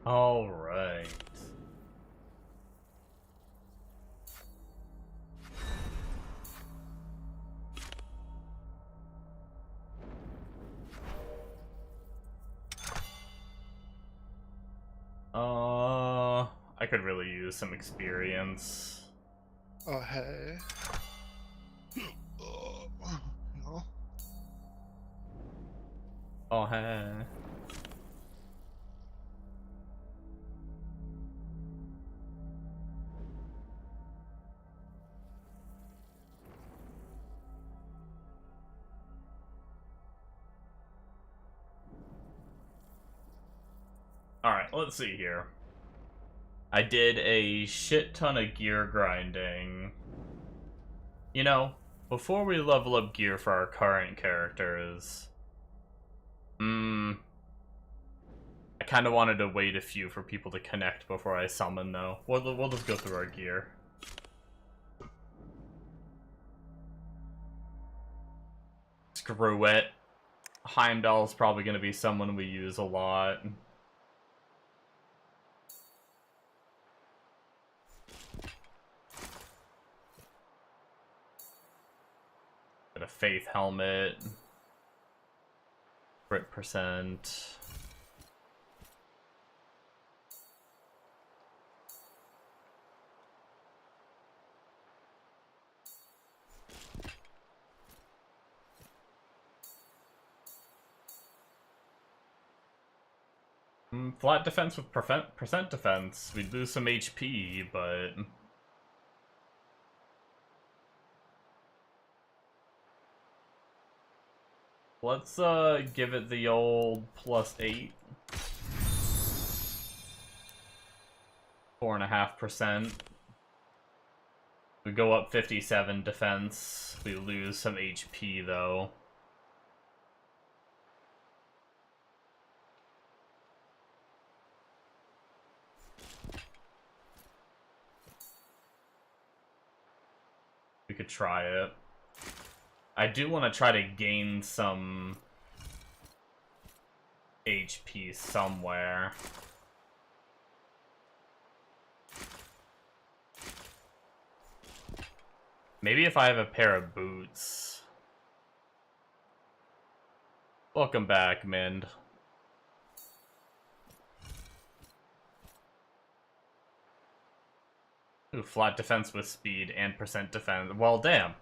All right. I could really use some experience. Oh, hey. No. Oh, hey. Alright, let's see here. I did a shit ton of gear grinding. You know, before we level up gear for our current characters, I kind of wanted to wait a few for people to connect before I summon, though. We'll just go through our gear. Screw it. Heimdall's probably going to be someone we use a lot. Got a Faith helmet. Crit percent. Flat defense with percent defense. We'd lose some HP, but... let's give it the old +8. 4.5%. We go up 57 defense. We lose some HP though. We could try it. I do want to try to gain some HP somewhere. Maybe if I have a pair of boots. Welcome back, Mind. Ooh, flat defense with speed and percent defense. Well, damn.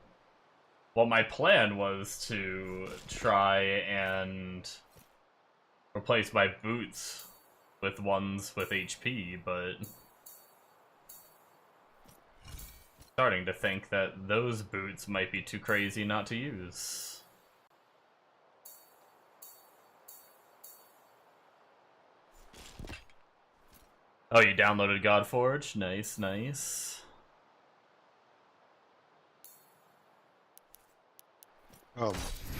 Well, my plan was to try and replace my boots with ones with HP, but starting to think that those boots might be too crazy not to use. Oh, you downloaded Godforge? Nice, nice.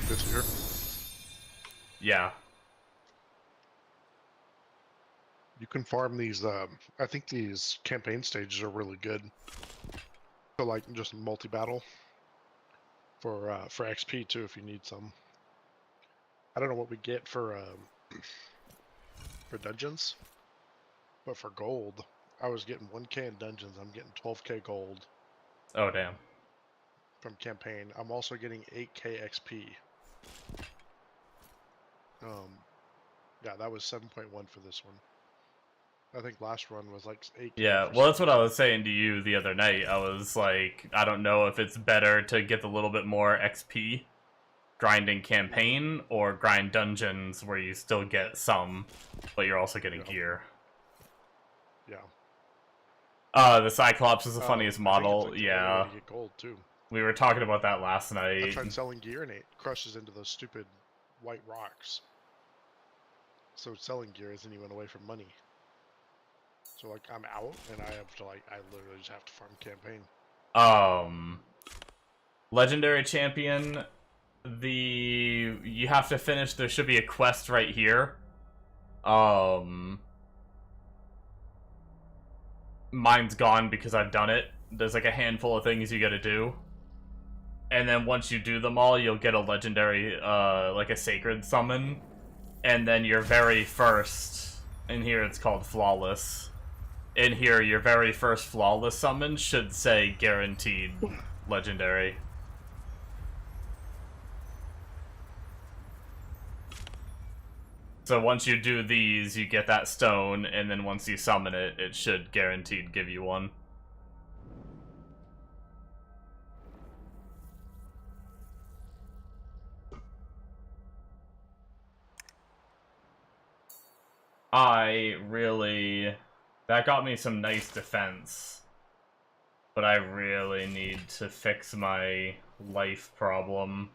This year? Yeah. You can farm these, I think these campaign stages are really good. So, like, just multi-battle. For XP, too, if you need some. I don't know what we get for dungeons. But for gold, I was getting 1k in dungeons. I'm getting 12k gold. Oh, damn. From campaign. I'm also getting 8k XP. Yeah, that was 7.1 for this one. I think last run was like 8k. Yeah, well, that's what I was saying to you the other night. I was like, I don't know if it's better to get a little bit more XP grinding campaign or grind dungeons where you still get some, but you're also getting gear. Yeah. The Cyclops is the funniest model. Like yeah. to get gold too. We were talking about that last night. I tried selling gear and it crushes into those stupid white rocks. So selling gear isn't even a way for money. So like I'm out and I have to I literally just have to farm campaign. Legendary champion, you have to finish, there should be a quest right here. Mine's gone because I've done it. There's like a handful of things you gotta do. And then once you do them all, you'll get a legendary, like a sacred summon. And then your very first In here it's called Flawless. In here, your very first Flawless summon should say Guaranteed Legendary. So once you do these, you get that stone, and then once you summon it, it should guaranteed give you one. That got me some nice defense. But I really need to fix my life problem.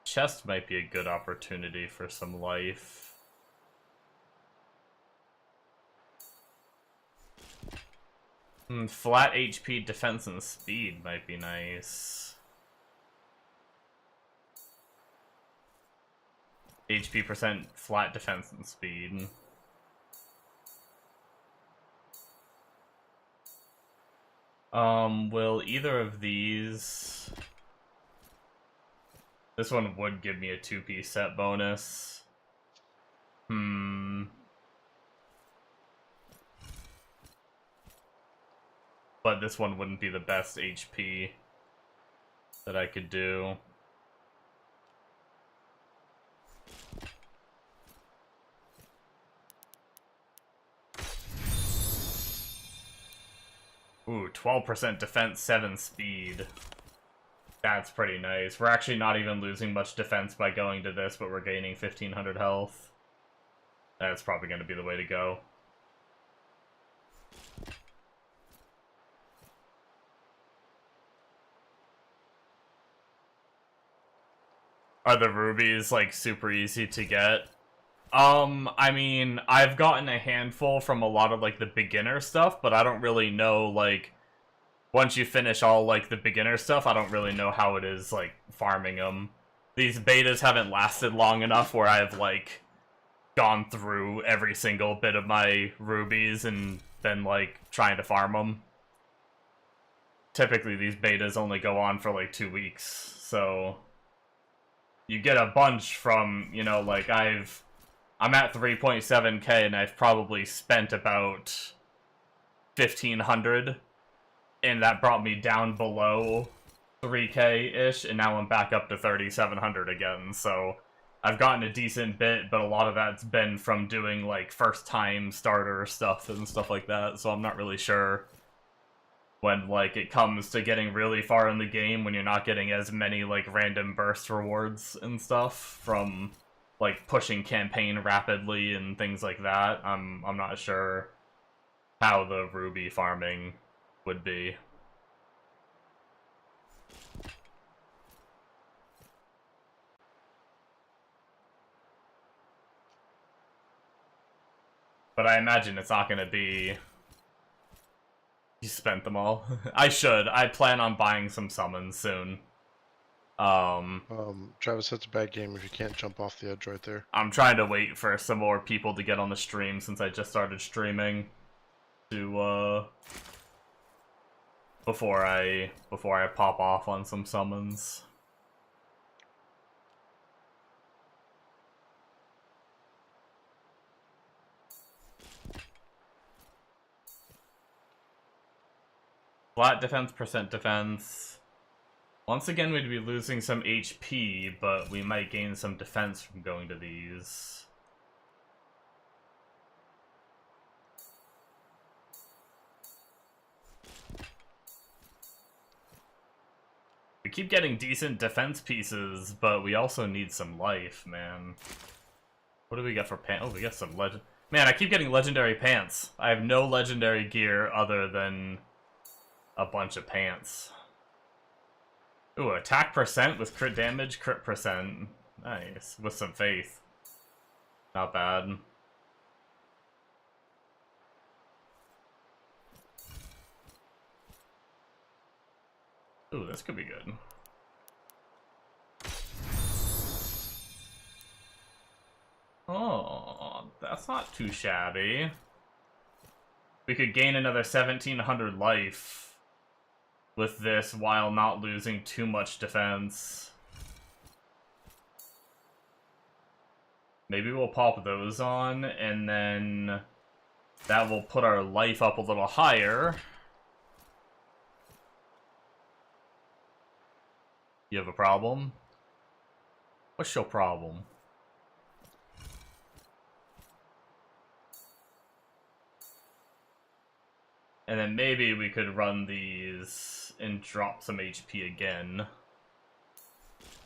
Chest might be a good opportunity for some life. Flat HP, defense, and speed might be nice. HP percent, flat defense, and speed. Will either of these... This one would give me a 2-piece set bonus. But this one wouldn't be the best HP that I could do. Ooh, 12% defense, 7 speed. That's pretty nice. We're actually not even losing much defense by going to this, but we're gaining 1500 health. That's probably going to be the way to go. Are the rubies, like, super easy to get? I mean, I've gotten a handful from a lot of, like, the beginner stuff, but I don't really know, like... Once you finish all, like, the beginner stuff, I don't really know how it is, like, farming them. These betas haven't lasted long enough where I've, like, gone through every single bit of my rubies and then, like, trying to farm them. Typically, these betas only go on for, like, 2 weeks, so... You get a bunch from, you know, like, I'm at 3.7k and I've probably spent about 1,500. And that brought me down below 3k-ish, and now I'm back up to 3,700 again, so I've gotten a decent bit, but a lot of that's been from doing, like, first-time starter stuff and stuff like that, so I'm not really sure when, like, it comes to getting really far in the game, when you're not getting as many, like, random burst rewards and stuff from, like, pushing campaign rapidly and things like that. I'm not sure how the ruby farming would be. But I imagine it's not gonna be... You spent them all. I should. I plan on buying some summons soon. Travis, that's a bad game if you can't jump off the edge right there. I'm trying to wait for some more people to get on the stream since I just started streaming to, before I pop off on some summons. Flat defense, percent defense. Once again, we'd be losing some HP, but we might gain some defense from going to these. We keep getting decent defense pieces, but we also need some life, man. What do we get for pants? Oh, we got some legend. Man, I keep getting legendary pants. I have no legendary gear other than a bunch of pants. Ooh, attack percent with crit damage, crit percent. Nice. With some faith. Not bad. Ooh, this could be good. Oh, that's not too shabby. We could gain another 1,700 life with this while not losing too much defense. Maybe we'll pop those on, and then that will put our life up a little higher. You have a problem? What's your problem? And then maybe we could run these and drop some HP again.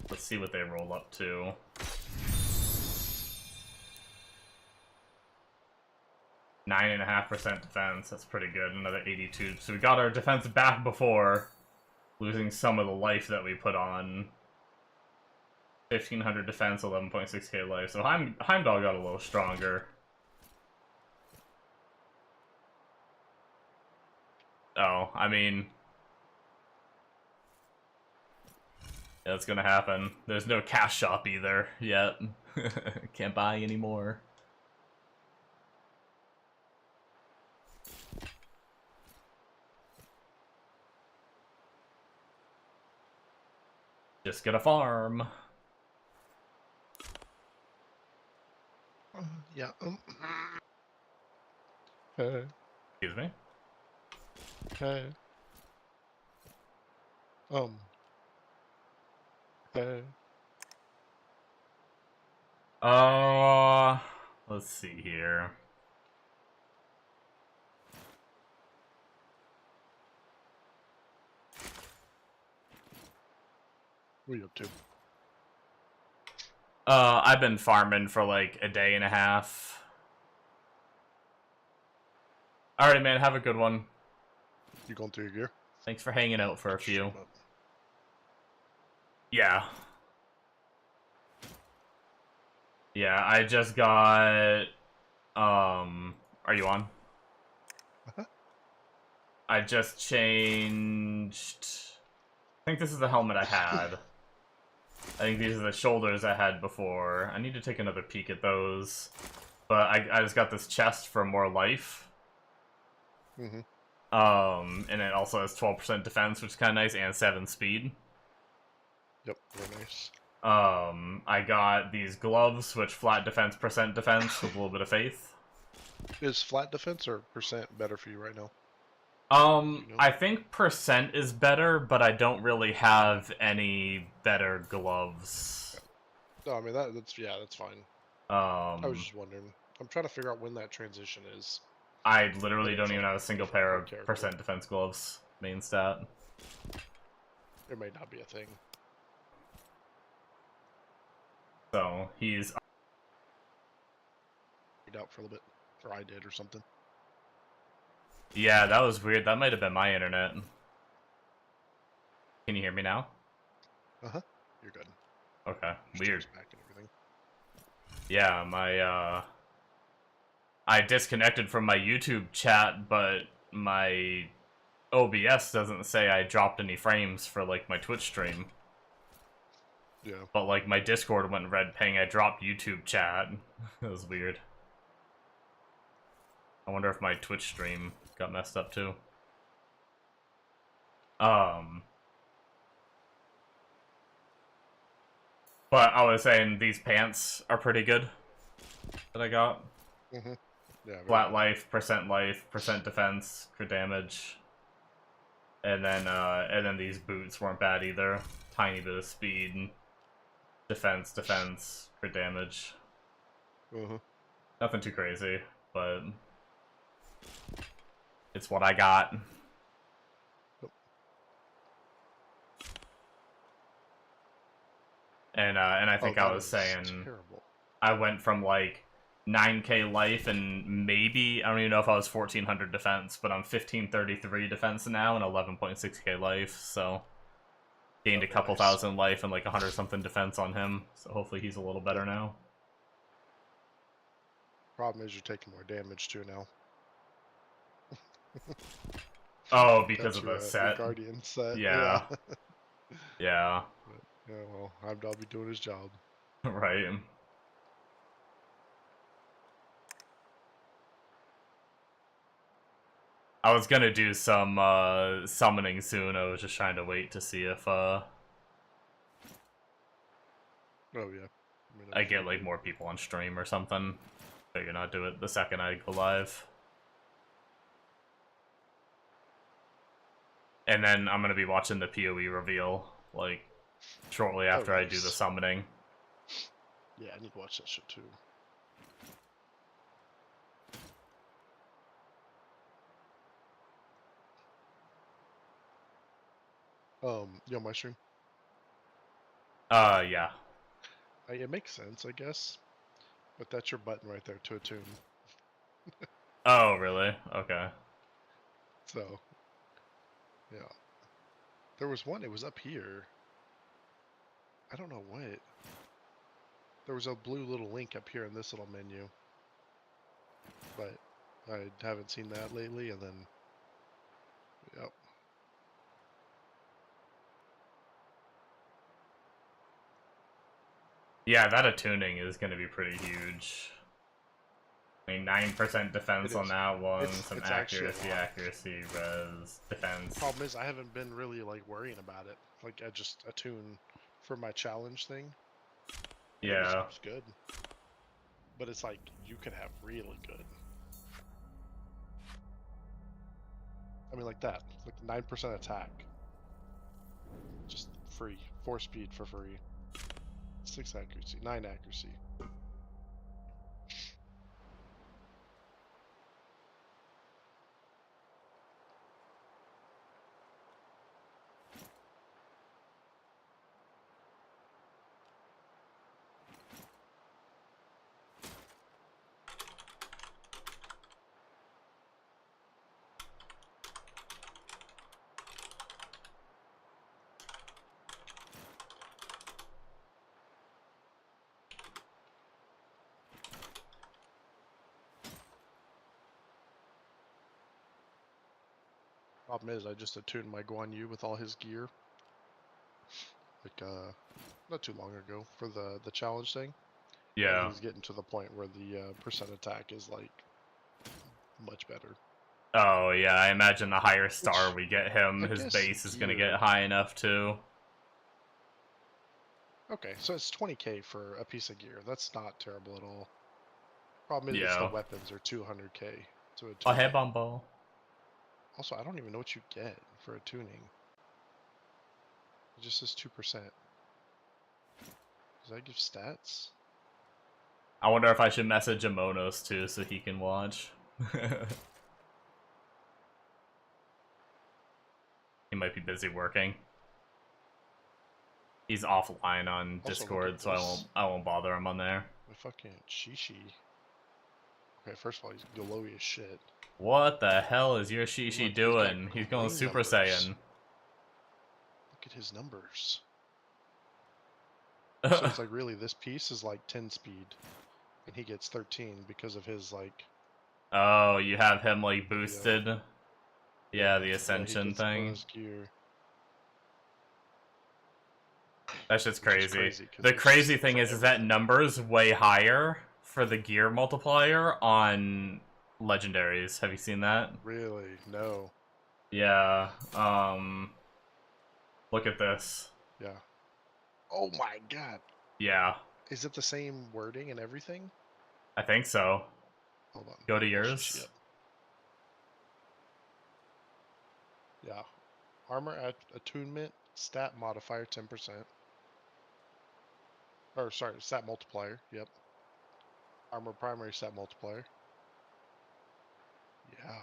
Let's see what they roll up to. (9.5% defense, that's pretty good. Another 82. So we got our defense back before losing some of the life that we put on. 1,500 defense, 11.6k life. So Heimdall got a little stronger. Oh, I mean... yeah, that's gonna happen. There's no cash shop either yet. Can't buy anymore. Just get a farm. Yeah. Hey. Excuse me? Hey. Hey. Let's see here. What are you up to? I've been farming for like a day and a half. Alright, man, have a good one. You going through your gear? Thanks for hanging out for a few. Shut up. Yeah. Yeah, I just got... are you on? I just changed... I think this is the helmet I had. I think these are the shoulders I had before. I need to take another peek at those. But I just got this chest for more life. Mm-hmm. And it also has 12% defense, which is kind of nice, and 7 speed. Yep, very nice. I got these gloves, which flat defense, percent defense, with a little bit of faith. Is flat defense or percent better for you right now? I think percent is better, but I don't really have any better gloves. No, I mean that's fine. I was just wondering. I'm trying to figure out when that transition is. I literally don't even have a single pair of character. percent defense gloves. Main stat. There may not be a thing. So he's Out for a little bit, or I did, or something. yeah, that was weird. That might have been my internet. Can you hear me now? Uh-huh. You're good. Okay, Your weird. stream's back and everything. Yeah, my I disconnected from my YouTube chat, but my OBS doesn't say I dropped any frames for like my Twitch stream. Yeah. But like my Discord went red ping, I dropped YouTube chat. It was weird. I wonder if my Twitch stream got messed up too. But I was saying these pants are pretty good that I got. Mm-hmm. Yeah. Flat life, percent defense, crit damage. And then these boots weren't bad either. Tiny bit of speed, defense, crit damage. Mm-hmm. Nothing too crazy, but it's what I got. And I think I was saying terrible. I went from like 9k life and maybe I don't even know if I was 1400 defense, but I'm 1533 defense now and 11.6k life, so gained a couple thousand life and like 100 something defense on him. So hopefully he's a little better now. Problem is you're taking more damage too now. Oh, because That's of your, the set. your Guardian set. Yeah. Yeah. Yeah, well, Heimdall be doing his job. Right. I was gonna do some summoning soon. I was just trying to wait to see if Oh yeah. I get like more people on stream or something. Figure not do it the second I go live. And then I'm gonna be watching the PoE reveal, like, shortly after I do the summoning. Yeah, I need to watch that shit too. You on my stream? Yeah. It makes sense, I guess. But that's your button right there to attune. Oh, really? Okay. So, yeah. There was one, it was up here. I don't know what. There was a blue little link up here in this little menu. But I haven't seen that lately, and then, yep. Yeah, that attuning is gonna be pretty huge. I mean, 9% defense on that one, some it's accuracy, res, defense. Problem is, I haven't been really, like, worrying about it. Like, I just attune for my challenge thing. Yeah. It was good. But it's like, you can have really good. I mean, like that. Like 9% attack. Just free. 4 speed for free. 6 accuracy. 9 accuracy. Problem is, I just attuned my Guan Yu with all his gear. Like, not too long ago for the challenge thing. Yeah. And he's getting to the point where the percent attack is, like, much better. Oh, yeah, I imagine the higher star we get him, his base is gonna get high enough, too. Okay, so it's 20k for a piece of gear. That's not terrible at all. Problem is, it's the weapons are 200k to attune. Oh, hey, Bumbo. Also, I don't even know what you get for attuning. It just says 2%. Does that give stats? I wonder if I should message Amonos, too, so he can watch. He might be busy working. He's offline on Discord, so I won't bother him on there. My fucking Shishi. Okay, first of all, he's glowy as shit. What the hell is your Shishi doing? He's going Super Saiyan. Look at his numbers. So it's like, really, this piece is like 10 speed. And he gets 13 because of his, like... Oh, you have him, like, boosted? Yeah, the Ascension thing. That shit's crazy. The crazy thing is that number's way higher for the gear multiplier on legendaries. Have you seen that? Really? No. Yeah. Look at this. Yeah. Oh my god. Yeah. Is it the same wording and everything? I think so. Hold on. Go to yours. Yeah. Armor attunement, stat modifier 10%. Or, sorry, stat multiplier. Yep. Armor primary stat multiplier. Yeah.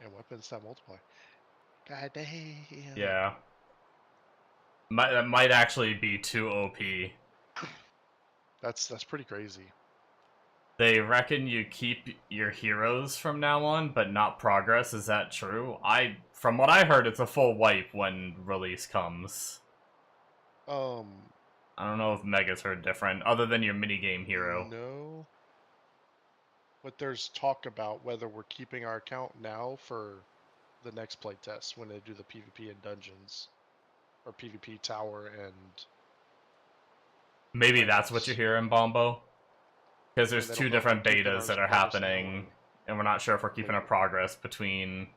And weapon stat multiplier. God damn. Yeah. That might actually be too OP. That's pretty crazy. They reckon you keep your heroes from now on, but not progress. Is that true? From what I heard, it's a full wipe when release comes. I don't know if Mega's heard different, other than your minigame hero. No. But there's talk about whether we're keeping our account now for the next playtest when they do the PvP in dungeons. Or PvP tower and... Maybe that's what you're hearing, Bombo? Because there's two different betas that are happening, and we're not sure if we're keeping a progress between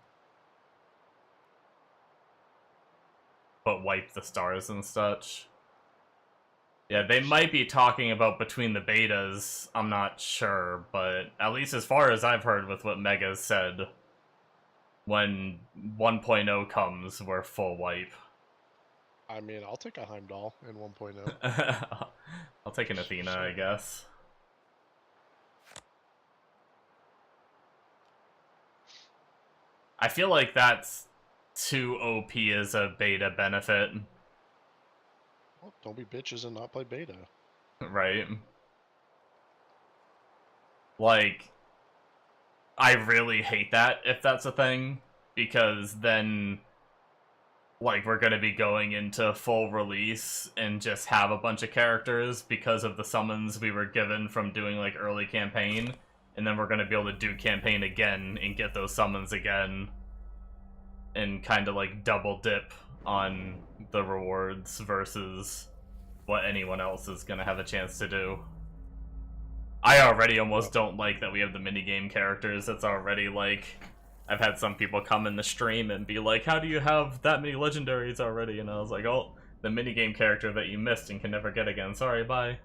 but wipe the stars and such. Yeah, they might be talking about between the betas, I'm not sure, but at least as far as I've heard with what Mega's said, when 1.0 comes, we're full wipe. I mean, I'll take a Heimdall in 1.0. I'll take an Athena, I guess. I feel like that's too OP as a beta benefit. Well, don't be bitches and not play beta. Right? Like, I really hate that if that's a thing, because then, like, we're gonna be going into full release and just have a bunch of characters because of the summons we were given from doing, like, early campaign, and then we're gonna be able to do campaign again and get those summons again, and kind of, like, double dip on the rewards versus what anyone else is gonna have a chance to do. I already almost don't like that we have the minigame characters. It's already like, I've had some people come in the stream and be like, how do you have that many legendaries already? And I was like, oh, the minigame character that you missed and can never get again. Sorry, bye.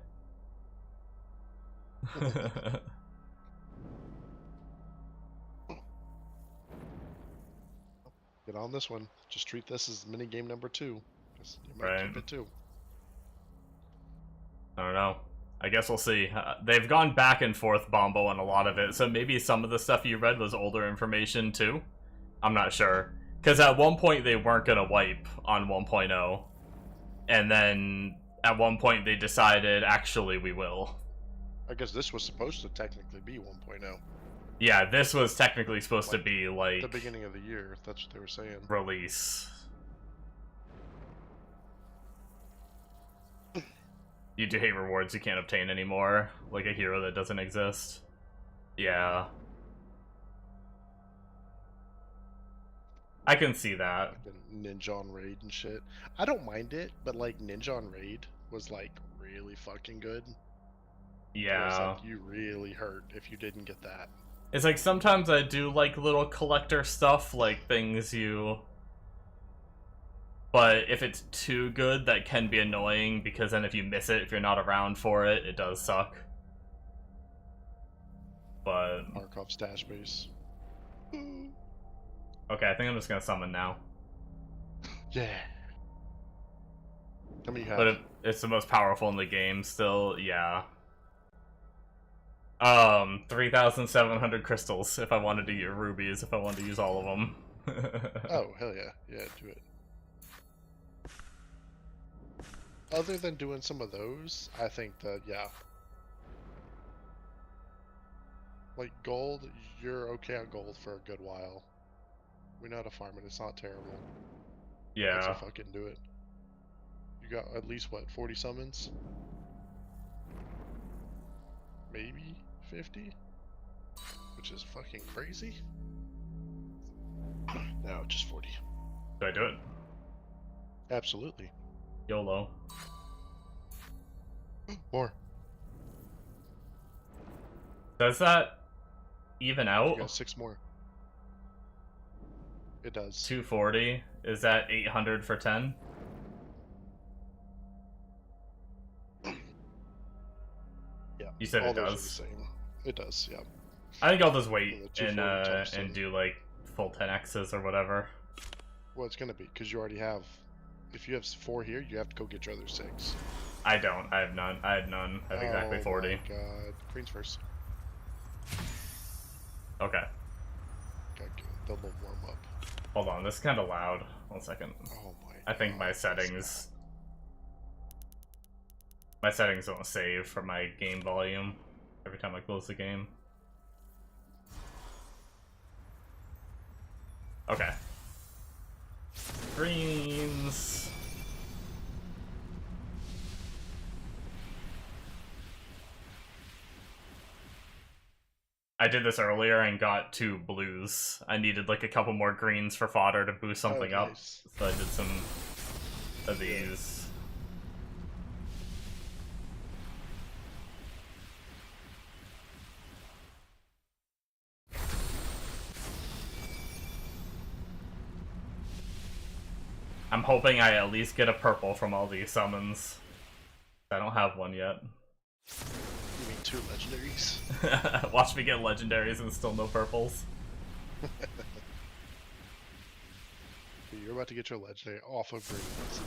Get on this one. Just treat this as minigame number 2. You might Right. keep it too. I don't know. I guess we'll see. They've gone back and forth, Bombo, on a lot of it, so maybe some of the stuff you read was older information, too? I'm not sure. Because at one point they weren't going to wipe on 1.0, and then at one point they decided, actually, we will. I guess this was supposed to technically be 1.0. Yeah, this was technically supposed to be, like... the beginning of the year, that's what they were saying. Release. You do hate rewards you can't obtain anymore, like a hero that doesn't exist. Yeah. I can see that. Like the Ninja on Raid and shit. I don't mind it, but like Ninja on Raid was like really fucking good. Yeah. Like, you really hurt if you didn't get that. It's like sometimes I do like little collector stuff, like things you... But if it's too good, that can be annoying, because then if you miss it, if you're not around for it, it does suck. But... Markov stash base. Okay, I think I'm just gonna summon now. Yeah. How many you have? But it's the most powerful in the game still, yeah. 3,700 crystals if I wanted to use rubies, if I wanted to use all of them. Oh, hell yeah. Yeah, do it. Other than doing some of those, I think that, yeah. Like, gold, you're okay on gold for a good while. We know how to farm it, it's not terrible. Yeah. Let's fucking do it. You got at least, what, 40 summons? Maybe 50? Which is fucking crazy. No, just 40. Do I do it? Absolutely. YOLO. More. Does that even out? You got 6 more. It does. 240? Is that 800 for 10? Yeah. You said all it those does. Are the same. It does, yeah. I think I'll just wait Yeah, the 240 and times 10. do like full 10x's or whatever. Well, it's gonna be because you already have. If you have 4 here, you have to go get your other 6. I don't. I have none. I had none. I have exactly 40. Oh my god. Queen's first. Okay. Okay, double warm up. Hold on. This is kind of loud. 1 second. Oh my. I think my God, settings... My settings don't save for my game volume every time I close the game. Okay. Greens. I did this earlier and got 2 blues. I needed like a couple more greens for fodder to boost something up. nice. So I did some of these. I'm hoping I at least get a purple from all these summons. I don't have one yet. You mean 2 legendaries? Watch me get legendaries and still no purples. You're about to get your legendary off of greens.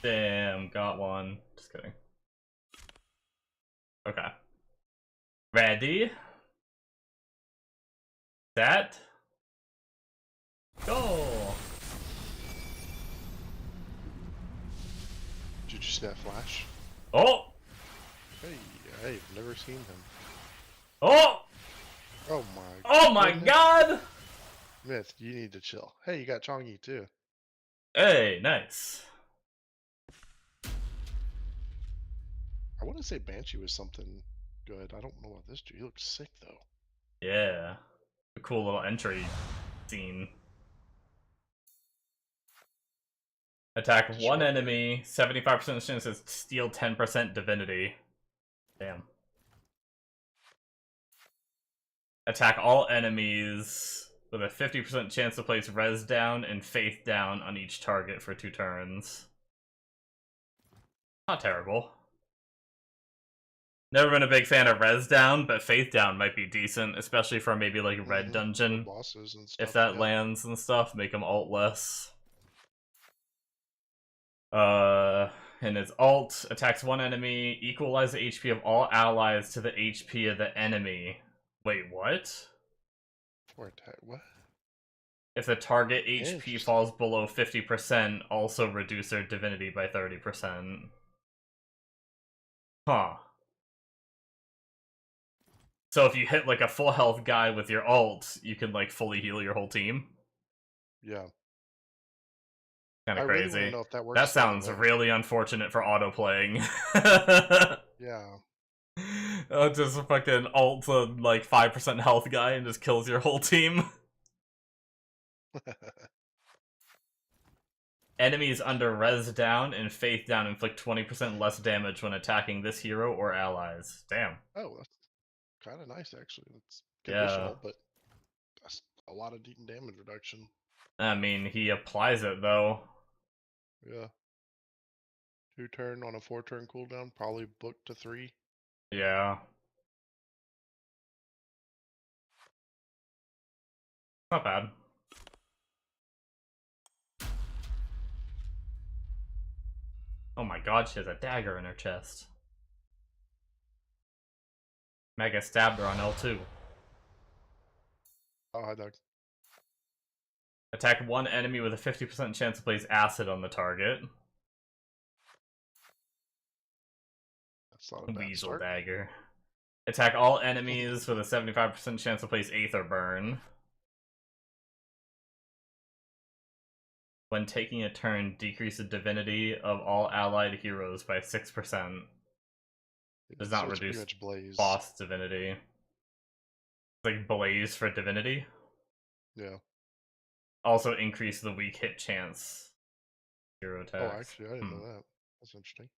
Damn, got one. Just kidding. Okay. Ready? Set. Go! Did you see that flash? Oh! Hey, I've never seen him. Oh! Oh my Oh my goodness. god! Myth, you need to chill. Hey, you got Chongi too. Hey, nice. I want to say Banshee was something good. I don't know about this dude. He looks sick though. Yeah. A cool little entry scene. Attack one enemy, 75% chance to steal 10% divinity. Damn. Attack all enemies with a 50% chance to place res down and faith down on each target for 2 turns. Not terrible. Never been a big fan of res down, but faith down might be decent, especially for maybe like red dungeon. For bosses and stuff. If that yeah. lands and stuff, make them alt less. And its alt attacks one enemy, equalize the HP of all allies to the HP of the enemy. Wait, what? For attack, what? If the target HP Interesting. falls below 50%, also reduce their divinity by 30%. Huh. So if you hit like a full health guy with your alt, you can like fully heal your whole team? Yeah. Kind I of really want crazy. to know if that works. That the other sounds way. really unfortunate for auto playing. Yeah. Just a fucking alt to like 5% health guy and just kills your whole team. Enemies under res down and faith down inflict 20% less damage when attacking this hero or allies. Damn. Oh, that's kind of nice actually. It's Yeah. conditional, but that's a lot of damage reduction. I mean, he applies it though. Yeah. 2 turn on a 4 turn cooldown, probably book to 3. Yeah. Not bad. Oh my god, she has a dagger in her chest. Mega stabbed her on L2. Oh, hi, Doug. Attack one enemy with a 50% chance to place acid on the target. That's not a bad Weasel start. dagger. Attack all enemies with a 75% chance to place Aether Burn. When taking a turn, decrease the divinity of all allied heroes by 6%. Does not So it's pretty reduce much Blaze. boss divinity. It's like Blaze for divinity. Yeah. Also increase the weak hit chance. Hero Oh, attacks. actually, I didn't know that. That's interesting.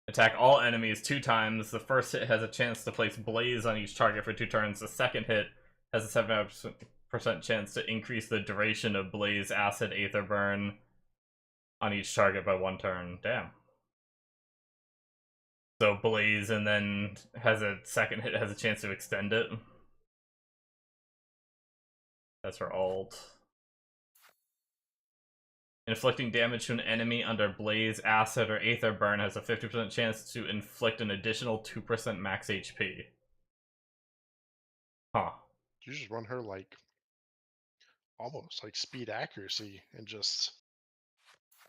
Attack all enemies 2 times. The first hit has a chance to place Blaze on each target for 2 turns. The second hit has a 75% chance to increase the duration of Blaze, Acid, Aether Burn on each target by 1 turn. Damn. So Blaze and then has a second hit has a chance to extend it. That's her alt. Inflicting damage to an enemy under Blaze, Acid, or Aether Burn has a 50% chance to inflict an additional 2% max HP. Huh. You just run her like almost like speed accuracy and just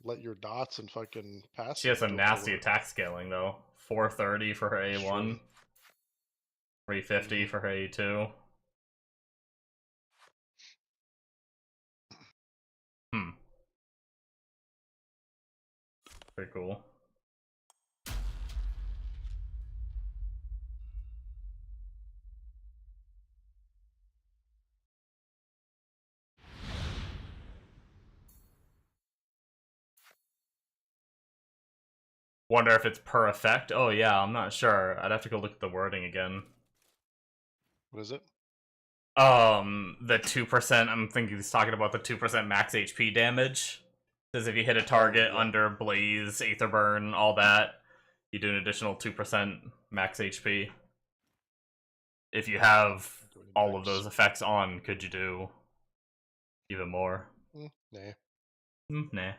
let your dots and fucking She has passive some do all the nasty work. attack scaling though. 430 for her That's true. A1. 350 for her A2. Hmm. Pretty cool. Wonder if it's per effect. Oh yeah, I'm not sure. I'd have to go look at the wording again. What is it? The 2%, I'm thinking he's talking about the 2% max HP damage. Says if you hit a Oh, target yeah. under Blaze, Aether Burn, all that, you do an additional 2% max HP. If you have Do any all of max. those effects on, could you do even more? Nah. Nah.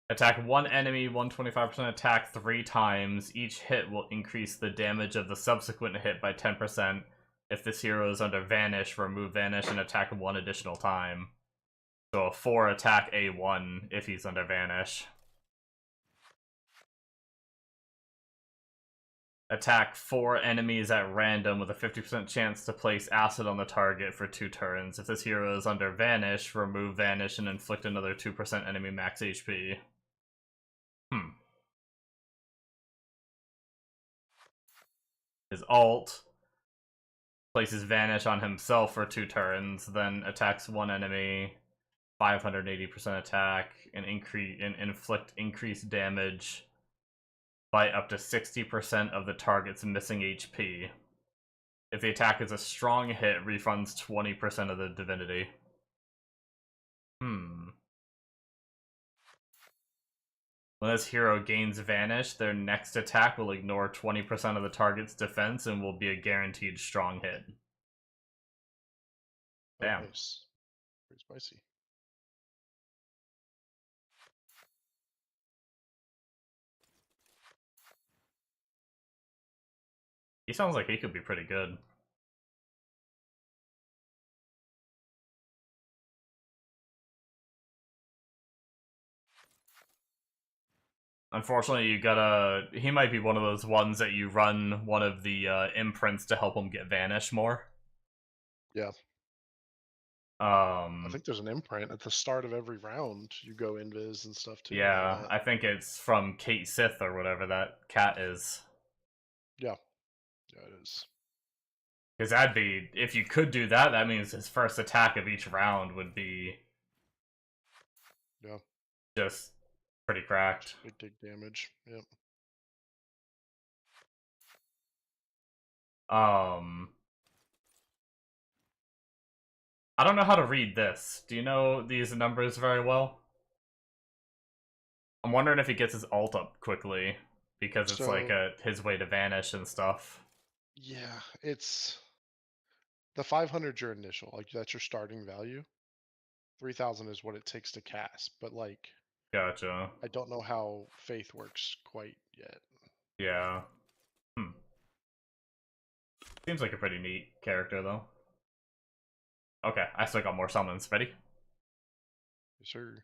Attack one enemy, 125% attack 3 times. Each hit will increase the damage of the subsequent hit by 10%. If this hero is under Vanish, remove Vanish and attack 1 additional time. So a 4 attack A1 if he's under Vanish. Attack 4 enemies at random with a 50% chance to place acid on the target for 2 turns. If this hero is under Vanish, remove Vanish and inflict another 2% enemy max HP. His alt places Vanish on himself for 2 turns, then attacks 1 enemy, 580% attack, and inflict increased damage by up to 60% of the target's missing HP. If the attack is a strong hit, refunds 20% of the divinity. When this hero gains Vanish, their next attack will ignore 20% of the target's defense and will be a guaranteed strong hit. Oh, Damn. nice. Pretty spicy. He sounds like he could be pretty good. Unfortunately, you gotta. He might be one of those ones that you run one of the imprints to help him get Vanish more. Yeah. I think there's an imprint at the start of every round. You go invis and stuff too, and all Yeah, that. I think it's from Kate Sith or whatever that cat is. Yeah. Yeah, it is. Because that'd be. If you could do that, that means his first attack of each round would be Yeah. just pretty cracked. Big damage. Yep. I don't know how to read this. Do you know these numbers very well? I'm wondering if he gets his ult up quickly because it's like So his way to vanish and stuff. yeah, it's the 500 your initial, like that's your starting value. 3,000 is what it takes to cast, but like Gotcha. I don't know how Faith works quite yet. Yeah. Seems like a pretty neat character though. Okay, I still got more summons. Ready? Yes, sir.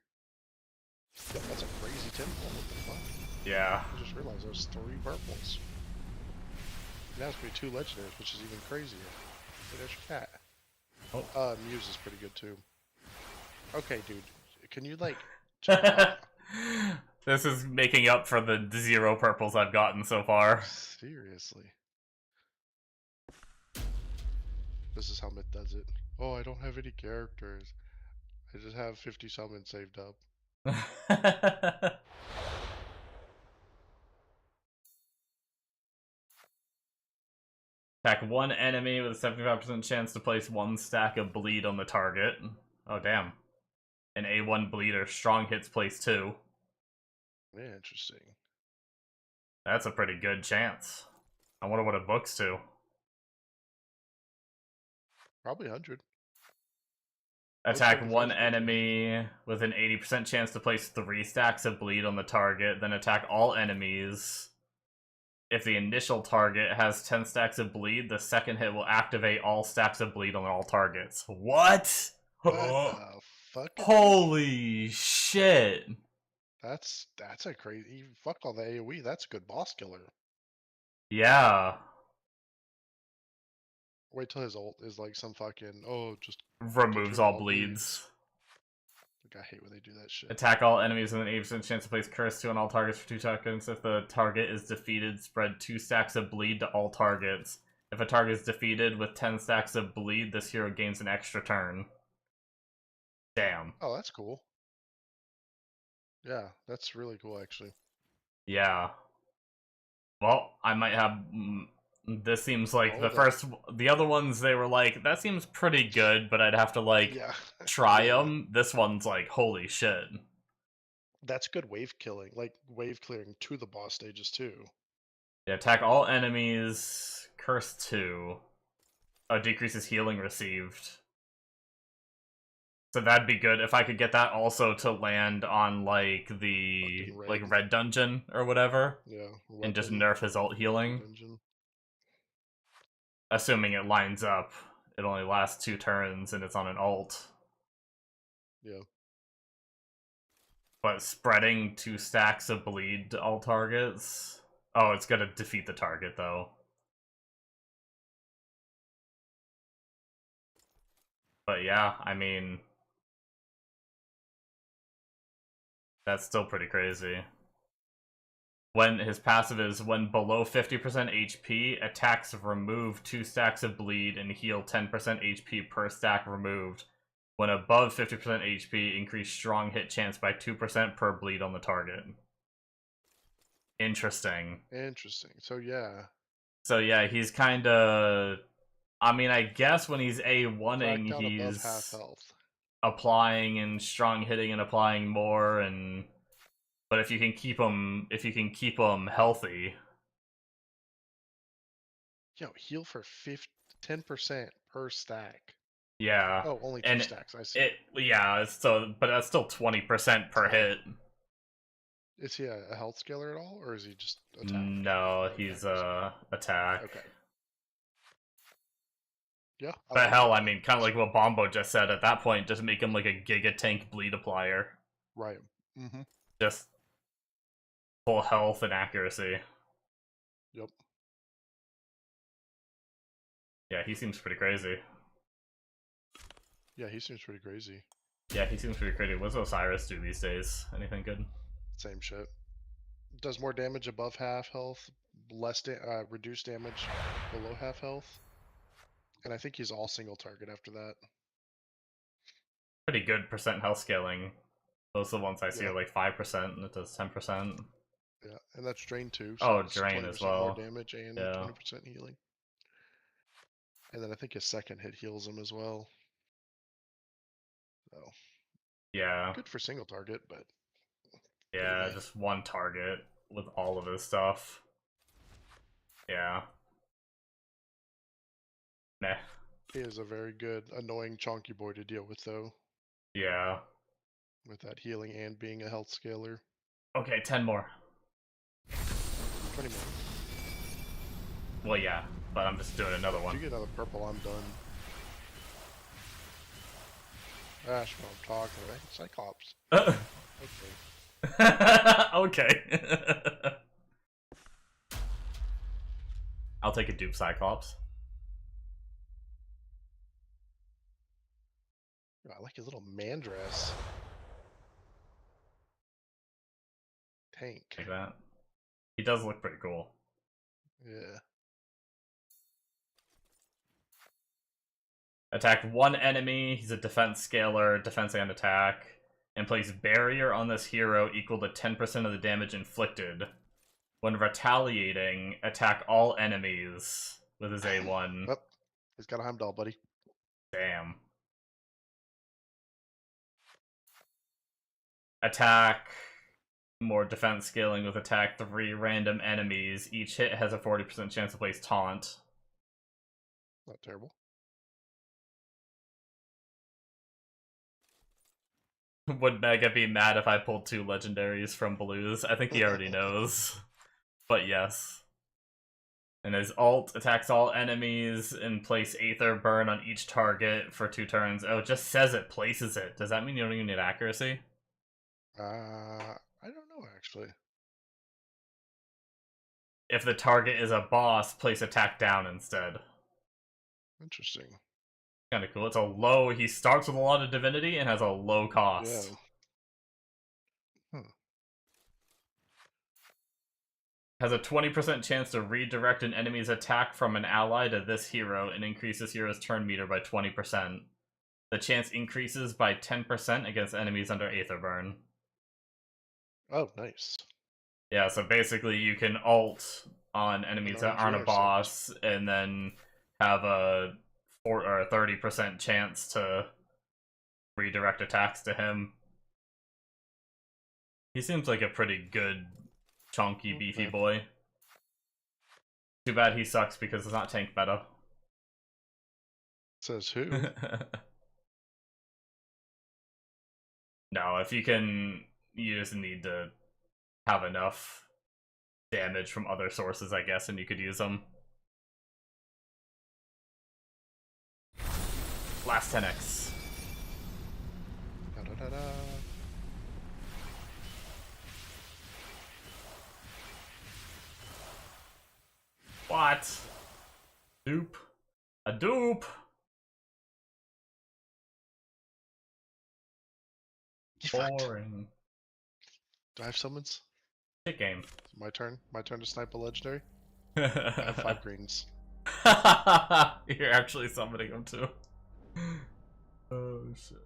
Yep, that's a crazy temple. What the fuck? Yeah. I just realized there's 3 purples. Now it's gonna be 2 legendaries, which is even crazier. Hey, there's your cat. Oh. Muse is pretty good too. Okay, dude, can you like chill out? This is making up for the 0 purples I've gotten so far. Seriously. This is how Myth does it. Oh, I don't have any characters. I just have 50 summons saved up. Attack one enemy with a 75% chance to place 1 stack of bleed on the target. Oh, damn. An A1 bleed or strong hits place 2. Yeah, interesting. That's a pretty good chance. I wonder what it books to. Probably 100. Most Attack 75s one are good too. enemy with an 80% chance to place 3 stacks of bleed on the target, then attack all enemies. If the initial target has 10 stacks of bleed, the second hit will activate all stacks of bleed on all targets. What? What the fuckity? Holy shit. That's a crazy. Fuck all the AoE. That's a good boss killer. Yeah. Wait till his ult is like some fucking just get Removes rid of all all bleeds. bleeds. Like I hate when they do that shit. Attack all enemies with an 80% chance to place Curse 2 on all targets for 2 seconds. If the target is defeated, spread 2 stacks of bleed to all targets. If a target is defeated with 10 stacks of bleed, this hero gains an extra turn. Damn. Oh, that's cool. Yeah, that's really cool actually. Yeah. Well, I might have. This seems like Oh, the that first. The other ones, they were like, that seems pretty good, but I'd have to, like, yeah, try yeah. them. This one's like, holy shit. That's good wave killing, like wave clearing to the boss stages too. Yeah, attack all enemies. Curse 2. Oh, decreases healing received. So that'd be good if I could get that also to land on, like, the, Fucking like, red. red dungeon or whatever, Yeah, and just weapon. nerf his ult Red healing. dungeon. Assuming it lines up. It only lasts 2 turns and it's on an ult. Yeah. But spreading 2 stacks of bleed to all targets. Oh, it's gonna defeat the target though. But yeah, I mean, that's still pretty crazy. When his passive is when below 50% HP, attacks remove 2 stacks of bleed and heal 10% HP per stack removed. When above 50% HP, increase strong hit chance by 2% per bleed on the target. Interesting. Interesting. So yeah, So yeah, he's kind of. I mean, I guess when he's A1ing, cracked out above half he's health. applying and strong hitting and applying more, and but if you can keep him healthy, Yo, heal for 10% per stack. yeah, Oh, only two and stacks. I see. it yeah, so but that's still 20% per Damn. hit. Is he a health scaler at all, or is he just attack? No, he's Accuracy. attack. Okay. Yeah, I But like hell, it. I mean, kind of like what Bombo just said. At that point, just make him like a Giga Tank bleed applier, Right. Mm-hmm. just full health and accuracy. Yep. Yeah, he seems pretty crazy. Yeah, he seems pretty crazy. Yeah, he seems pretty crazy. What's Osiris do these days? Anything good? Same shit. Does more damage above half health, reduced damage below half health, and I think he's all single target after that. Pretty good percent health scaling. Those are the ones I see Yeah, are like 5%, and it does 10%. yeah, and that's drain too, so Oh, it's drain as 20% more well. damage and Yeah. 20% healing. And then I think his second hit heals him as well. So Yeah. good for single target, but Yeah, meh. just one target with all of his stuff. Yeah. Meh. He is a very good, annoying chonky boy to deal with though, Yeah. with that healing and being a health scaler. Okay, 10 more. 20 more. Well, yeah, but I'm just doing another If one. you get another purple, I'm done. That's what I'm talking about. Cyclops. Okay. Okay. I'll take a dupe Cyclops. I like his little man dress. Tank. Like that. He does look pretty cool. Yeah. Attack one enemy, he's a defense scaler, defense and attack, and place barrier on this hero equal to 10% of the damage inflicted. When retaliating, attack all enemies with his A1. Oh, he's got a Heimdall, buddy. Damn. Attack more defense scaling with attack 3 random enemies. Each hit has a 40% chance to place taunt. Not terrible. Would Mega be mad if I pulled 2 legendaries from Blues? I think he already knows. But yes. And his ult attacks all enemies and place Aether Burn on each target for 2 turns. Oh, it just says it places it. Does that mean you don't even need accuracy? I don't know actually. If the target is a boss, place attack down instead. Interesting. Kinda cool. It's a low. He starts with a lot of divinity and has a low Yeah. cost. Hmm. Has a 20% chance to redirect an enemy's attack from an ally to this hero and increase this hero's turn meter by 20%. The chance increases by 10% against enemies under Aether Burn. Oh, nice. Yeah, so basically you can ult on An enemies that RNG aren't a or six. boss, and then have a 30% chance to redirect attacks to him. He seems like a pretty good, chunky, beefy Yeah. boy. Too bad he sucks because it's not tank meta. Says who? No, if you can, you just need to have enough damage from other sources, I guess, and you could use them. Last 10x. Da, da, da, da. What? Dupe. A dupe! Get fucked. Boring. Do I have summons? Shit game. It's my turn. My turn to snipe a legendary. I have 5 greens. You're actually summoning them too. Oh shit.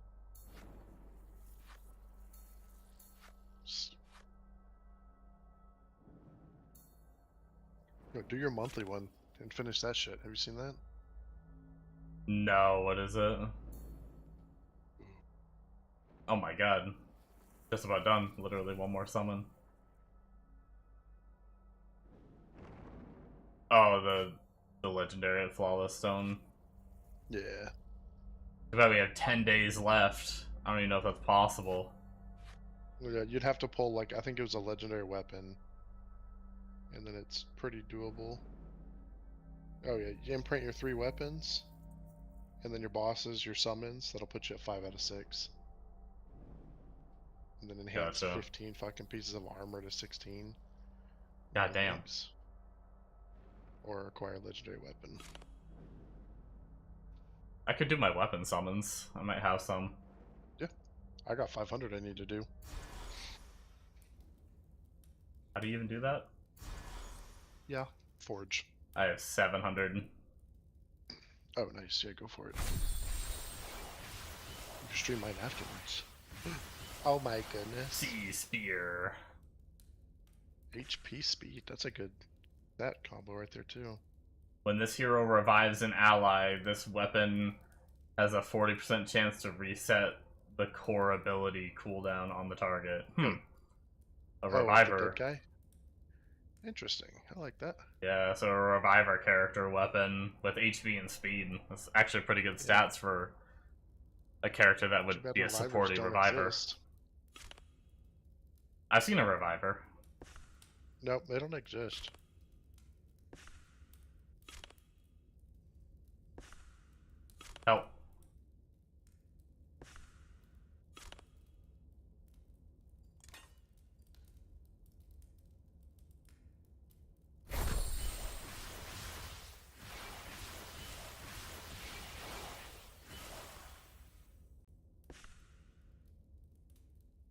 Just... Yo, do your monthly one and finish that shit. Have you seen that? No, what is it? Oh my god. Just about done. Literally one more summon. Oh, the legendary Flawless Stone. Yeah. Too bad we have 10 days left. I don't even know if that's possible. Yeah, you'd have to pull, like, I think it was a legendary weapon. And then it's pretty doable. Oh yeah, you imprint your 3 weapons. And then your bosses, your summons. That'll put you at 5 out of 6. And then enhance Gotcha. 15 fucking pieces of armor to 16. God damn. Legs. Or acquire a legendary weapon. I could do my weapon summons. I might have some. Yeah. I got 500 I need to do. How do you even do that? Yeah. Forge. I have 700. Oh, nice. Yeah, go for it. You can stream mine afterwards. Oh my goodness. Sea Spear. HP speed. That's a good that combo right there too. When this hero revives an ally, this weapon has a 40% chance to reset the core ability cooldown on the target. A Oh, like the reviver. dead guy? Interesting. I like that. Yeah, so a reviver character weapon with HP and speed. That's actually pretty good Yeah. stats for a character that would Too bad be a revivers supporting don't reviver. exist. I've seen a reviver. Nope, they don't exist. Help.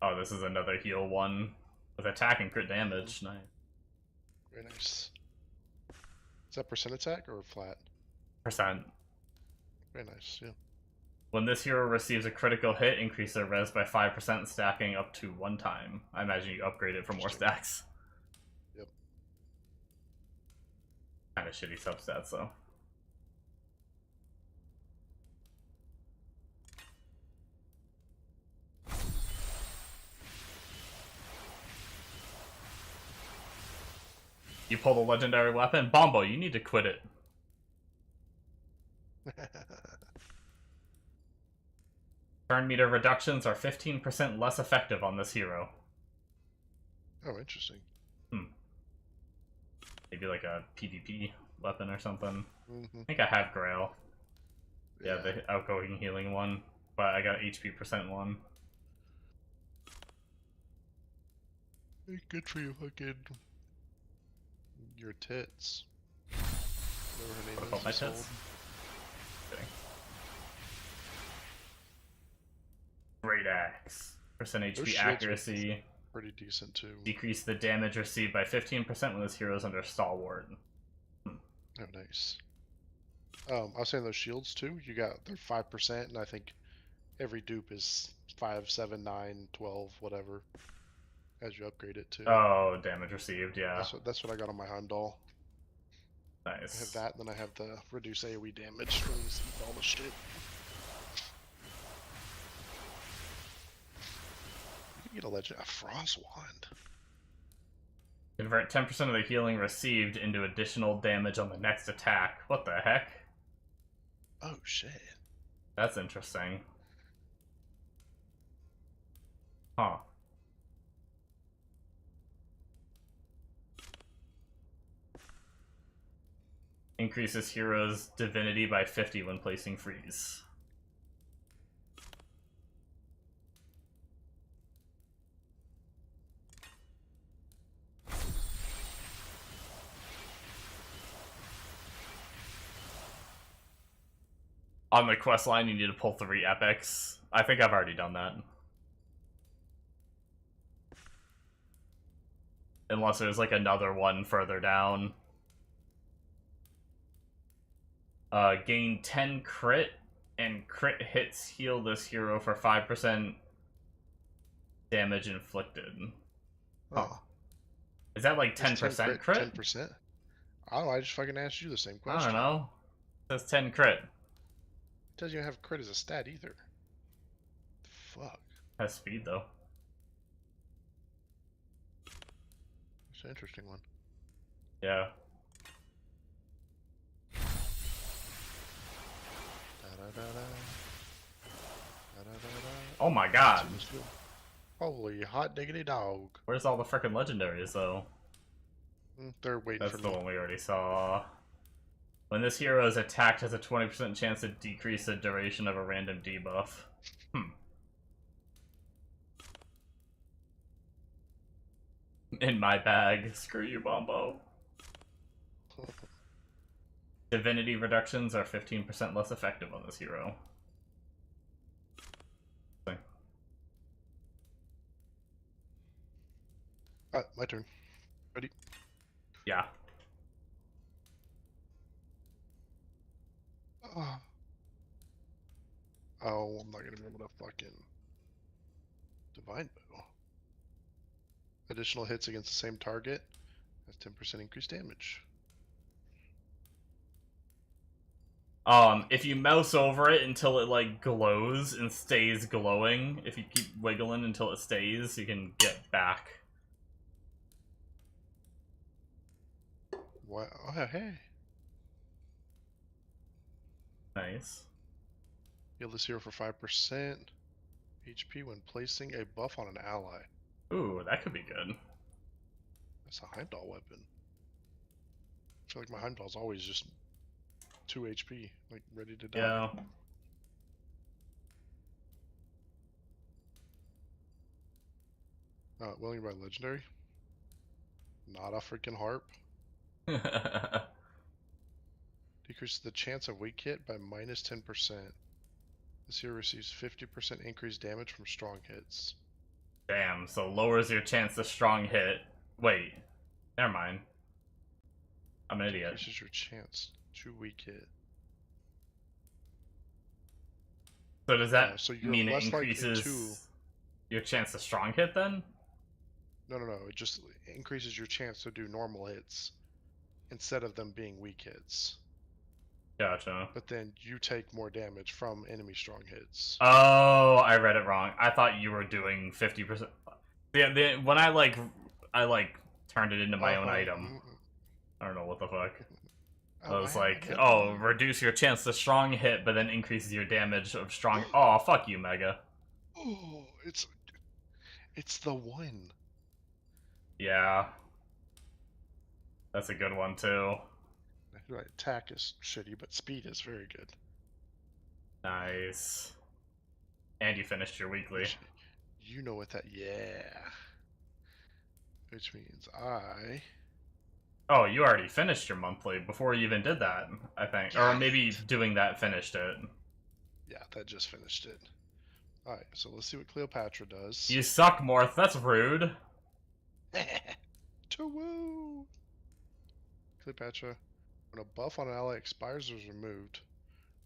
Oh, this is another heal one with attack and crit damage. Nice. Very nice. Is that percent attack or flat? Percent. Very nice, yeah. When this hero receives a critical hit, increase their res by 5%, stacking up to 1 time. I imagine you upgrade it for more stacks. Yep. Kind of shitty substats, though. You pull the legendary weapon? Bombo, you need to quit it. Turn meter reductions are 15% less effective on this hero. Oh, interesting. Maybe like a PvP weapon or something. Mm-hmm. I think I have Grail. Yeah, the outgoing healing one. But I got HP percent one. Good for you, fucking... Your tits. Whatever her name What about is. my You tits? sold. Kidding. Great Axe. Percent Those HP shields accuracy. Pretty decent too. Decrease the damage received by 15% when this hero is under Stalwart. Oh, nice. I was saying those shields too. You got they're 5%, and I think every dupe is 5, 7, 9, 12, whatever. as you upgrade it too. Oh, damage received, yeah. That's what I got on my Heimdall. I have Nice. that, and then I have the reduce AoE damage from this bonus shit. You can get a Frost Wand. Convert 10% of the healing received into additional damage on the next attack. What the heck? Oh shit. That's interesting. Huh. Increases hero's divinity by 50 when placing freeze. On the quest line, you need to pull 3 epics. I think I've already done that. Unless there's like another one further down. Gain 10 crit, and crit hits heal this hero for 5% damage inflicted. Huh. Oh. Is that like 10% crit? 10%? I don't know, I just fucking asked you the same I question. don't know. It says 10 crit. It doesn't even have crit as a stat either. Fuck. Has speed though. It's an interesting one. Yeah. Oh my god. Holy hot diggity dog. Where's all the frickin' legendaries though? They're waiting That's for the me. one we already saw. When this hero is attacked, has a 20% chance to decrease the duration of a random debuff. In my bag. Screw you, Bombo. Divinity reductions are 15% less effective on this hero. My turn. Ready? Yeah. Oh, I'm not gonna be able to fucking Divine Bow. Additional hits against the same target has 10% increased damage. If you mouse over it until it like glows and stays glowing, if you keep wiggling until it stays, you can get back. What? Oh, hey. Nice. Heal this hero for 5% HP when placing a buff on an ally. Ooh, that could be good. That's a Heimdall weapon. I feel like my Heimdall's always just 2 HP, like ready to die. Yeah. Willing by legendary. Not a freaking harp. Decreases the chance of weak hit by minus 10%. This hero receives 50% increased damage from strong hits. Damn, so lowers your chance to strong hit. Wait. Never mind. I'm an idiot. Decreases your chance to weak hit. So does that So you're mean it less likely increases to... your chance to strong hit then? No. It just increases your chance to do normal hits instead of them being weak hits. Gotcha. But then you take more damage from enemy strong hits. Oh, I read it wrong. I thought you were doing 50%. Yeah, when I turned it into my own item. I don't know what the fuck. I was like, oh, reduce your chance to strong hit, but then increases your damage of strong. Oh, fuck you, Mega. Oh, it's the one. Yeah. That's a good one, too. Right, attack is shitty, but speed is very good. Nice. And you finished your weekly. You know what that... Yeah. Which means I... Oh, you already finished your monthly before you even did that, I think. Or maybe doing that finished it. Yeah, that just finished it. Alright, so let's see what Cleopatra does. You suck, Morth. That's rude. Woo! Cleopatra. When a buff on an ally expires or is removed,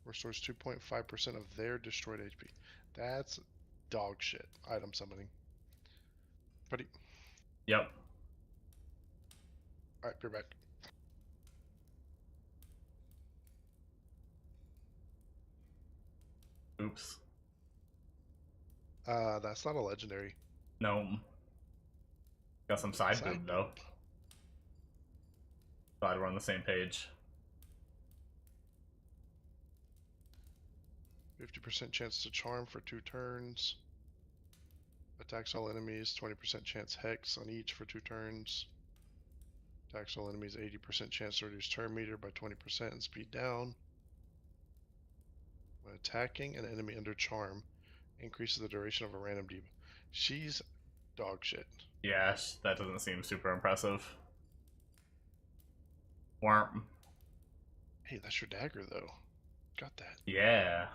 restores 2.5% of their destroyed HP. That's dog shit. Item summoning. Ready? Yep. Alright, you're back. Oops. That's not a legendary. No. Got some side boob, though. boob. Glad we're on the same page. 50% chance to charm for 2 turns. Attacks all enemies, 20% chance hex on each for 2 turns. Attacks all enemies, 80% chance to reduce turn meter by 20% and speed down. When attacking an enemy under charm, increases the duration of a random debuff. She's dog shit. Yeah, that doesn't seem super impressive. Worm. Hey, that's your dagger though. Got that. Yeah.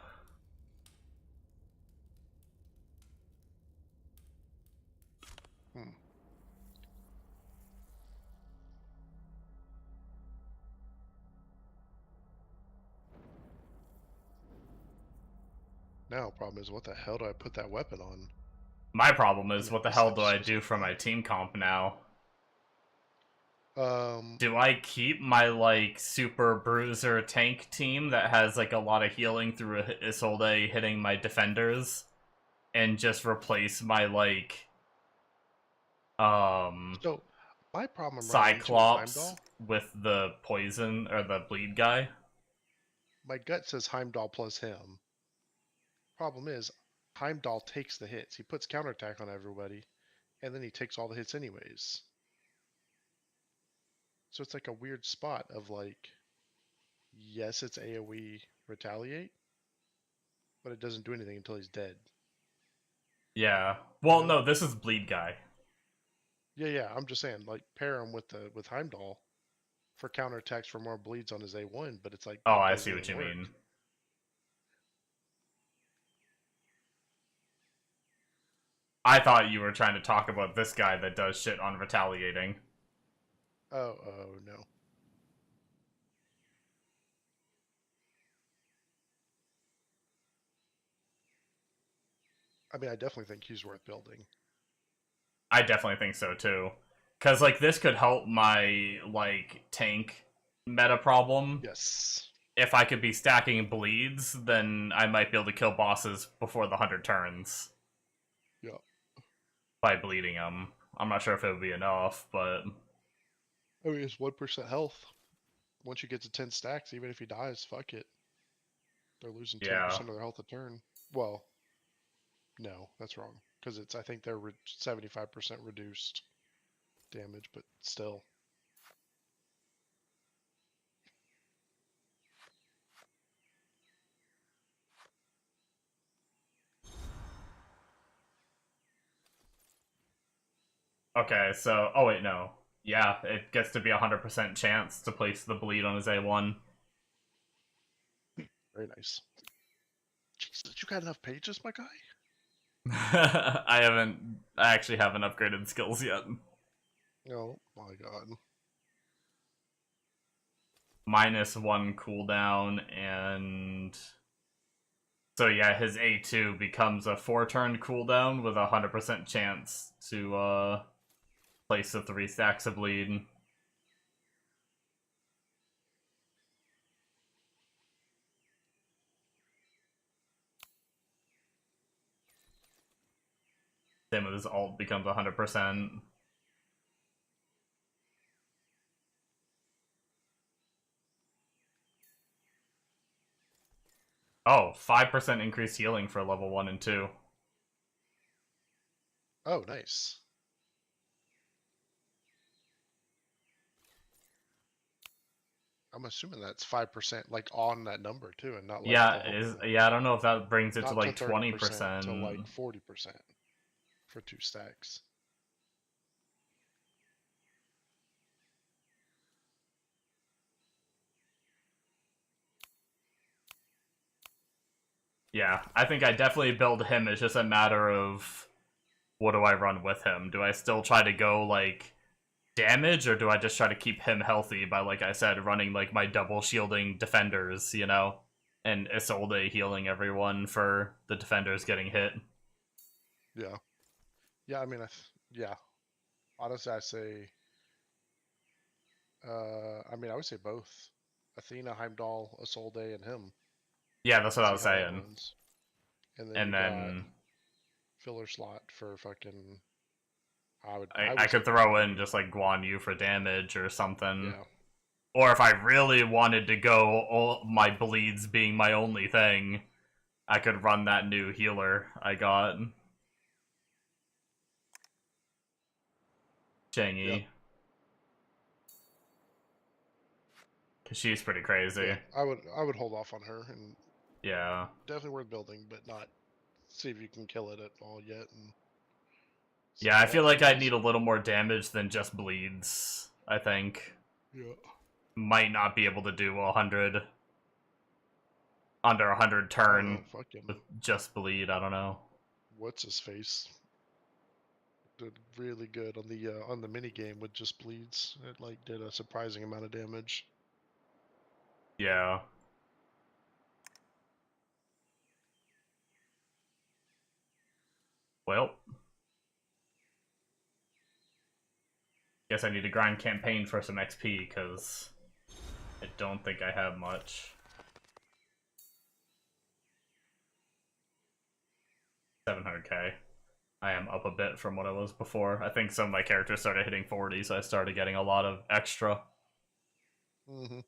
Hmm. Now, problem is, what the hell do I put that weapon on? My problem I is, mean, what the I hell guess do that's I just do for my team comp now? Um, Do I keep my, like, super bruiser tank team that has, like, a lot of healing through Isolde hitting my defenders, and just replace my, like, so my problem I'm running into with Cyclops Heimdall, with the poison, or the bleed guy? my gut says Heimdall plus him. Problem is, Heimdall takes the hits. He puts counterattack on everybody, and then he takes all the hits anyways. So it's like a weird spot of like, yes, it's AoE retaliate, but it doesn't do anything until he's dead. Yeah. You Well, know? no, this is bleed guy. Yeah. I'm just saying, like, pair him with Heimdall for counterattacks for more bleeds on his A1, but it's like Oh, that I doesn't see what even you work. mean. I thought you were trying to talk about this guy that does shit on retaliating. Oh no. I mean, I definitely think he's worth building. I definitely think so too. Cause like this could help my like tank meta problem. Yes. If I could be stacking bleeds, then I might be able to kill bosses before the 100 turns Yeah. by bleeding them. I'm not sure if it would be enough, but I mean, it's 1% health. Once you get to 10 stacks, even if he dies, fuck it. They're losing yeah. 10% of their health a turn. Well, no, that's wrong. Because I think they're 75% reduced damage, but still. Okay, so oh wait, no. Yeah, it gets to be 100% chance to place the bleed on his A1. Very nice. Jeez, you got enough pages, my guy? I actually haven't upgraded skills yet. Oh my god. -1 cooldown, and so yeah, his A2 becomes a 4-turn cooldown with a 100% chance to place the 3 stacks of bleed. Same with his alt becomes 100%. Oh, 5% increased healing for level 1 and 2. Oh, nice. I'm assuming that's 5% like on that number too, and not like Yeah, the whole, yeah, I don't know if that brings it to not to like 30% to 20%. like 40% for 2 stacks. Yeah, I think I definitely build him. It's just a matter of what do I run with him? Do I still try to go like damage, or do I just try to keep him healthy by, like I said, running like my double shielding defenders, you know, and Isolde healing everyone for the defenders getting hit? Yeah. Yeah, I mean, yeah. Honestly, I say, I mean, I would say both. Athena, Heimdall, Isolde, and him. Yeah, that's what I See was how that saying. runs. And then And you got then filler slot for fucking. I would I, I I would say could throw Guan in Yu. just like Guan Yu for damage or something. Yeah. Or if I really wanted to go all my bleeds being my only thing, I could run that new healer I got. Yep. Changi. Because she's pretty Yeah. crazy. I would hold off on her and Yeah. definitely worth building, but not see if you can kill it at all yet and see Yeah, how I feel that like I'd runs. need a little more damage than just bleeds, I think. Yeah. Might not be able to do 100 under 100 I don't turn know. with Fucking just bleed. I don't know. what's his face did really good on the mini game with just bleeds. It like did a surprising amount of damage. Yeah. Well, guess I need to grind campaign for some XP because I don't think I have much. 700k. I am up a bit from what I was before. I think some of my characters started hitting 40, so I started getting a lot of extra. Mm-hmm.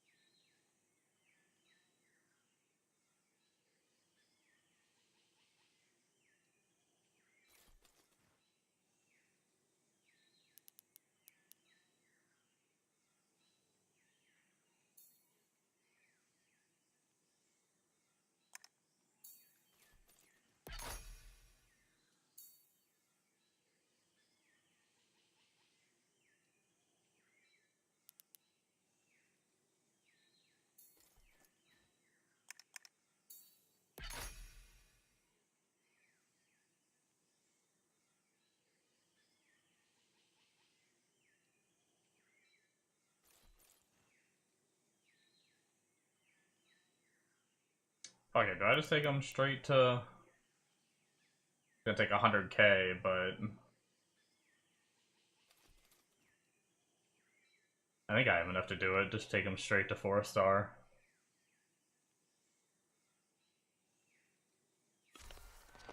Okay, do I just take them straight to... It's gonna take 100k, but... I think I have enough to do it. Just take them straight to 4-star.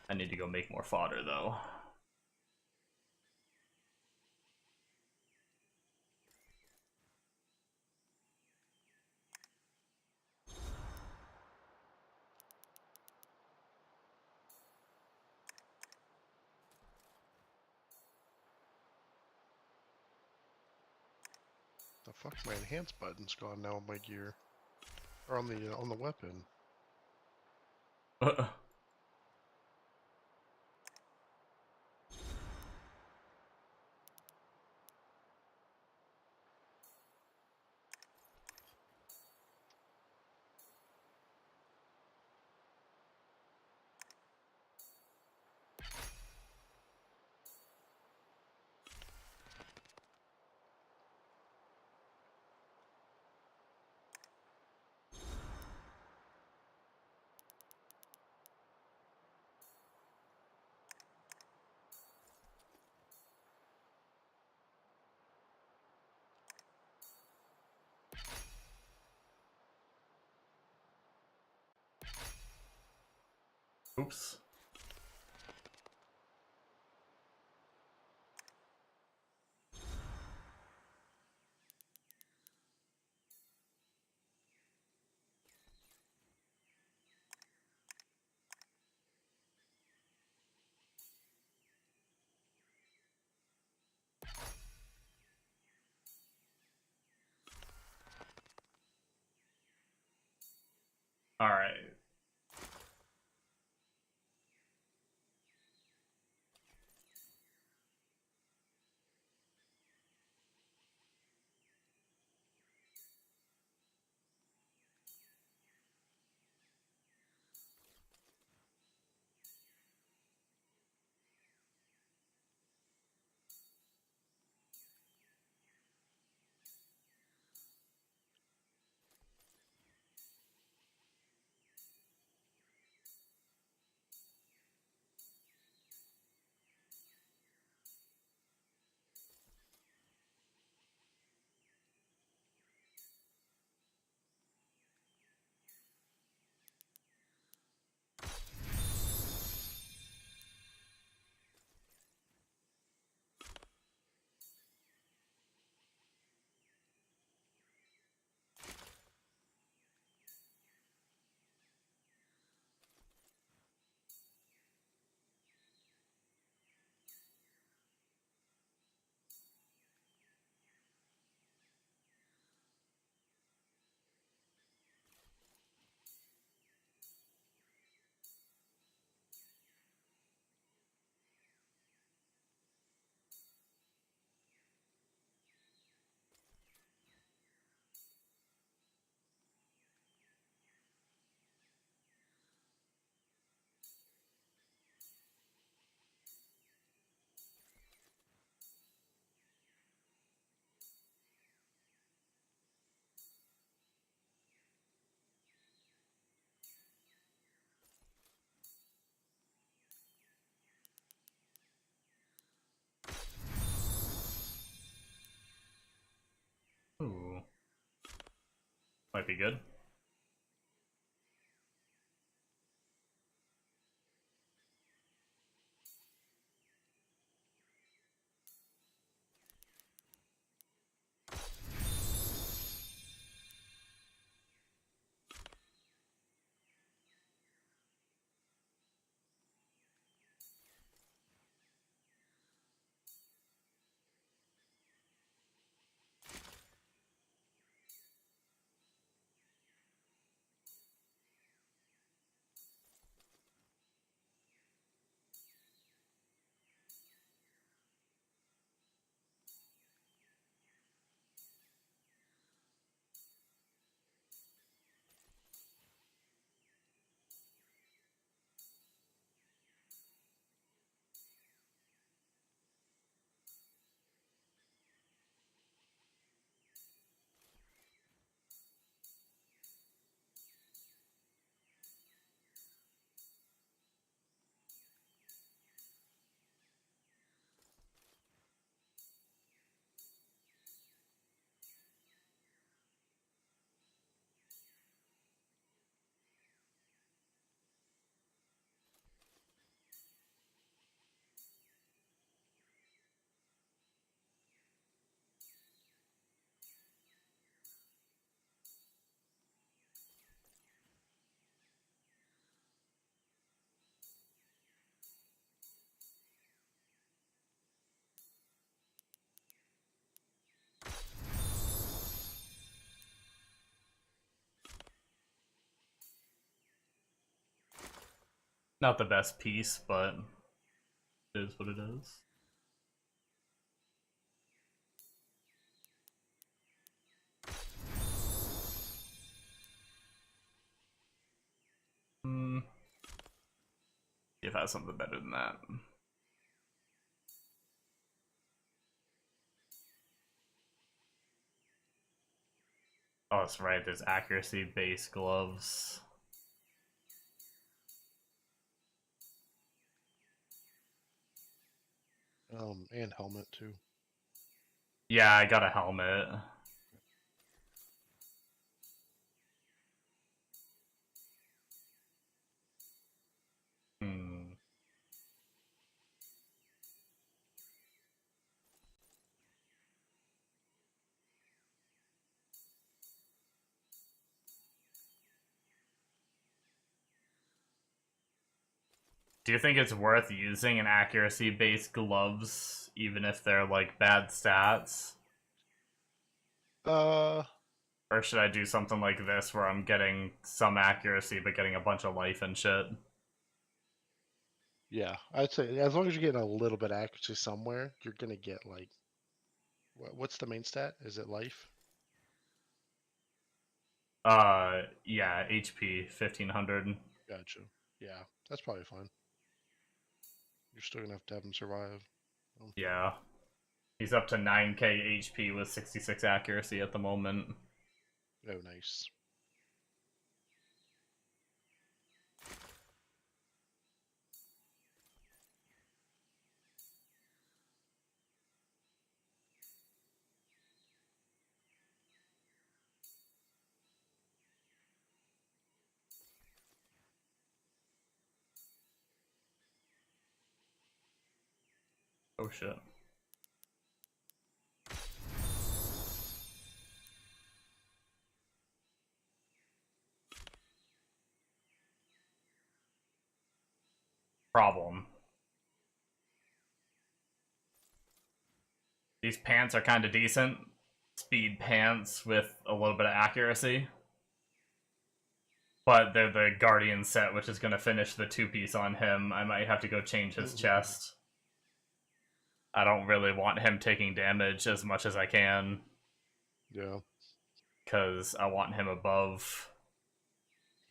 I need to go make more fodder, though. The fuck, my enhance button's gone now on my gear or on the weapon. Oops. Alright. might be good. Not the best piece, but it is what it is. Hmm. See if I have something better than that. Oh, that's right. There's accuracy-based gloves. And helmet too. Yeah, I got a helmet. Hmm. Do you think it's worth using an accuracy-based gloves, even if they're like bad stats? Uh, Or should I do something like this where I'm getting some accuracy but getting a bunch of life and shit? yeah, I'd say as long as you're getting a little bit of accuracy somewhere, you're gonna get like, what's the main stat? Is it life? Yeah, HP 1500. Gotcha. Yeah, that's probably fine. You're still gonna have to have him survive. Oh, Yeah. He's up to 9k HP with 66 accuracy at the moment. oh, nice. Oh shit. Problem. These pants are kind of decent. Speed pants with a little bit of accuracy. But they're the Guardian set, which is going to finish the two-piece on him. I might have to go change his chest. I don't really want him taking damage as much as I can. Yeah. Because I want him above.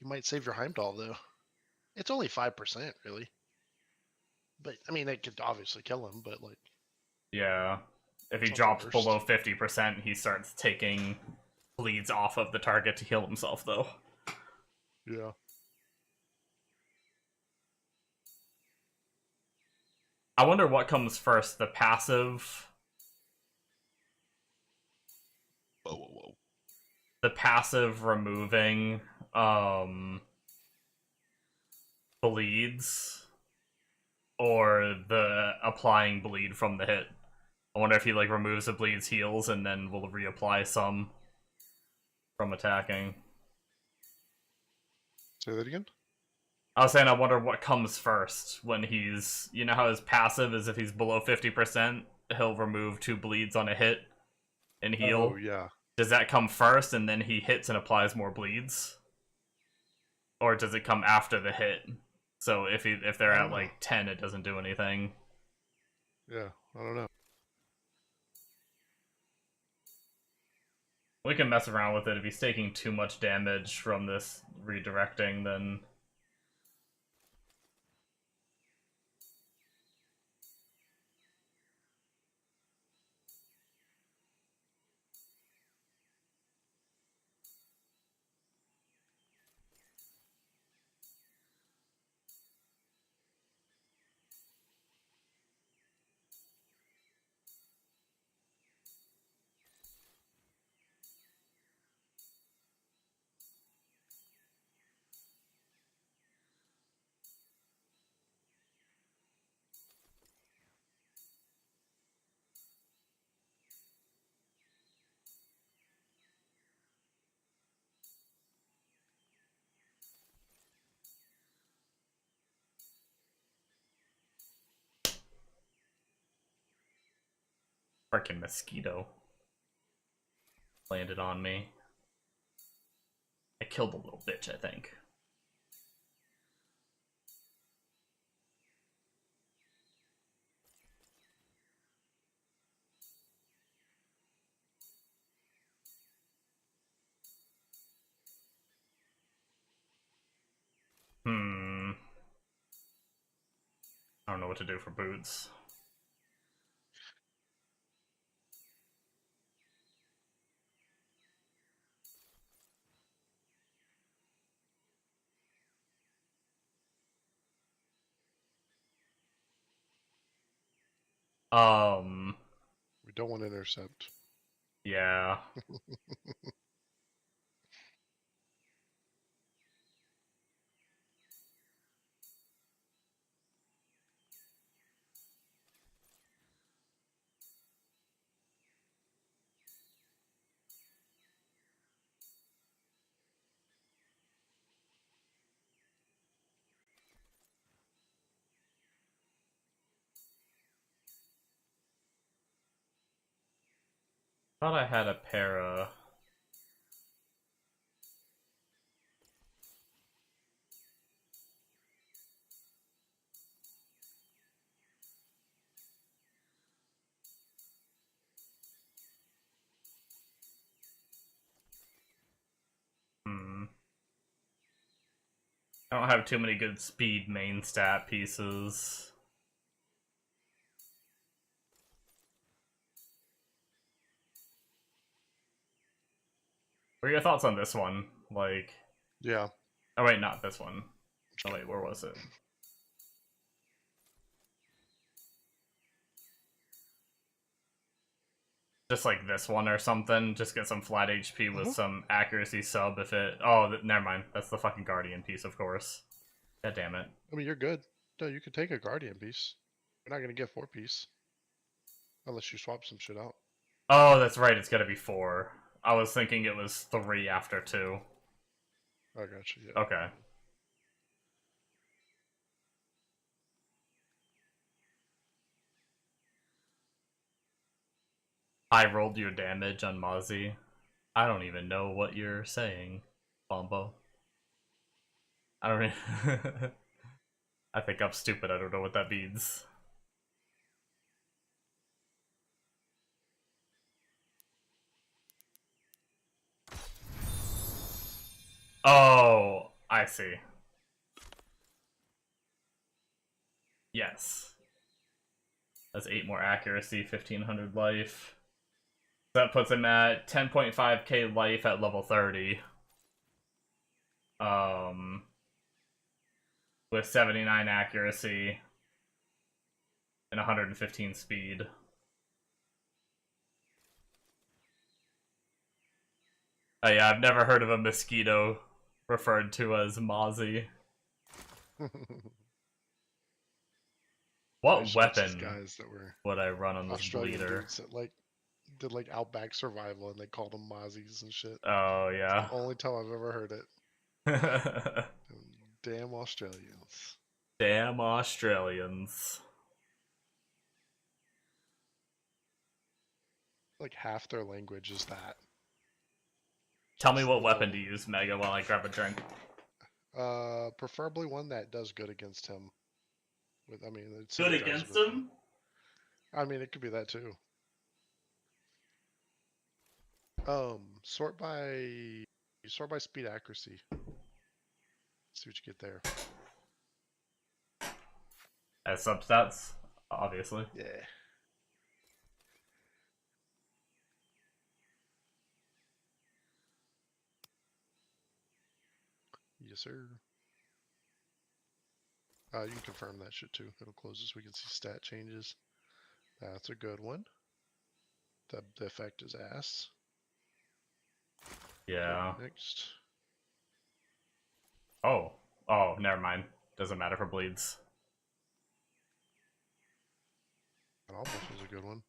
You might save your Heimdall though. It's only 5%, really. But I mean, it could obviously kill him. But like, Yeah. If he it's not the drops worst. below 50%, he starts taking bleeds off of the target to heal himself, though. Yeah. I wonder what comes first, the passive... Whoa, whoa, whoa. the passive removing bleeds or the applying bleed from the hit. I wonder if he like removes the bleeds, heals, and then will reapply some from attacking. Say that again? I was saying I wonder what comes first when he's... You know how his passive is if he's below 50%, he'll remove 2 bleeds on a hit and heal? Oh, yeah. Does that come first and then he hits and applies more bleeds? Or does it come after the hit? So if they're I at don't know. like 10, it doesn't do anything. Yeah, I don't know. We can mess around with it. If he's taking too much damage from this redirecting, then... Freaking mosquito landed on me. I killed the little bitch, I think. I don't know what to do for boots. We don't want to intercept. Yeah. Thought I had a para. I don't have too many good speed main stat pieces. What are your thoughts on this one? Like... Yeah. Oh wait, not this one. Oh wait, where was it? Just like this one or something. Just get some flat HP with some accuracy sub if it... Oh, never mind. That's the fucking Guardian piece, of course. God damn it. I mean, you're good. No, you can take a Guardian piece. You're not going to get 4 piece. Unless you swap some shit out. Oh, that's right. It's gotta be 4. I was thinking it was 3 after 2. I got you, yeah. Okay. I rolled your damage on Mozzie. I don't even know what you're saying, Bombo. I don't even... I think I'm stupid. I don't know what that means. Oh, I see. Yes. That's 8 more accuracy, 1500 life. That puts him at 10.5k life at level 30. With 79 accuracy and 115 speed. Oh yeah, I've never heard of a mosquito referred to as Mozzie. I What used to watch these weapon guys that were would I run on this Australian bleeder? dudes that like did like outback survival and they called them mozzies and shit. Oh It's the yeah. only time I've ever heard it. Damn Australians. Damn Australians. Like half their language is that. Tell me Just what weapon to little. use, Mega, while I grab a drink. Preferably one that does good against him. I mean, it Good synergizes against with him. him? I mean, it could be that too. Sort by speed accuracy. See what you get there. As substats, obviously. Yeah. Yes, sir. You can confirm that shit too. It'll close this. We can see stat changes. That's a good one. The effect is ass. Yeah. Okay, next. Oh. Oh, never mind. Doesn't matter for bleeds. That almost was a good one.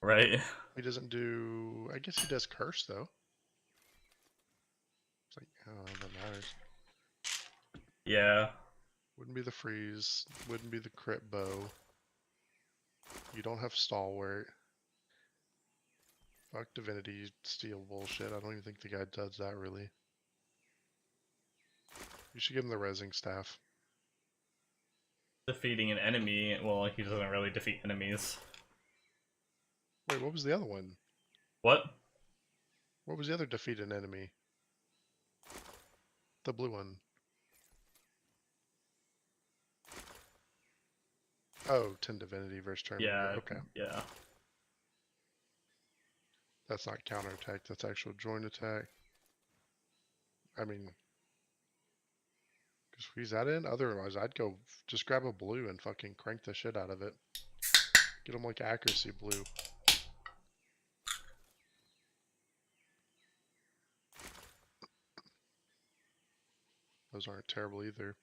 Right? He doesn't do. I guess he does curse though. It's like, oh, that matters. Yeah. Wouldn't be the freeze. Wouldn't be the crit bow. You don't have stalwart. Fuck divinity steal bullshit. I don't even think the guy does that really. You should give him the resing staff. Defeating an enemy, well, he doesn't really defeat enemies. Wait, what was the other one? What? What was the other defeat an enemy? The blue one. Oh, 10 divinity versus Charmander. Yeah. Okay. Yeah. That's not counterattack, that's actual joint attack. I mean, squeeze that in? Otherwise, I'd go just grab a blue and fucking crank the shit out of it. Get them like accuracy blue. Those aren't terrible either.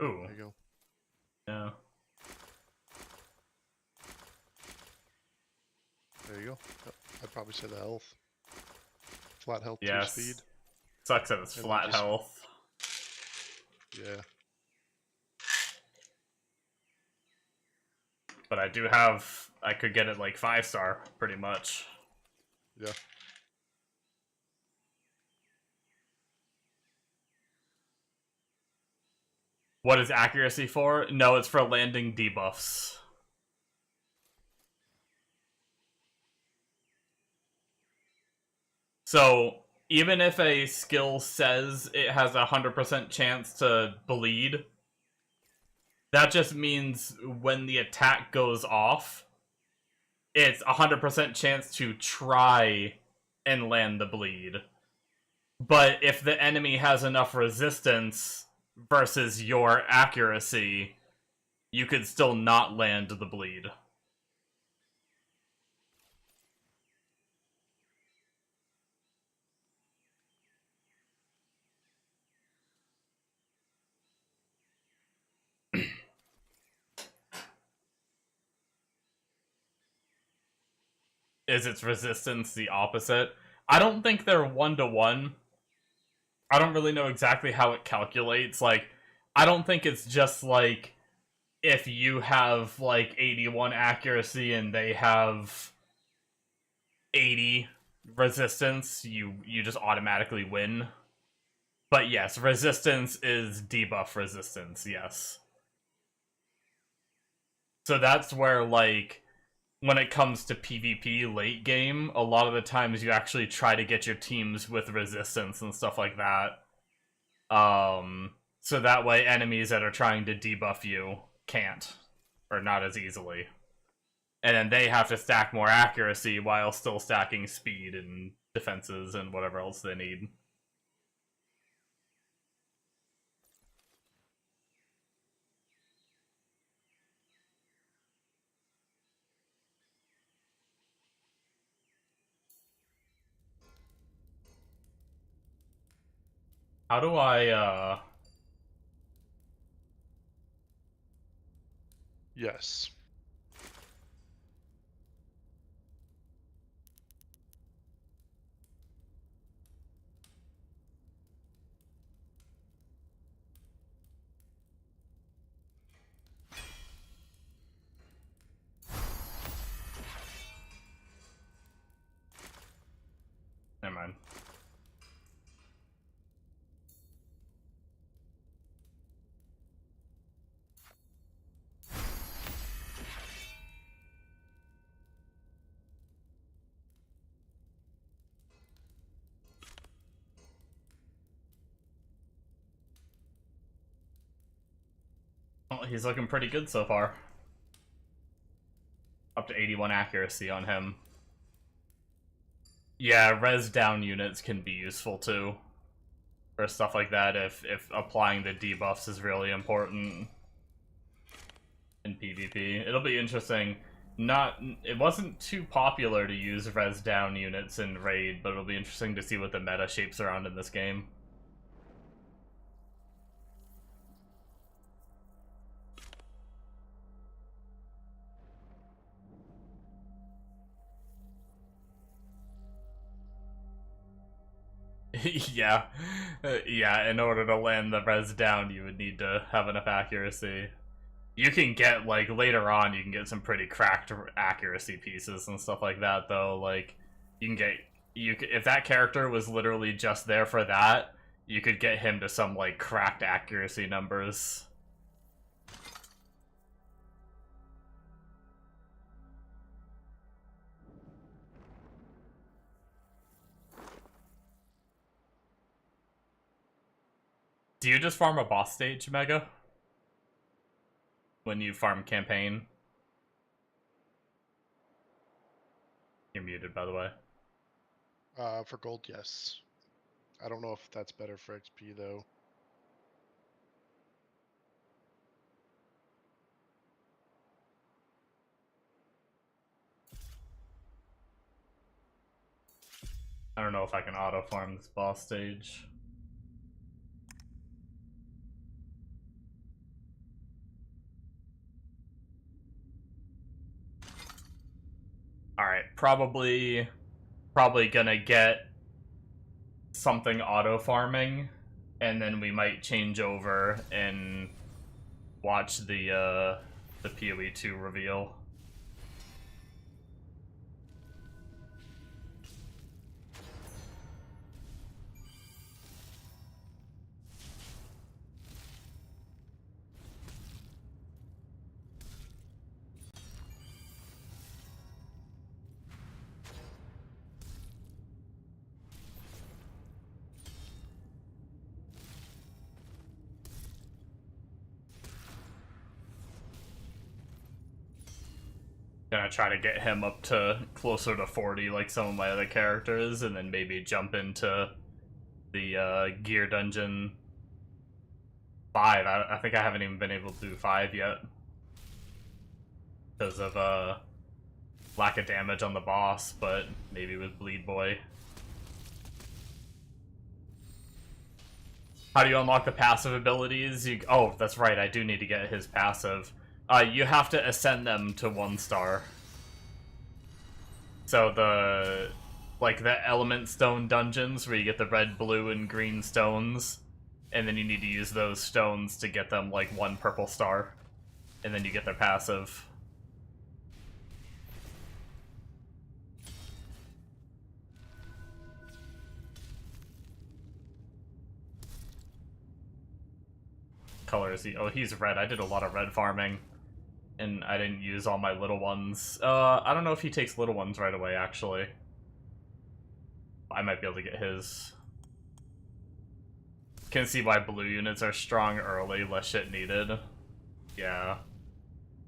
Ooh. There you go. Yeah. There you go. Yep. I'd probably say the health. Flat health, Yes. 2 speed. Sucks that it's And flat just- health. Yeah. But I do have... I could get it like 5-star, pretty much. Yeah. What is accuracy for? No, it's for landing debuffs. So, even if a skill says it has a 100% chance to bleed, that just means when the attack goes off, it's 100% chance to try and land the bleed. But if the enemy has enough resistance versus your accuracy, you could still not land the bleed. Is its resistance the opposite? I don't think they're 1-to-1. I don't really know exactly how it calculates. Like, I don't think it's just like if you have like 81 accuracy and they have 80 resistance, you just automatically win. But yes, resistance is debuff resistance, yes. So that's where, like, when it comes to PvP late game, a lot of the times you actually try to get your teams with resistance and stuff like that. So that way enemies that are trying to debuff you can't, or not as easily. And then they have to stack more accuracy while still stacking speed and defenses and whatever else they need. How do I, Yes. never mind. Well, he's looking pretty good so far. Up to 81 accuracy on him. Yeah, res down units can be useful too. For stuff like that, if applying the debuffs is really important in PvP. It'll be interesting. It wasn't too popular to use res down units in Raid, but it'll be interesting to see what the meta shapes around in this game. Yeah. Yeah, in order to land the res down, you would need to have enough accuracy. You can get, like, later on, you can get some pretty cracked accuracy pieces and stuff like that, though. Like, you can get... if that character was literally just there for that, you could get him to some, like, cracked accuracy numbers. Do you just farm a boss stage, Mega? When you farm campaign? You're muted, by the way. For gold, yes. I don't know if that's better for XP though. I don't know if I can auto farm this boss stage. Alright, probably gonna get something auto farming, and then we might change over and watch the PoE2 reveal. Gonna try to get him up to closer to 40 like some of my other characters, and then maybe jump into the gear dungeon 5. I think I haven't even been able to do 5 yet. Because of lack of damage on the boss, but maybe with Bleed Boy. How do you unlock the passive abilities? Oh, that's right, I do need to get his passive. You have to ascend them to 1 star. So the element stone dungeons where you get the red, blue, and green stones, and then you need to use those stones to get them like 1 purple star, and then you get their passive. Color is he? Oh, he's red. I did a lot of red farming, and I didn't use all my little ones. I don't know if he takes little ones right away, actually. I might be able to get his. Can see why blue units are strong early, less shit needed. Yeah.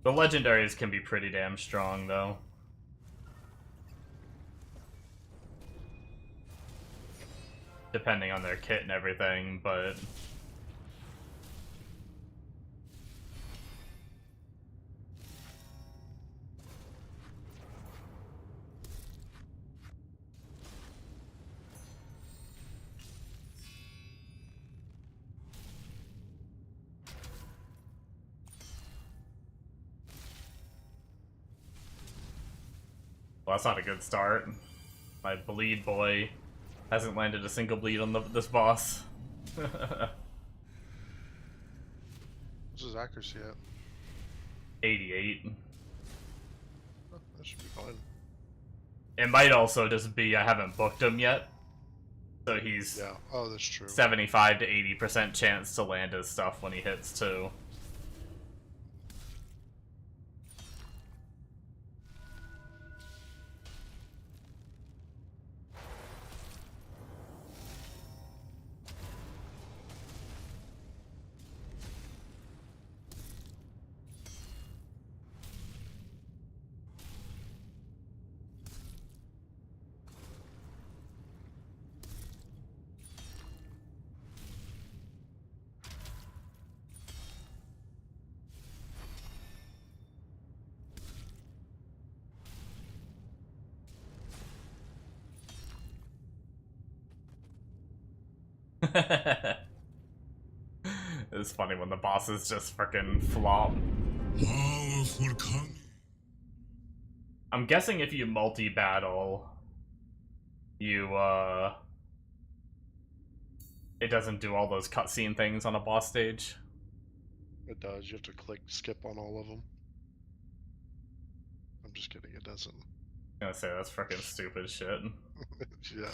The legendaries can be pretty damn strong, though. Depending on their kit and everything, but... Well, that's not a good start. My bleed boy hasn't landed a single bleed on this boss. What's his accuracy at? 88. Oh, that should be fine. It might also just be I haven't booked him yet. So he's Yeah. Oh, that's true. 75 to 80% chance to land his stuff when he hits too. It's funny when the bosses just freaking flop. I'm guessing if you multi-battle, it doesn't do all those cutscene things on a boss stage. It does. You have to click skip on all of them. I'm just kidding. It doesn't. I'm gonna say that's freaking stupid shit. Yeah.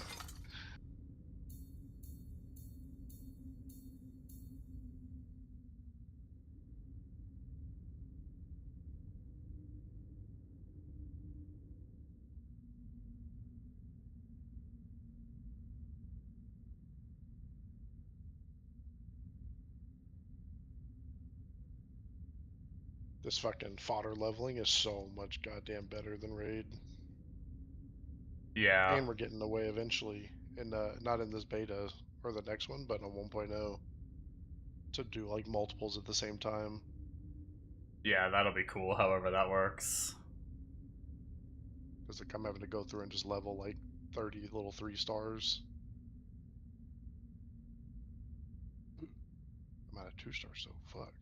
This fucking fodder leveling is so much goddamn better than Raid. Yeah. And we're getting away eventually, in not in this beta or the next one, but on 1.0, to do like multiples at the same time. Yeah, that'll be cool, however that works. Because like I'm having to go through and just level like 30 little 3 stars. I'm at a 2 star, so fuck.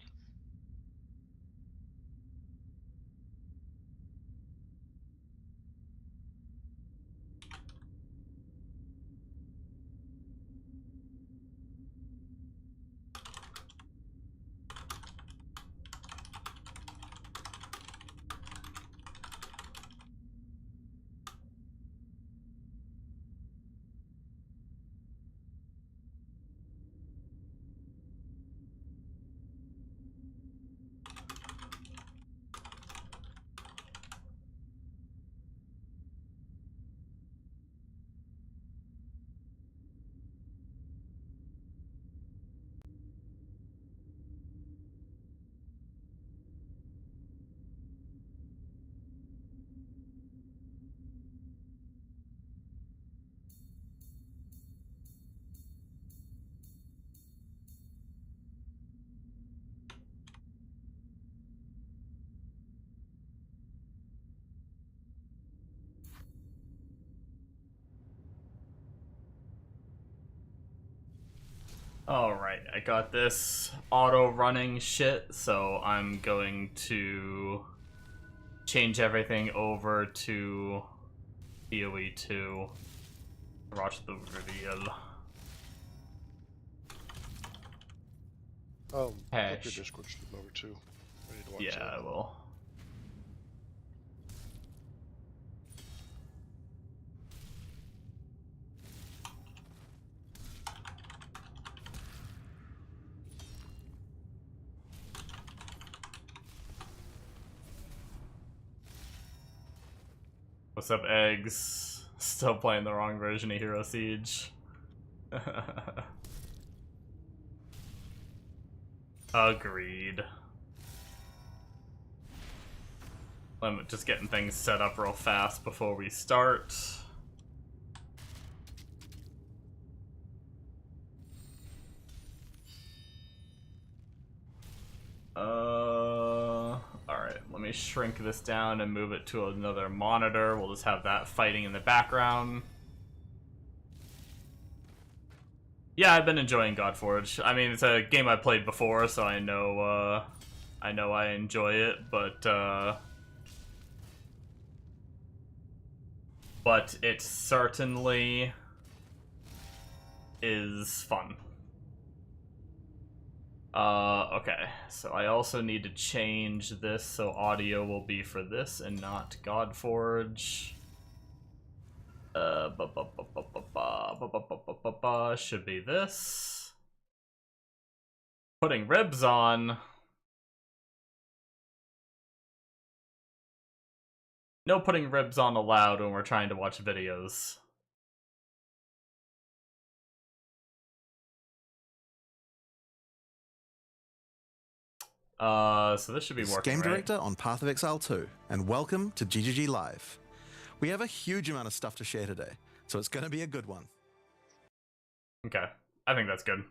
Alright, I got this auto-running shit, so I'm going to change everything over to PoE2. Watch the reveal. Flip your Hash. Discord stream over too. I need to watch Yeah, that. I will. What's up, eggs? Still playing the wrong version of Hero Siege. Agreed. I'm just getting things set up real fast before we start. Alright, let me shrink this down and move it to another monitor. We'll just have that fighting in the background. Yeah, I've been enjoying Godforge. I mean, it's a game I played before, so I know I enjoy it, but but it certainly is fun. Okay, so I also need to change this so audio will be for this and not Godforge. Should be this. Putting ribs on. No putting ribs on allowed when we're trying to watch videos. So this should be working, Game right? Director on Path of Exile 2, and welcome to GGG Live. We have a huge amount of stuff to share today, so it's going to be a good one. Okay, I think that's good.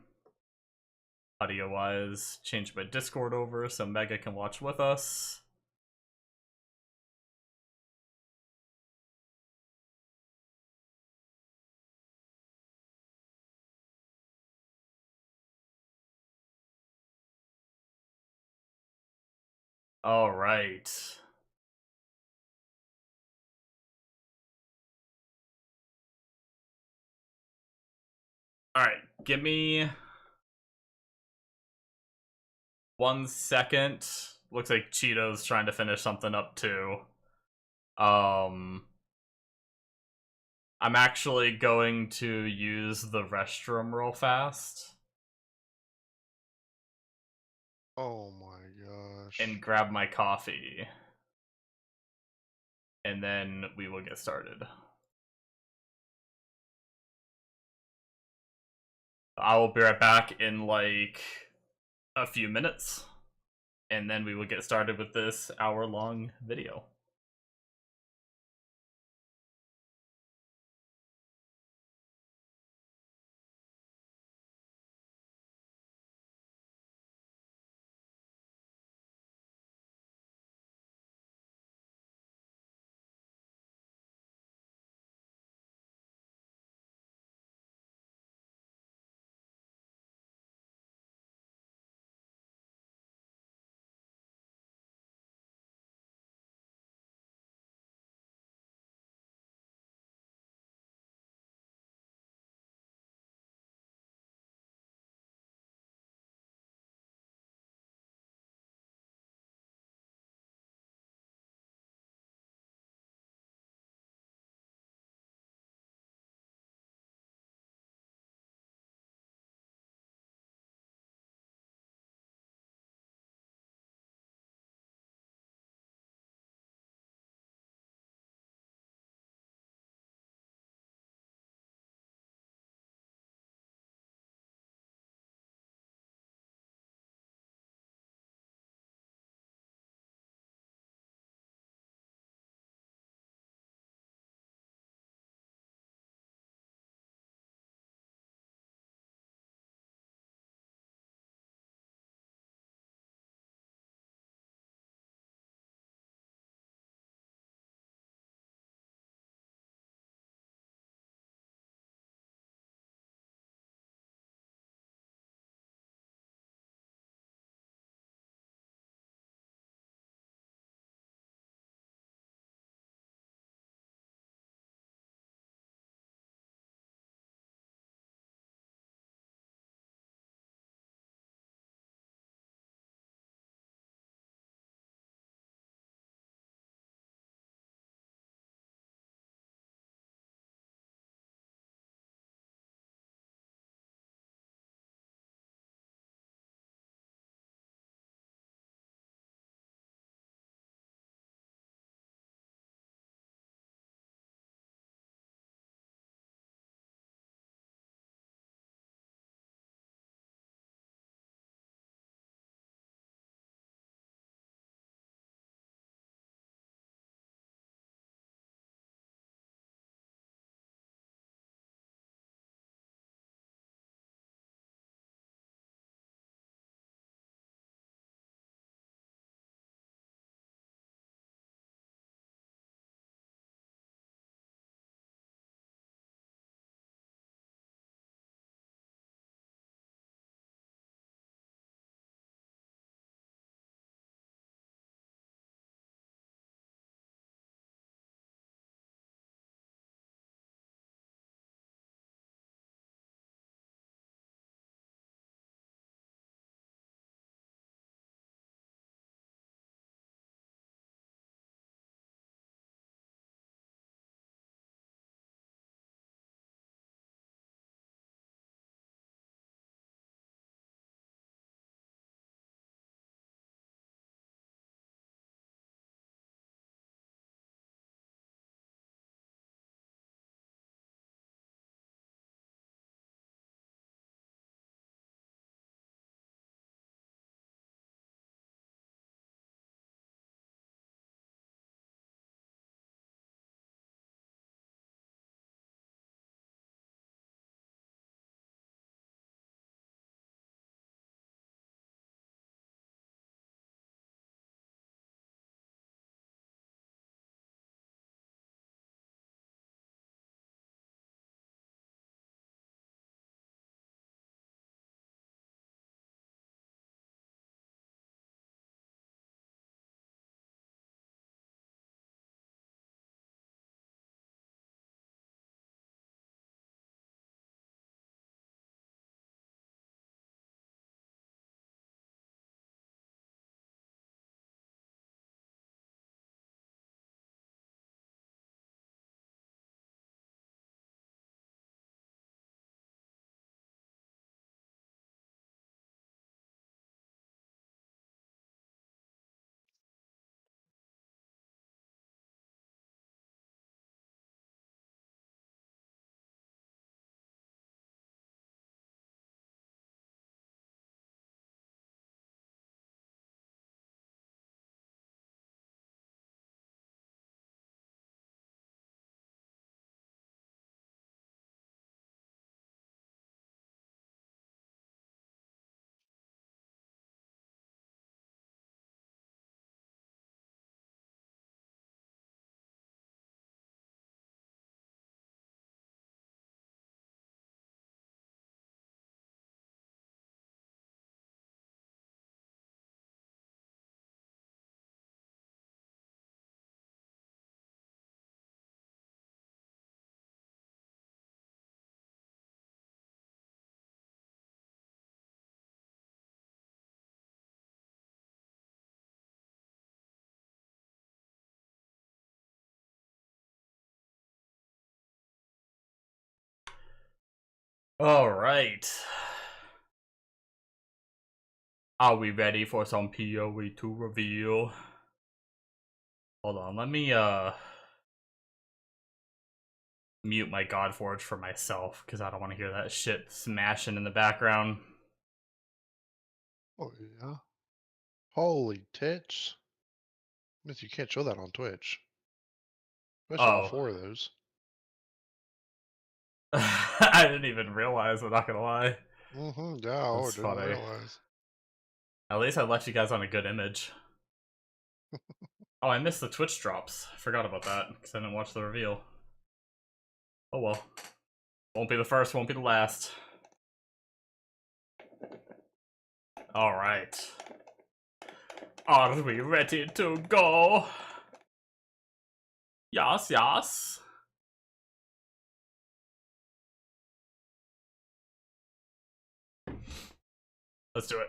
Audio-wise, change my Discord over so Mega can watch with us. All right. All right, give me 1 second. Looks like Cheeto's trying to finish something up too. I'm actually going to use the restroom real fast Oh my gosh. and grab my coffee. And then we will get started. I will be right back in like a few minutes. And then we will get started with this hour-long video. Alright. Are we ready for some PoE2 reveal? Hold on, let me mute my Godforge for myself, because I don't want to hear that shit smashing in the background. Oh yeah. Holy tits. Means you can't show that on Twitch. Especially all Oh. 4 of those. I didn't even realize, I'm not gonna lie. Mm-hmm. Yeah, I That's didn't funny. realize. At least I left you guys on a good image. Oh, I missed the Twitch drops. I forgot about that, because I didn't watch the reveal. Oh well. Won't be the first, won't be the last. Alright. Are we ready to go? Yes, yes. Let's do it.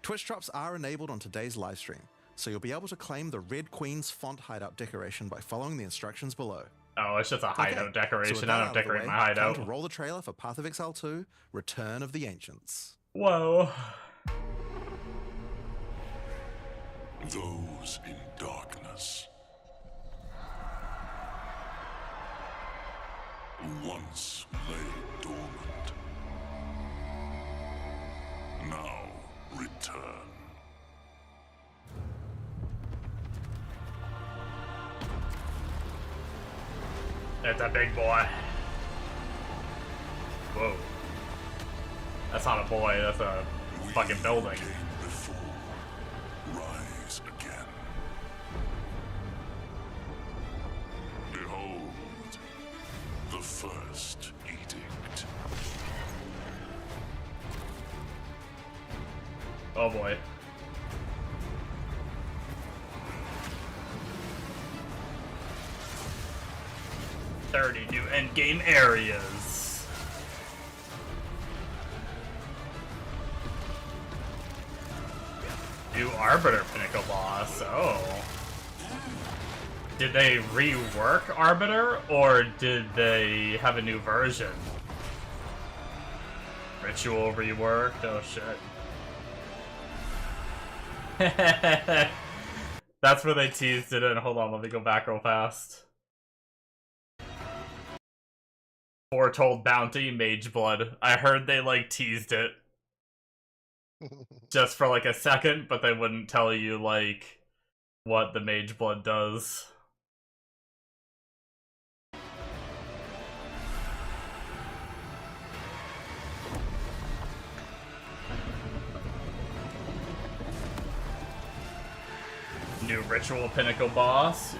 Twitch drops are enabled on today's livestream, so you'll be able to claim the Red Queen's font hideout decoration by following the instructions below. Oh, it's just a hideout decoration. So with I that don't out of the decorate way, my time hideout. to roll the trailer for Path of Exile 2, Return of the Ancients. Whoa. Those in darkness once lay dormant, now return. That's a big boy. Whoa. That's not a boy, that's a fucking building. We came before, rise again. Behold, the first edict. Oh boy. New endgame areas. New Arbiter Pinnacle boss. Oh. Did they rework Arbiter, or did they have a new version? Ritual reworked? Oh shit. That's where they teased it in. Hold on, let me go back real fast. Foretold bounty, mage blood. I heard they like teased it just for like a second, but they wouldn't tell you like what the mage blood does. New ritual pinnacle boss. Ooh.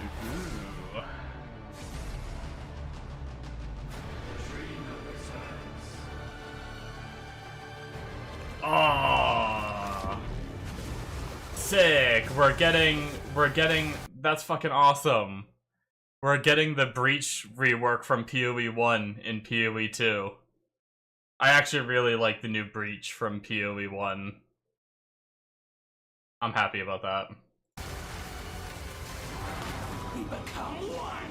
Oh, sick. We're getting, that's fucking awesome. We're getting the Breach rework from PoE1 in PoE2. I actually really like the new Breach from PoE1. I'm happy about that. We become one.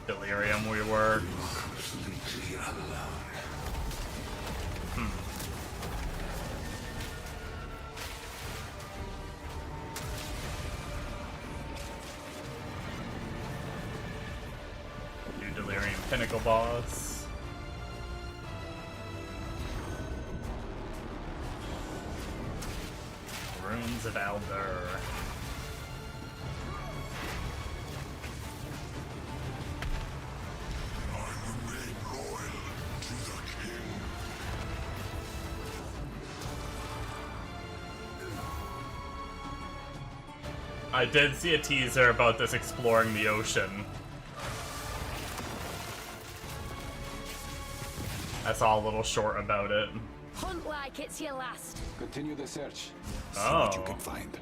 Delirium rework. Completely alone. New Delirium Pinnacle boss. Runes of Elder. I remain loyal to the king. I did see a teaser about this exploring the ocean. I saw a little short about it. Hunt like it's your last. Continue the search. See Oh. what you can find.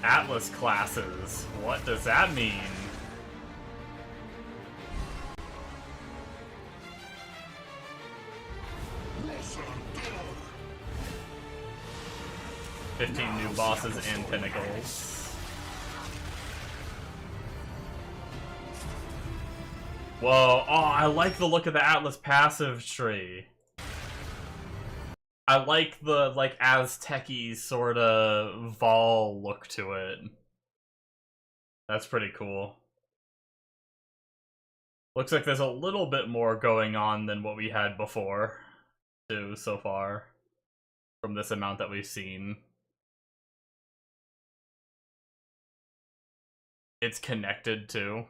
Atlas classes. What does that mean? 15 new bosses and pinnacles. Whoa, oh, I like the look of the Atlas passive tree. I like the, like, Aztec-y sort of Vol look to it. That's pretty cool. Looks like there's a little bit more going on than what we had before, too, so far. From this amount that we've seen. It's connected, too.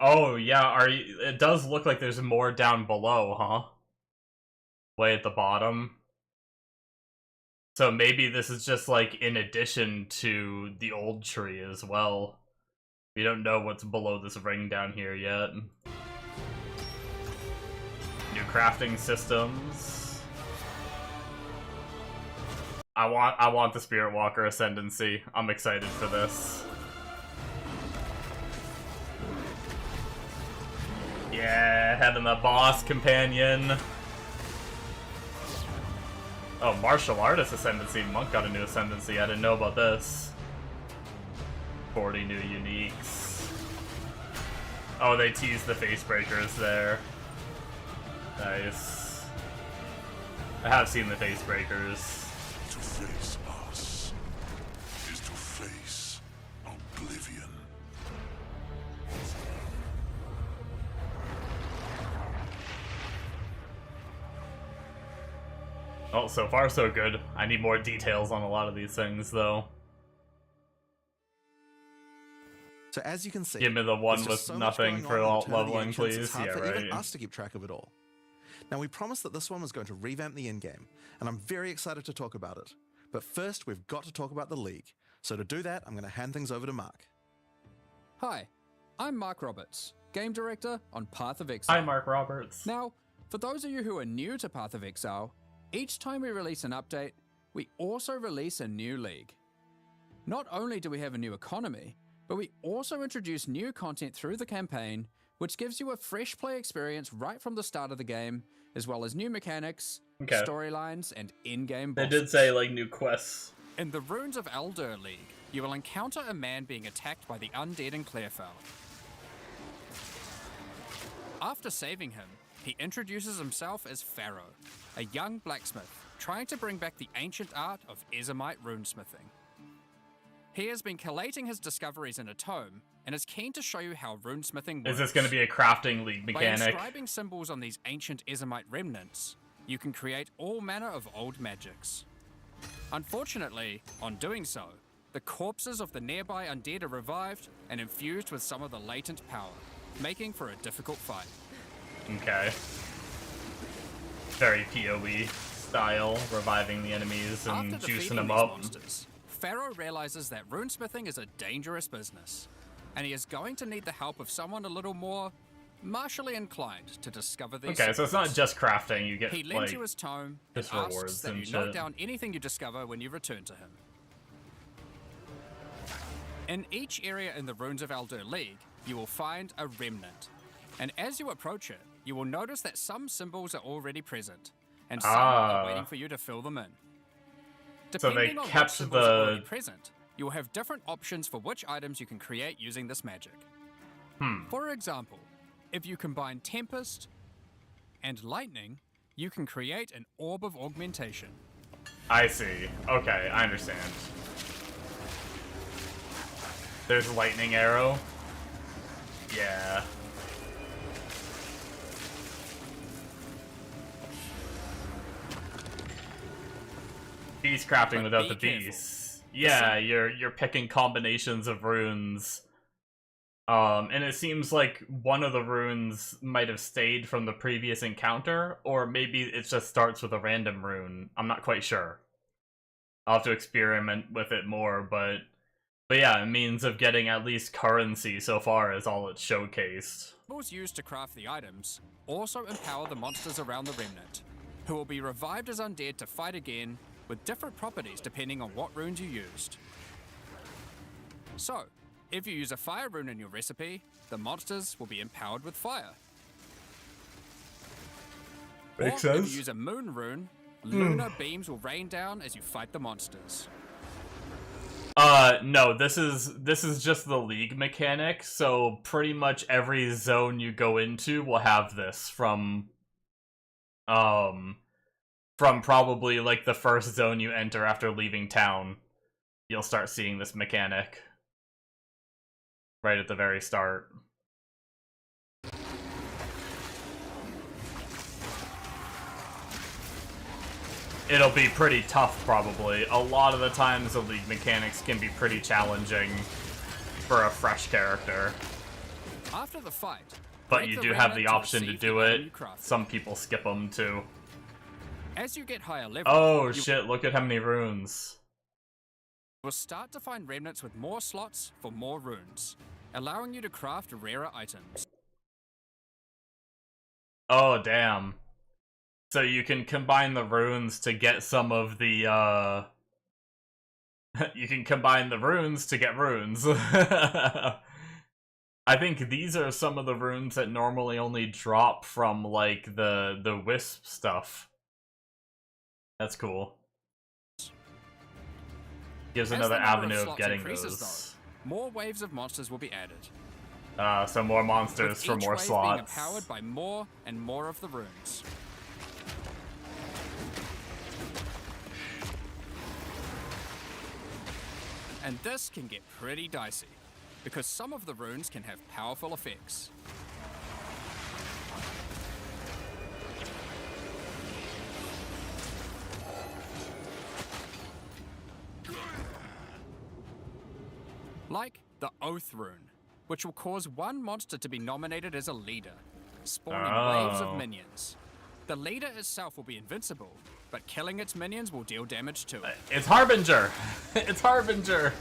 Oh, yeah, it does look like there's more down below, huh? Way at the bottom. So maybe this is just, like, in addition to the old tree as well. We don't know what's below this ring down here yet. New crafting systems. I want the Spirit Walker Ascendancy. I'm excited for this. Yeah, having the boss companion. Oh, Martial Artist Ascendancy. Monk got a new Ascendancy. I didn't know about this. 40 new uniques. Oh, they teased the face breakers there. Nice. I have seen the face breakers. To face us is to face oblivion. Oh, so far so good. I need more details on a lot of these things, though. So as you can see, Give me the one there's with just so much nothing going for on alt in terms of the leveling, entrance, it's please. hard Yeah, for even right. us to keep track of it all. Now, we promised that this one was going to revamp the in-game, and I'm very excited to talk about it. But first, we've got to talk about the League. So to do that, I'm going to hand things over to Mark. Hi, I'm Mark Roberts, Game Director on Path of Exile. Hi, Mark Roberts. Now, for those of you who are new to Path of Exile, each time we release an update, we also release a new league. Not only do we have a new economy, but we also introduce new content through the campaign, which gives you a fresh play experience right from the start of the game, as well as new mechanics, Okay. storylines, and in-game They bosses. did say, like, new quests. In the Runes of Eldur League, you will encounter a man being attacked by the undead in Clearfell. After saving him, he introduces himself as Pharaoh, a young blacksmith trying to bring back the ancient art of Ezomite runesmithing. He has been collating his discoveries in a tome and is keen to show you how runesmithing works. Is this going to be a crafting league By mechanic? inscribing symbols on these ancient Ezomite remnants, you can create all manner of old magics. Unfortunately, on doing so, the corpses of the nearby undead are revived and infused with some of the latent power, making for a difficult fight. Okay. Very PoE style, reviving the enemies and After juicing defeating them these up. monsters, Pharaoh realizes that runesmithing is a dangerous business, and he is going to need the help of someone a little more martially inclined to discover these Okay, so it's not secrets. just crafting, you get, He lends like, you his tome and just asks rewards that and you note shit. down anything you discover when you return to him. In each area in the Runes of Eldur League, you will find a remnant, and as you approach it, you will notice that some symbols are already present, and some are waiting for you to fill them in. So they Depending on kept which symbols are already the... present, you will have different options for which items you can create using this magic. For example, if you combine Tempest and Lightning, you can create an Orb of Augmentation. I see. Okay, I understand. There's lightning arrow. Yeah. Beast crafting But without the be careful. beasts. Yeah, you're picking combinations of runes. And it seems like one of the runes might have stayed from the previous encounter, or maybe it just starts with a random rune. I'm not quite sure. I'll have to experiment with it more, but yeah, a means of getting at least currency so far is all it's showcased. Symbols used to craft the items also empower the monsters around the remnant, who will be revived as undead to fight again with different properties depending on what runes you used. So, If you use a fire rune in your recipe, the monsters will be empowered with fire. Makes Or if sense. you use a moon rune, lunar beams will rain down as you fight the monsters. No, this is just the League mechanic, so pretty much every zone you go into will have this from probably like the first zone you enter after leaving town. You'll start seeing this mechanic right at the very start. It'll be pretty tough, probably. A lot of the times the League mechanics can be pretty challenging for a fresh character. After the fight, But break you the do have remnant the to option to receive do the item it. you crafted. Some people skip them too. As you get higher level, Oh you shit, look at how many runes. will start to find remnants with more slots for more runes, allowing you to craft rarer items. Oh damn. So you can combine the runes to get some of the, you can combine the runes to get runes. I think these are some of the runes that normally only drop from, like, the wisp stuff. That's cool. Gives As another the number avenue of slots getting increases, those. though, more waves of monsters will be added. So more monsters With for each more wave being slots. empowered by more and more of the runes. And this can get pretty dicey, because some of the runes can have powerful effects. Like the Oath rune, which will cause one monster to be nominated as a leader, spawning waves Oh. of minions. The leader itself will be invincible, but killing its minions will deal damage to it. It's Harbinger! It's Harbinger!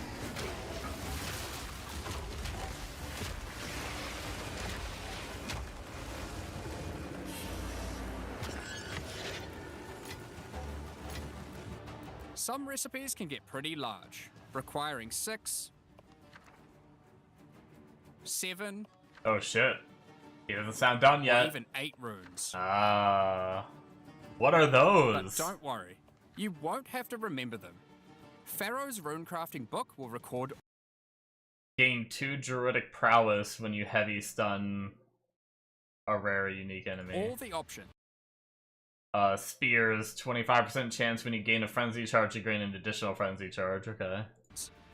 Some recipes can get pretty large, requiring 6, 7, Oh shit. He doesn't sound done or yet. even 8 runes. What are But those? don't worry, you won't have to remember them. Pharaoh's runecrafting book will record Gain 2 druidic prowess when you heavy stun a rare unique enemy. all the options. Spears, 25% chance when you gain a frenzy charge, you gain an additional frenzy charge. Okay.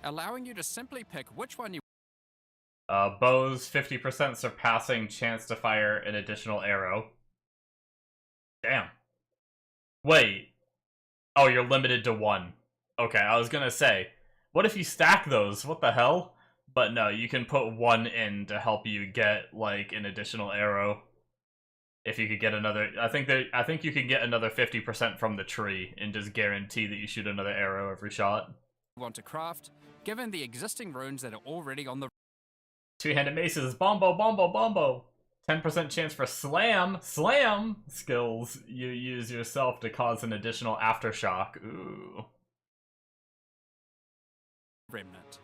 Allowing you to simply pick which one you Bows, 50% surpassing chance to fire an additional arrow. Damn. Wait. Oh, you're limited to 1. Okay, I was gonna say, what if you stack those? What the hell? But no, you can put 1 in to help you get, like, an additional arrow. If you could get another, I think you can get another 50% from the tree and just guarantee that you shoot another arrow every shot. want to craft, given the existing runes that are already on the Two-handed maces, bombo, bombo, bombo. 10% chance for slam skills. You use yourself to cause an additional aftershock. Ooh. remnant.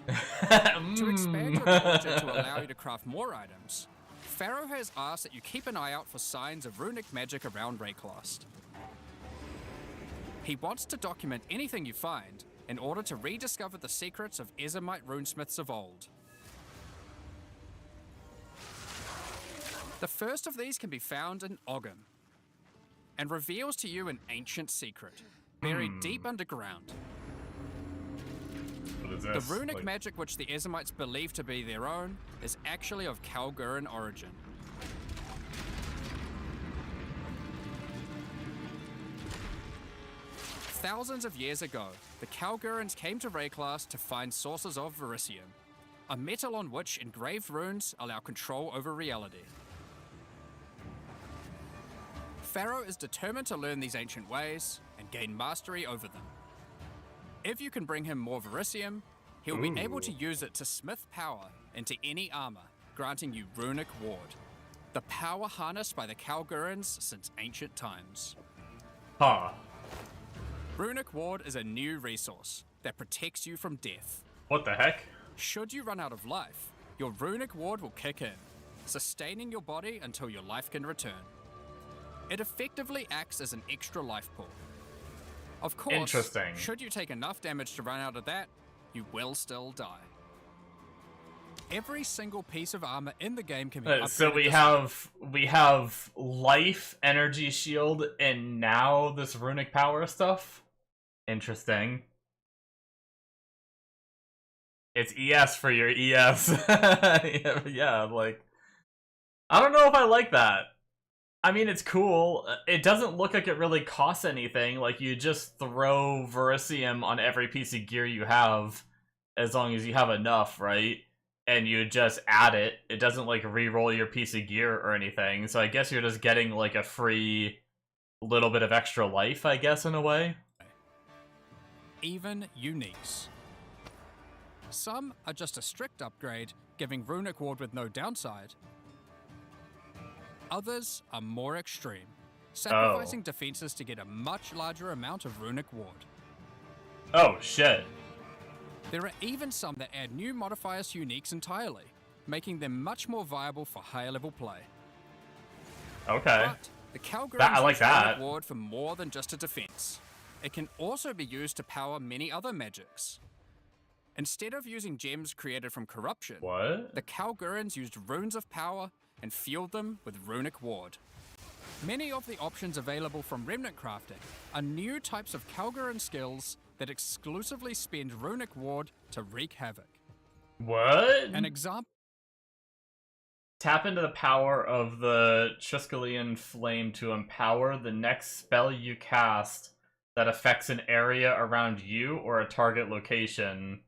To expand your budget to Mm. allow you to craft more items, Pharaoh has asked that you keep an eye out for signs of runic magic around Rayclast. He wants to document anything you find in order to rediscover the secrets of Ezomite runesmiths of old. The first of these can be found in Ogham, and reveals to you an ancient secret, buried deep underground. What is The this? runic Like- magic which the Ezamites believe to be their own is actually of Kalguran origin. Thousands of years ago, the Kalgurans came to Rayclast to find sources of verisium, a metal on which engraved runes allow control over reality. Pharaoh is determined to learn these ancient ways and gain mastery over them. If you can bring him more verisium, he'll be able to use it to smith power into any armor, granting you runic ward, the power harnessed by the Kalgurans since ancient times. Huh. Runic ward is a new resource that protects you from death. What the heck? Should you run out of life, your runic ward will kick in, sustaining your body until your life can return. It effectively acts as an extra life pool. Of course, Interesting. should you take enough damage to run out of that, you will still die. Every single piece of armor in the game can be upgraded. So we have life, energy shield, and now this runic power stuff. Interesting. It's ES for your ES. Yeah, like, I don't know if I like that. I mean, it's cool. It doesn't look like it really costs anything. Like, you just throw Verisium on every piece of gear you have, as long as you have enough, right? And you just add it. It doesn't, like, re-roll your piece of gear or anything. So I guess you're just getting, like, a free little bit of extra life, I guess, in a way. Even uniques. Some are just a strict upgrade, giving runic ward with no downside. Others are more extreme, sacrificing defenses to get a much larger amount of runic ward. Oh, shit. There are even some that add new modifiers to uniques entirely, making them much more viable for higher level play. Okay. But the Calgary I like that. runic ward for more than just a defense. It can also be used to power many other magics. Instead of using gems created from corruption, What? the Calgurans used runes of power and fueled them with runic ward. Many of the options available from remnant crafting are new types of Calguran skills that exclusively spend runic ward to wreak havoc. What? An example. Tap into the power of the Triskelion Flame to empower the next spell you cast that affects an area around you or a target location.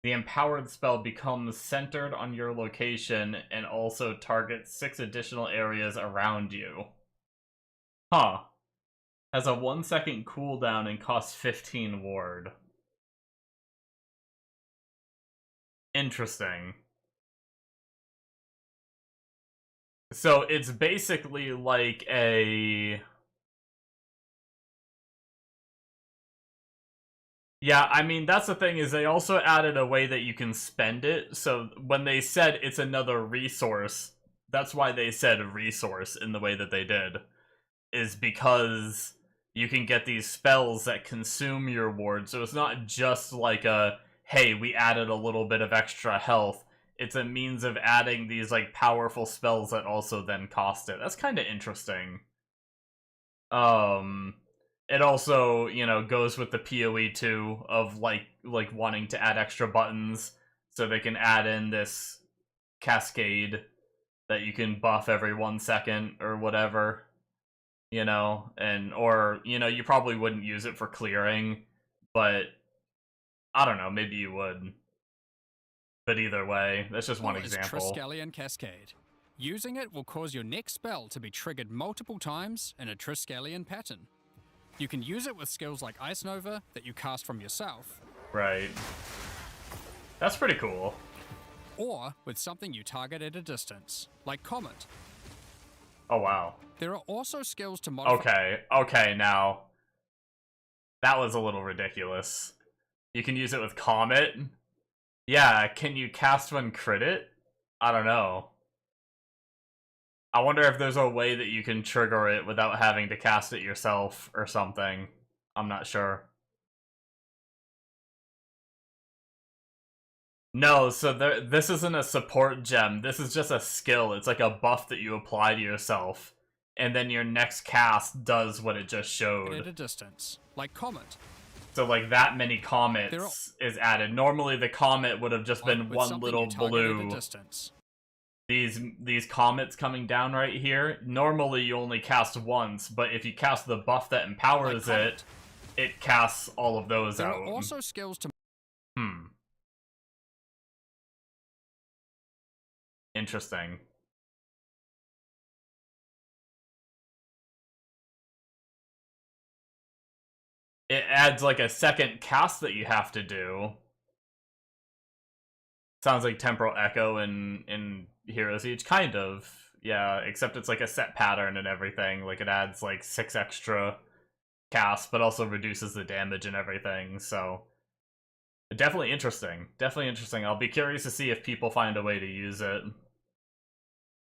The empowered spell becomes centered on your location and also targets 6 additional areas around you. Huh. Has a 1-second cooldown and costs 15 ward. Interesting. So it's basically like a... Yeah, I mean, that's the thing, is they also added a way that you can spend it. So when they said it's another resource, that's why they said resource in the way that they did. Is because you can get these spells that consume your ward. So it's not just like a, hey, we added a little bit of extra health. It's a means of adding these, like, powerful spells that also then cost it. That's kind of interesting. It also, you know, goes with the PoE2 of, like wanting to add extra buttons so they can add in this cascade that you can buff every 1 second or whatever, you know, and, or, you know, you probably wouldn't use it for clearing, but I don't know, maybe you would. But either way, that's just one example. Triskelion Cascade. Using it will cause your next spell to be triggered multiple times in a Triskelion pattern. You can use it with skills like Ice Nova that you cast from yourself. Right. That's pretty cool. Or with something you target at a distance, like Comet. Oh, wow. There are also skills to modify... Okay, now. That was a little ridiculous. You can use it with Comet? Yeah, can you cast one crit it? I don't know. I wonder if there's a way that you can trigger it without having to cast it yourself or something. I'm not sure. No, so this isn't a support gem. This is just a skill. It's like a buff that you apply to yourself. And then your next cast does what it just showed. At a distance, like Comet. So, like, that many comets is added. Normally, the comet would have just been one little blue. These comets coming down right here, normally you only cast once, but if you cast the buff that empowers it, it casts all of those out. There are also skills to... Interesting. It adds, like, a second cast that you have to do. Sounds like Temporal Echo in Heroes Siege, kind of. Yeah, except it's like a set pattern and everything. Like, it adds like 6 extra casts, but also reduces the damage and everything, so Definitely interesting. Definitely interesting. I'll be curious to see if people find a way to use it.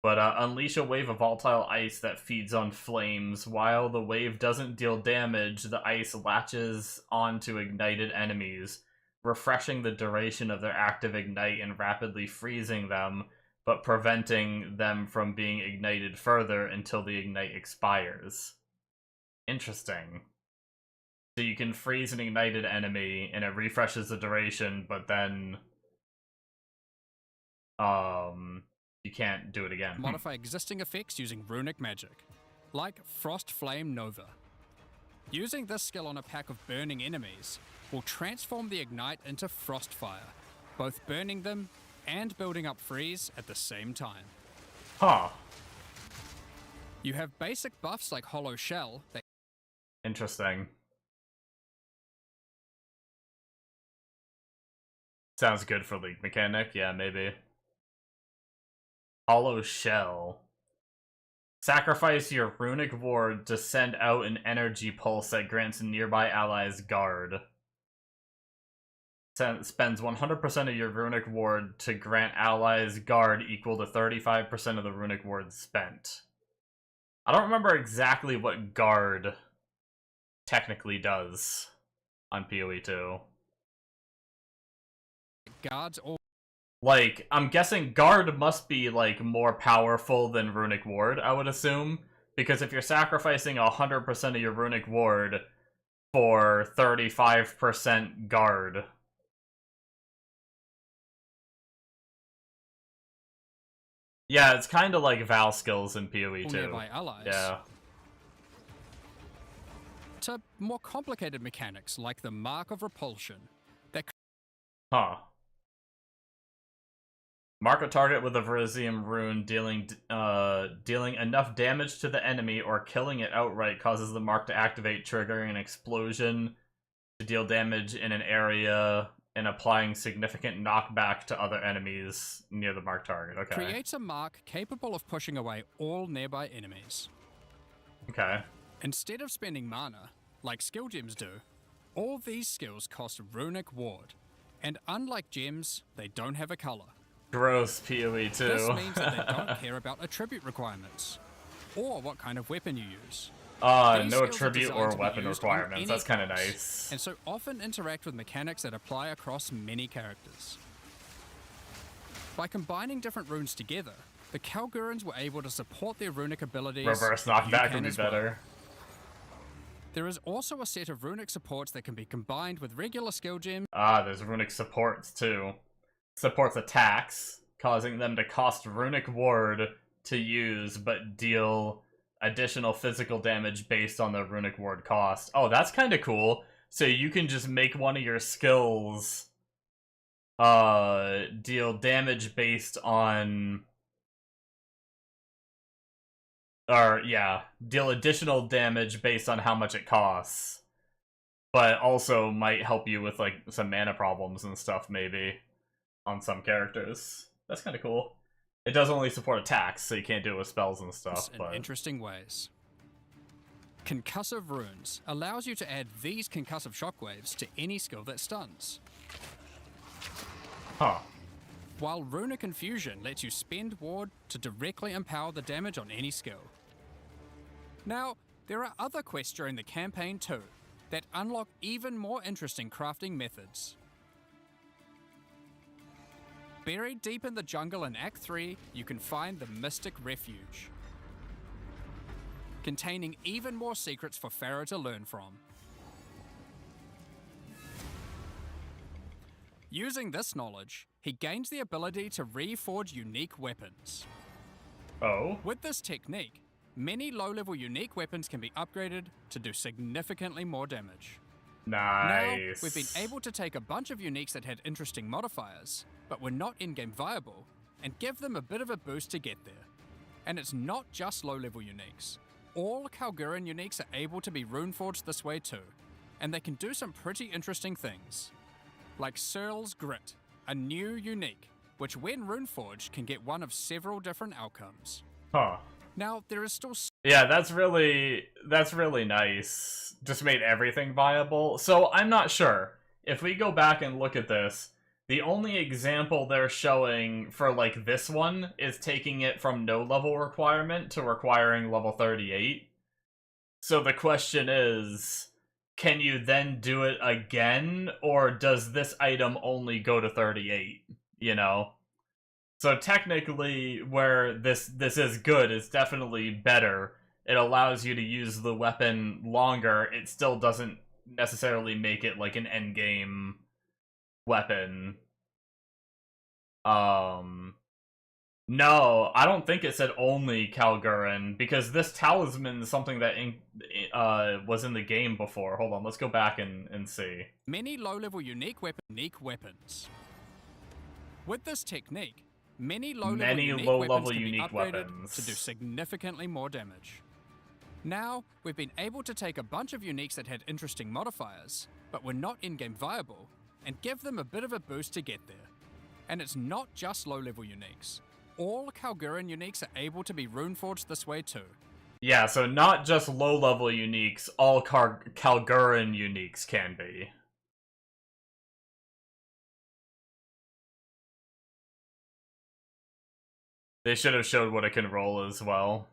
But unleash a wave of volatile ice that feeds on flames. While the wave doesn't deal damage, the ice latches onto ignited enemies, refreshing the duration of their active ignite and rapidly freezing them, but preventing them from being ignited further until the ignite expires. Interesting. So you can freeze an ignited enemy, and it refreshes the duration, but then... you can't do it again. Modify existing effects using runic magic, like Frost Flame Nova. Using this skill on a pack of burning enemies will transform the ignite into Frost Fire, both burning them and building up freeze at the same time. Huh. You have basic buffs like Hollow Shell that Interesting. Sounds good for League mechanic, yeah, maybe. Hollow Shell. Sacrifice your runic ward to send out an energy pulse that grants nearby allies guard. Spends 100% of your runic ward to grant allies guard equal to 35% of the runic ward spent. I don't remember exactly what guard technically does on PoE2. guards all Like, I'm guessing guard must be, like, more powerful than runic ward, I would assume. Because if you're sacrificing 100% of your runic ward for 35% guard... Yeah, it's kind of like Val skills in PoE2. nearby allies. Yeah. To more complicated mechanics like the Mark of Repulsion that Huh. Mark a target with a Verizium rune, dealing enough damage to the enemy or killing it outright causes the mark to activate, triggering an explosion to deal damage in an area and applying significant knockback to other enemies near the marked target. Okay. creates a mark capable of pushing away all nearby enemies. Okay. Instead of spending mana, like skill gems do, all these skills cost runic ward, and unlike gems, they don't have a color. Gross PoE2. This means that they don't care about attribute requirements, or what kind of weapon you use. These No skills are attribute designed or to be weapon used on requirements. any That's kind of class, nice. and so often interact with mechanics that apply across many characters. By combining different runes together, the Kalgurans were able to support their runic abilities. Reverse You knockback can would be as well. better. There is also a set of runic supports that can be combined with regular skill gems. There's runic supports too. Supports attacks, causing them to cost runic ward to use, but deal additional physical damage based on the runic ward cost. Oh, that's kind of cool. So you can just make one of your skills deal damage based on... Or, yeah, deal additional damage based on how much it costs. But also might help you with, like, some mana problems and stuff, maybe, on some characters. That's kind of cool. It does only support attacks, so you can't do it with spells and stuff, in but... interesting ways. Concussive Runes allows you to add these concussive shockwaves to any skill that stuns, Huh. while Runic Infusion lets you spend ward to directly empower the damage on any skill. Now, there are other quests during the campaign too that unlock even more interesting crafting methods. Buried deep in the jungle in Act 3, you can find the Mystic Refuge, containing even more secrets for Pharaoh to learn from. Using this knowledge, he gains the ability to reforge unique weapons. Oh? With this technique, many low-level unique weapons can be upgraded to do significantly more damage. Now, Nice. we've been able to take a bunch of uniques that had interesting modifiers, but were not in-game viable, and give them a bit of a boost to get there. And it's not just low-level uniques. All Kalguran uniques are able to be runeforged this way too, and they can do some pretty interesting things. Like Searle's Grit, a new unique, which when runeforged can get one of several different outcomes. Huh. Now, there is still Yeah, that's really nice. Just made everything viable. So, I'm not sure. if we go back and look at this, the only example they're showing for, like, this one is taking it from no level requirement to requiring level 38. So the question is, can you then do it again, or does this item only go to 38, you know? So technically, where this is good, it's definitely better. It allows you to use the weapon longer. It still doesn't necessarily make it like an endgame weapon. No, I don't think it said only Kalgurin, because this talisman is something that was in the game before. Hold on, let's go back and see. Many low-level unique weapons. With this technique, many low-level unique weapons can be upgraded to do significantly more damage. Now, we've been able to take a bunch of uniques that had interesting modifiers, but were not in-game viable, and give them a bit of a boost to get there. And it's not just low-level uniques. All Kalgurin uniques are able to be runeforged this way too. Yeah, so not just low-level uniques, all Kalgurin uniques can be. They should have showed what it can roll as well.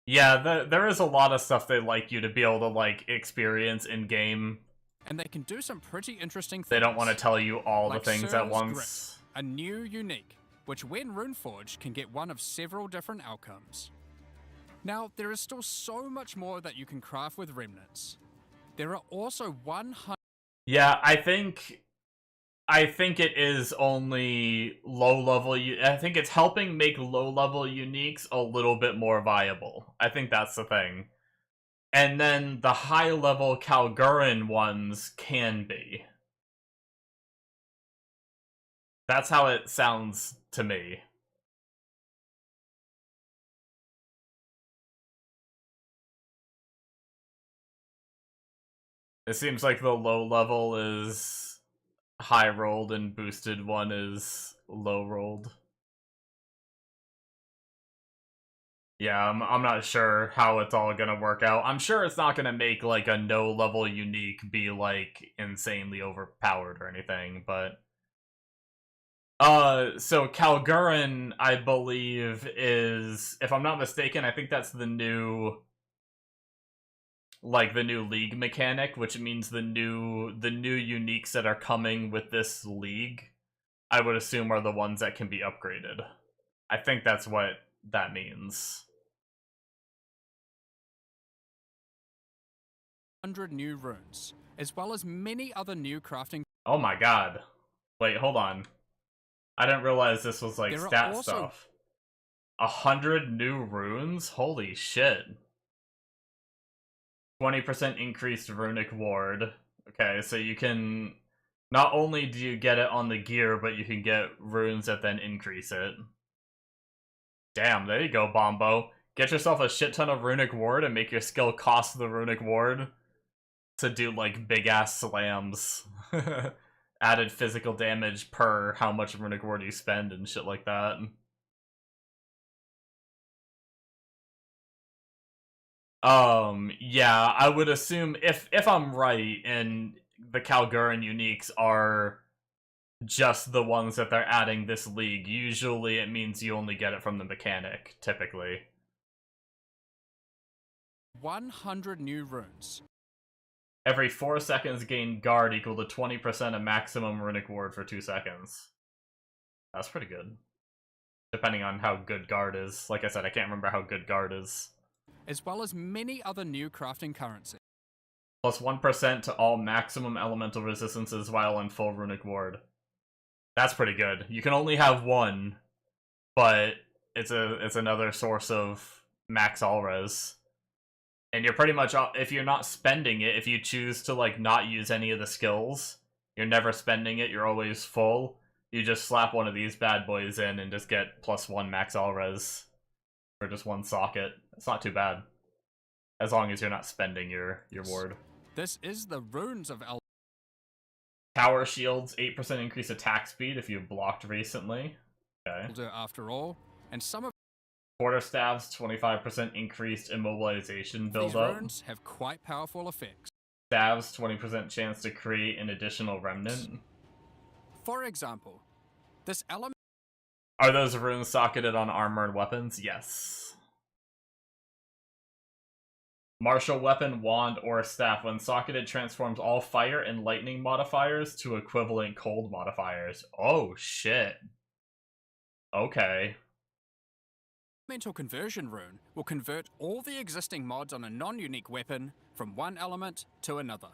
Yeah, there is a lot of stuff they like you to be able to, like, experience in-game. And they can do some pretty interesting things. They don't want to tell you all like the things at once. Grip, a new unique, which when runeforged can get one of several different outcomes. Now, there is still so much more that you can craft with remnants. There are also 100... Yeah, I think it is only low-level... I think it's helping make low-level uniques a little bit more viable. I think that's the thing. And then the high-level Kalgurin ones can be. That's how it sounds to me. It seems like the low-level is high-rolled and boosted one is low-rolled. Yeah, I'm not sure how it's all gonna work out. I'm sure it's not gonna make, like, a no-level unique be, like, insanely overpowered or anything, but... so Kalgurin, I believe, is... If I'm not mistaken, I think that's the new... Like, the new league mechanic, which means the new uniques that are coming with this league, I would assume are the ones that can be upgraded. I think that's what that means. 100 new runes, as well as many other new crafting... Oh my god. Wait, hold on. I didn't realize this was, like, stat stuff. 100 new runes? Holy shit. 20% increased runic ward. Okay, so you can... Not only do you get it on the gear, but you can get runes that then increase it. Damn, there you go, Bombo. Get yourself a shit ton of runic ward and make your skill cost the runic ward to do, like, big-ass slams. Added physical damage per how much runic ward you spend and shit like that. Yeah, I would assume if I'm right and the Kalgurin uniques are just the ones that they're adding this league, usually it means you only get it from the mechanic, typically. 100 new runes. Every 4 seconds gain guard equal to 20% of maximum runic ward for 2 seconds. That's pretty good. Depending on how good guard is. Like I said, I can't remember how good guard is. As well as many other new crafting currencies. Plus 1% to all maximum elemental resistances while in full runic ward. That's pretty good. You can only have one, but it's another source of max all res. And you're pretty much, if you're not spending it, if you choose to, like, not use any of the skills, you're never spending it, you're always full, you just slap one of these bad boys in and just get +1 max all res for just one socket. It's not too bad. As long as you're not spending your ward. This is the runes of Tower shields, 8% increased attack speed if you've blocked recently. Okay. After all, and some of Quarterstaffs, 25% increased immobilization these buildup. runes have quite powerful effects. Stabs 20% chance to create an additional remnant. For example, this element Are those runes socketed on armor and weapons? Yes. Martial weapon, wand, or staff, when socketed, transforms all fire and lightning modifiers to equivalent cold modifiers. Oh, shit. Okay. elemental conversion rune will convert all the existing mods on a non-unique weapon from one element to another.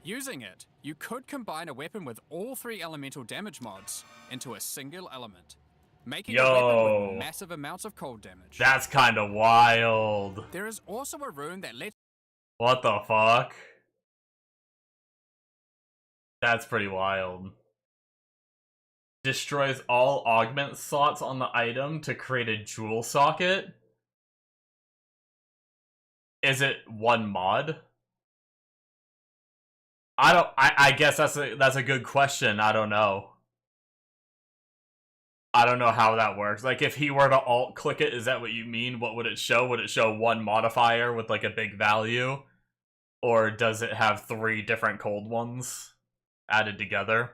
Using it, you could combine a weapon with all 3 elemental damage mods into a single element, making a weapon with massive amounts of cold damage. That's kind of wild. There is also a rune that lets What the fuck? That's pretty wild. Destroys all augment slots on the item to create a jewel socket? Is it one mod? I guess that's a good question. I don't know. I don't know how that works. Like, if he were to alt click it, is that what you mean? What would it show? Would it show one modifier with like a big value? Or does it have 3 different cold ones added together?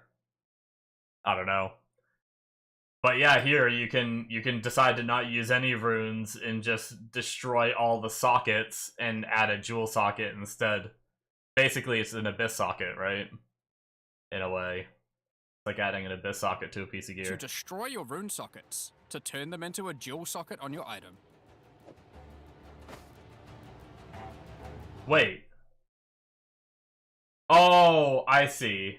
I don't know. But yeah, here you can decide to not use any runes and just destroy all the sockets and add a jewel socket instead. Basically, it's an abyss socket, right? In a way. It's like adding an abyss socket to a piece of gear. to destroy your rune sockets to turn them into a jewel socket on your item. Wait. Oh, I see.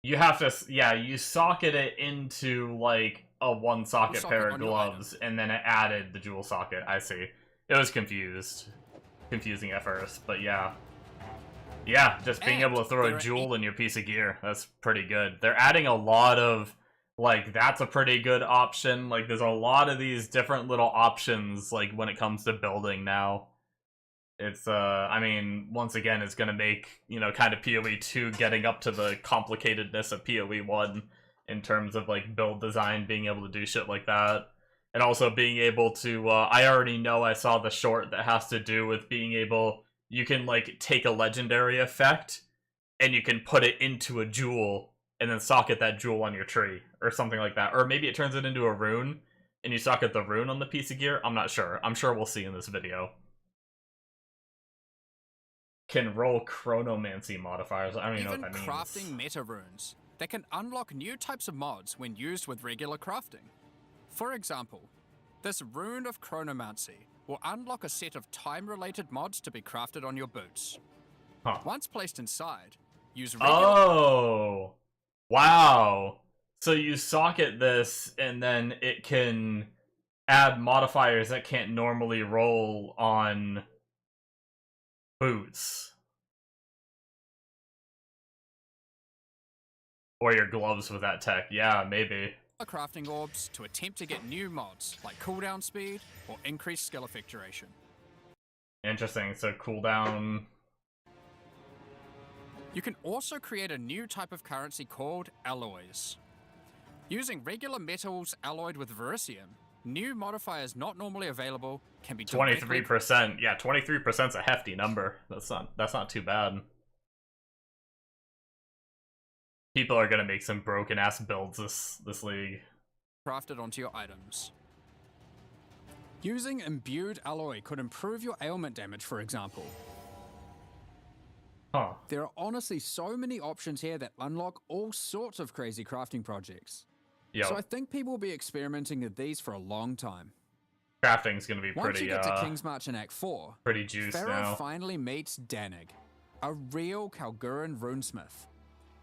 You have to, yeah, you socket it into, like, a one-socket pair of gloves, and then it added the jewel socket. I see. It was confusing at first, but yeah. Yeah, just being able to throw a jewel in your piece of gear. That's pretty good. They're adding a lot of, like, that's a pretty good option. Like, there's a lot of these different little options, like, when it comes to building now. It's, I mean, once again, it's gonna make, you know, kind of PoE2 getting up to the complicatedness of PoE1 in terms of, like, build design, being able to do shit like that. And also being able to, I already know I saw the short that has to do with being able, you can, like, take a legendary effect, and you can put it into a jewel, and then socket that jewel on your tree, or something like that. Or maybe it turns it into a rune, and you socket the rune on the piece of gear. I'm not sure. I'm sure we'll see in this video. Can roll chronomancy modifiers. I don't even know what that means. Even crafting meta runes that can unlock new types of mods when used with regular crafting. For example, this rune of chronomancy will unlock a set of time-related mods to be crafted on your boots. Huh. Once placed inside, use regular... Oh! Wow! So you socket this, and then it can add modifiers that can't normally roll on boots. Or your gloves with that tech. Yeah, maybe. crafting orbs to attempt to get new mods like cooldown speed or increased skill effectuation. Interesting, so cooldown... You can also create a new type of currency called alloys. Using regular metals alloyed with verisium, new modifiers not normally available can be 23%. Yeah, 23%'s a hefty number. That's not too bad. People are gonna make some broken ass builds this league. Crafted onto your items. Using imbued alloy could improve your ailment damage, for example. Huh. There are honestly so many options here that unlock all sorts of crazy crafting projects. Yo. So I think people will be experimenting with these for a long time. Crafting's gonna be pretty, Once you get to King's March in Act 4, pretty juiced Pharaoh now. finally meets Danig, a real Kalguran runesmith.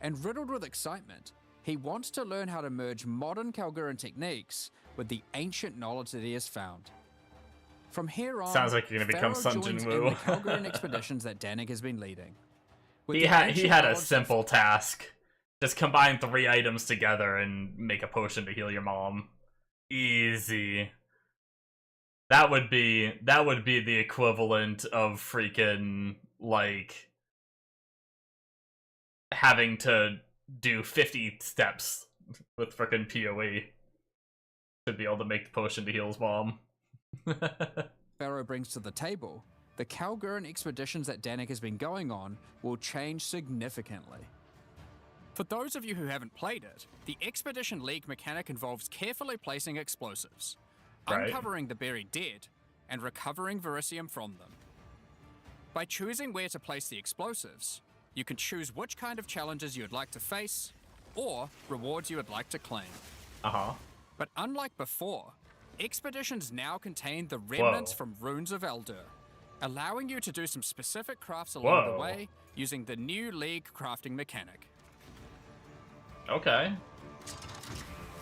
And riddled with excitement, he wants to learn how to merge modern Kalguran techniques with the ancient knowledge that he has found. From here on, Sounds like you're gonna become Pharaoh Sun joins in Jin-woo. the Kalguran expeditions that Danig has been leading. With He the had ancient a knowledge simple task. Just combine 3 items together and make a potion to heal your mom. Easy. That would be the equivalent of freaking, like, having to do 50 steps with frickin' PoE to be able to make the potion to heal his mom. Sparrow brings to the table, the Kalgurin expeditions that Danik has been going on will change significantly. For those of you who haven't played it, the Expedition League mechanic involves carefully placing explosives, Right. uncovering the buried dead, and recovering Verisium from them. By choosing where to place the explosives, you can choose which kind of challenges you'd like to face, or rewards you would like to claim. Uh-huh. But unlike before, expeditions now contain the remnants from Runes of Eldur, allowing you to do some specific crafts along the way using the new League crafting mechanic. Okay.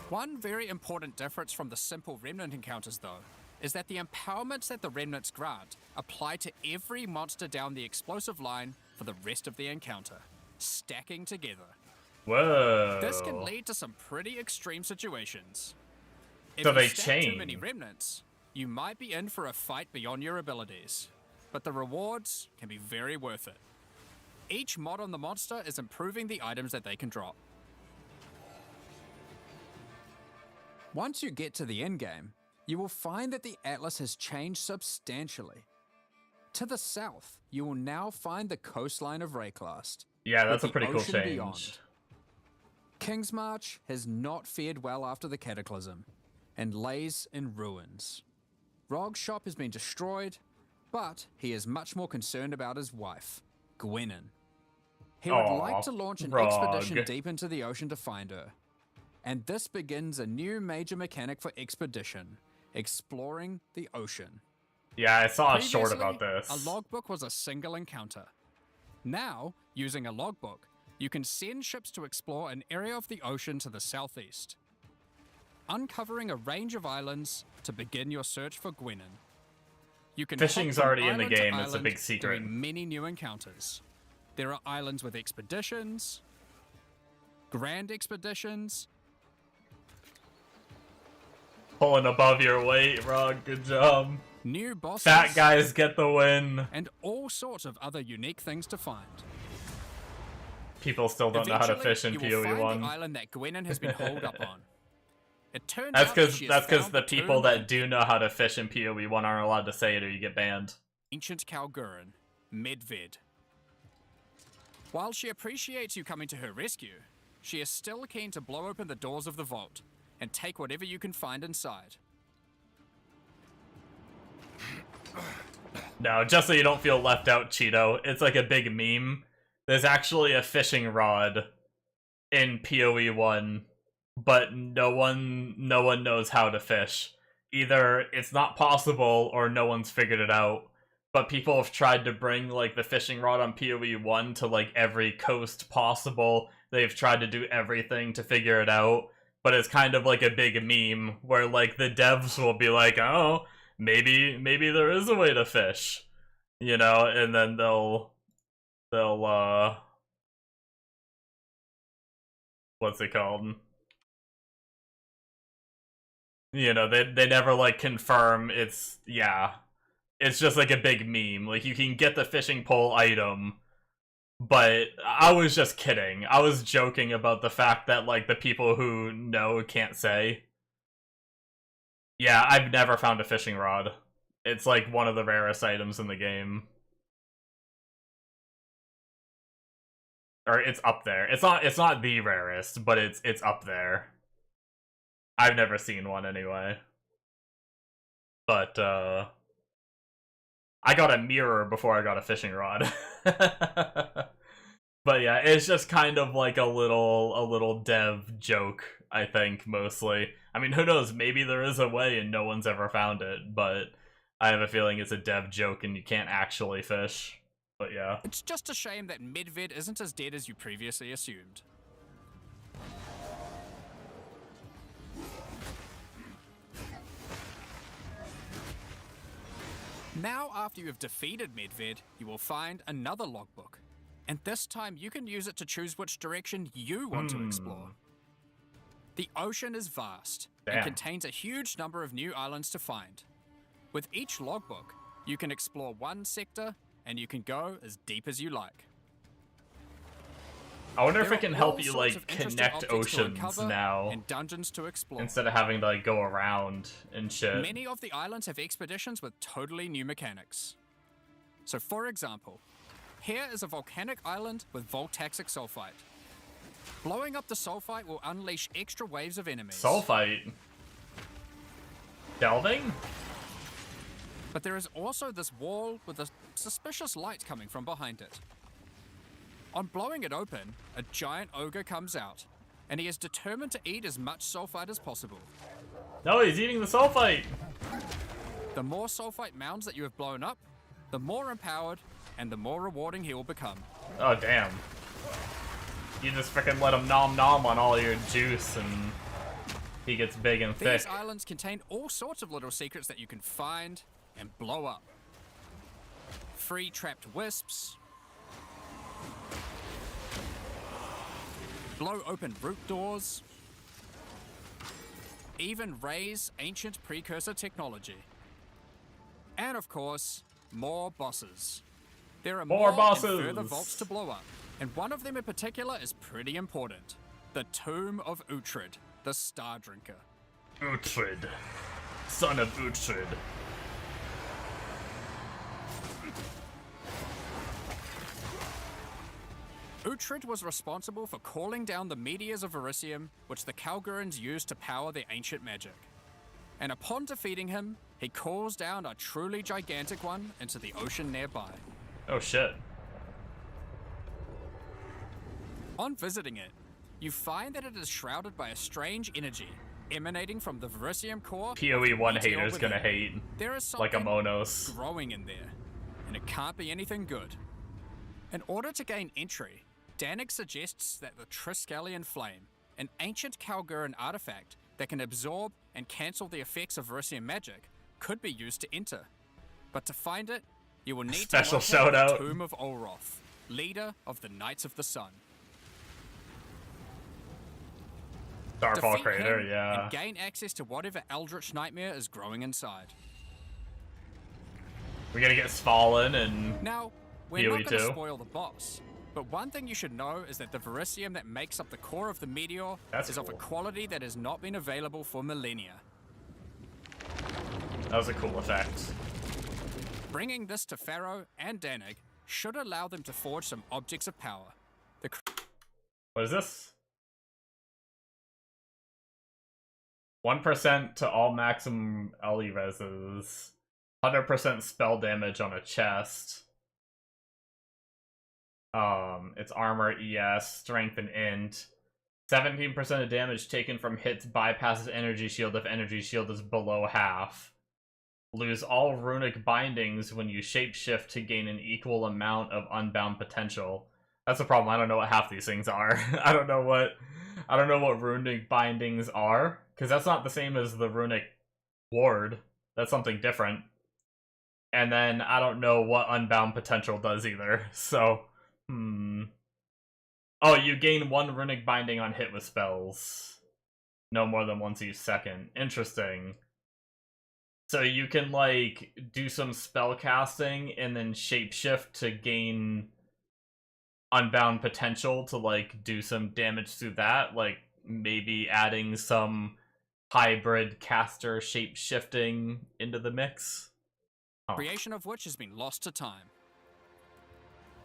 One very important difference from the simple remnant encounters, though, is that the empowerments that the remnants grant apply to every monster down the explosive line for the rest of the encounter, stacking together. Whoa. This can lead to some pretty extreme situations. If So you they stack too many change. remnants, you might be in for a fight beyond your abilities, but the rewards can be very worth it. Each mod on the monster is improving the items that they can drop. Once you get to the endgame, you will find that the Atlas has changed substantially. To the south, you will now find the coastline of Rayclast. Yeah, that's a with the pretty cool ocean change. beyond. Kingsmarch has not fared well after the Cataclysm, and lays in ruins. Rog's shop has been destroyed, but he is much more concerned about his wife, Gwennon. He would like Aw, to launch an Rog. expedition deep into the ocean to find her. And this begins a new major mechanic for expedition, exploring the ocean. Yeah, I saw a short Previously, about this. a logbook was a single encounter. Now, using a logbook, you can send ships to explore an area of the ocean to the southeast, uncovering a range of islands to begin your search for Gwennon. You can Fishing's hop from already in the island to game, it's a island, big secret. doing many new encounters. There are islands with expeditions, grand expeditions, Pulling above your weight, Rog. Good job. new bosses, Fat guys get the win. and all sorts of other unique things to find. People still don't know how to Eventually, fish in you will find PoE1. the island that Gwennon has been holed up on. It turns That's out because she has found the people tomb that do know how to fish in PoE1 aren't allowed to say it or you get banned. ancient Kalgurin, Medved. While she appreciates you coming to her rescue, she is still keen to blow open the doors of the vault and take whatever you can find inside. No, just so you don't feel left out, Cheeto, it's like a big meme. There's actually a fishing rod in PoE1, but no one knows how to fish. Either it's not possible or no one's figured it out. But people have tried to bring like the fishing rod on PoE1 to like every coast possible. They've tried to do everything to figure it out, but it's kind of like a big meme where like the devs will be like, "Oh, maybe there is a way to fish." You know, and then they'll what's it called? You know, they never like confirm it's It's just like a big meme. Like, you can get the fishing pole item, but I was just kidding. I was joking about the fact that, like, the people who know can't say. Yeah, I've never found a fishing rod. It's, like, one of the rarest items in the game. Or, it's up there. It's not the rarest, but it's up there. I've never seen one, anyway. But, I got a mirror before I got a fishing rod. But yeah, it's just kind of like a little dev joke, I think, mostly. I mean, who knows, maybe there is a way and no one's ever found it, but I have a feeling it's a dev joke and you can't actually fish. But yeah. It's just a shame that Medved isn't as dead as you previously assumed. Now, after you have defeated Medved, you will find another logbook. And this time you can use it to choose which direction you want to explore. The ocean is vast and Damn. contains a huge number of new islands to find. With each logbook, you can explore one sector and you can go as deep as you like. I wonder if There it can are help all you, sorts like, of interesting connect objects to oceans uncover now, and dungeons to explore. instead of having to, like, go around and shit. Many of the islands have expeditions with totally new mechanics. So for example, here is a volcanic island with voltaxic sulfite. Blowing up the sulfite will unleash extra waves of enemies. Sulfite? Delving? But there is also this wall with a suspicious light coming from behind it. On blowing it open, a giant ogre comes out, and he is determined to eat as much sulfite as possible. No, he's eating the sulfite! The more sulfite mounds that you have blown up, the more empowered and the more rewarding he will become. Oh, damn. You just freaking let him nom nom on all your juice and he gets big and thick. These islands contain all sorts of little secrets that you can find and blow up. Free trapped wisps, blow open root doors, even raise ancient precursor technology. And of course, more bosses. There are More more bosses! and further vaults to blow up, and one of them in particular is pretty important. The Tomb of Uhtred, the Star Drinker. Uhtred. Son of Uhtred. Uhtred was responsible for calling down the meteors of Verisium, which the Kalgurans used to power their ancient magic. And upon defeating him, he calls down a truly gigantic one into the ocean nearby. Oh shit. On visiting it, you find that it is shrouded by a strange energy emanating from the Verisium core. PoE1 meteor haters within. gonna hate. There is Like a something Monos. growing in there, and it can't be anything good. In order to gain entry, Danik suggests that the Triskelion Flame, an ancient Kalguran artifact that can absorb and cancel the effects of Verisium magic, could be used to enter. But to find it, you will need Special to shout locate out. the Tomb of Olroth, leader of the Knights of the Sun. Starfall Defeat Crater, him yeah. and gain access to whatever eldritch nightmare is growing inside. We're gonna get Svalin and Now, we're not going to PoE2. spoil the boss, but one thing you should know is that the Verisium that makes up the core of the meteor That's is of a cool. quality that has not been available for millennia. that was a cool effect. Bringing this to Pharaoh and Danig should allow them to forge some objects of power. The What is this? 1% to all maximum LE reses. 100% spell damage on a chest. It's armor, ES, strength, and int. 17% of damage taken from hits bypasses energy shield if energy shield is below half. Lose all runic bindings when you shapeshift to gain an equal amount of unbound potential. That's the problem. I don't know what half these things are. I don't know what runic bindings are, because that's not the same as the runic ward. That's something different. And then I don't know what unbound potential does either. So, Oh, you gain 1 runic binding on hit with spells. No more than once each second. Interesting. So you can, like, do some spell casting and then shapeshift to gain unbound potential to, like, do some damage through that. Like, maybe adding some hybrid caster shapeshifting into the mix. creation of which has been lost to time.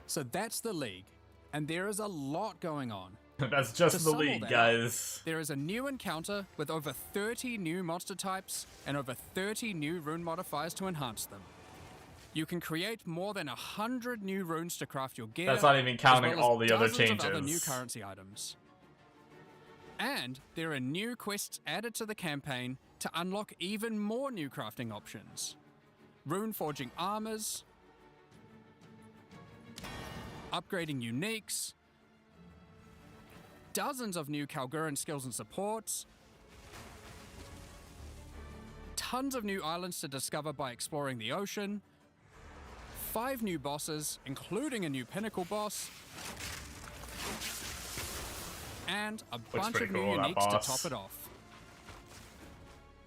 So that's the League, and there is a lot going on. That's just To the sum all league, that guys. There is a new encounter with over 30 new monster types and over 30 new rune modifiers to enhance them. You can create more than 100 new runes to craft your gear. That's not even counting as well as all the other dozens changes. Of other new currency items. And there are new quests added to the campaign to unlock even more new crafting options. Rune forging armors, upgrading uniques, dozens of new Kalguran skills and supports, tons of new islands to discover by exploring the ocean, 5 new bosses, including a new pinnacle boss, and a bunch pretty of new cool, that uniques to boss. top it off.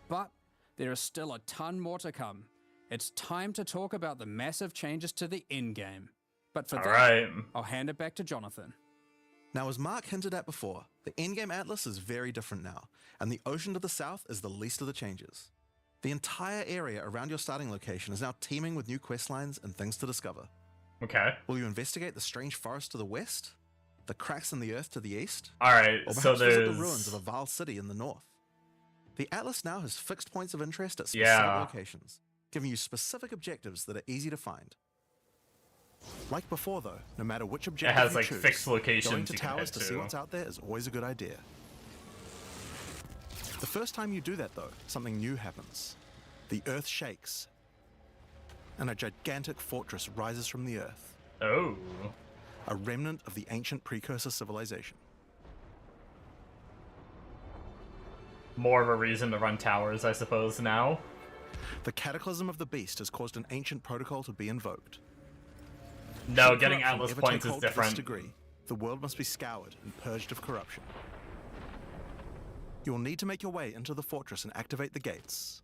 But there is still a ton more to come. It's time to talk about the massive changes to the endgame. But for that, Alright. I'll hand it back to Jonathan. Now, as Mark hinted at before, the endgame atlas is very different now, and the ocean to the south is the least of the changes. The entire area around your starting location is now teeming with new questlines and things to discover. Okay. Will you investigate the strange forest to the west? The cracks in the earth to the east? Alright, Or so perhaps visit there's... the ruins of a vile city in the north? The atlas now has fixed points of interest at specific Yeah. locations, giving you specific objectives that are easy to find. Like before though, no matter which It objective has you like choose, fixed going locations to you can towers head to see to. what's out there is always a good idea. The first time you do that though, something new happens. The earth shakes, and a gigantic fortress rises from the earth, Oh. a remnant of the ancient precursor civilization. More of a reason to run towers, I suppose, now. The cataclysm of the beast has caused an ancient protocol to be invoked. No, Should getting corruption Atlas ever points take is hold to this different. degree, the world must be scoured and purged of corruption. You will need to make your way into the fortress and activate the gates.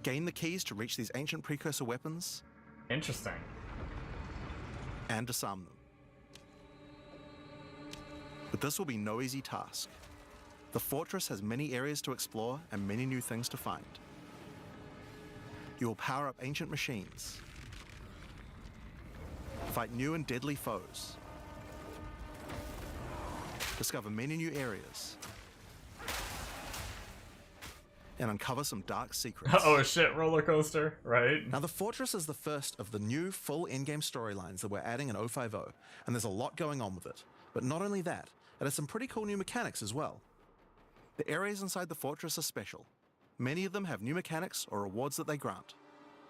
Gain the keys to reach these ancient precursor weapons Interesting. and disarm them. But this will be no easy task. The fortress has many areas to explore and many new things to find. You will power up ancient machines, fight new and deadly foes, discover many new areas, and uncover some dark secrets. Oh shit, roller coaster, right? Now, the Fortress is the first of the new full in-game storylines that we're adding in 050, and there's a lot going on with it. But not only that, it has some pretty cool new mechanics as well. The areas inside the Fortress are special. Many of them have new mechanics or rewards that they grant.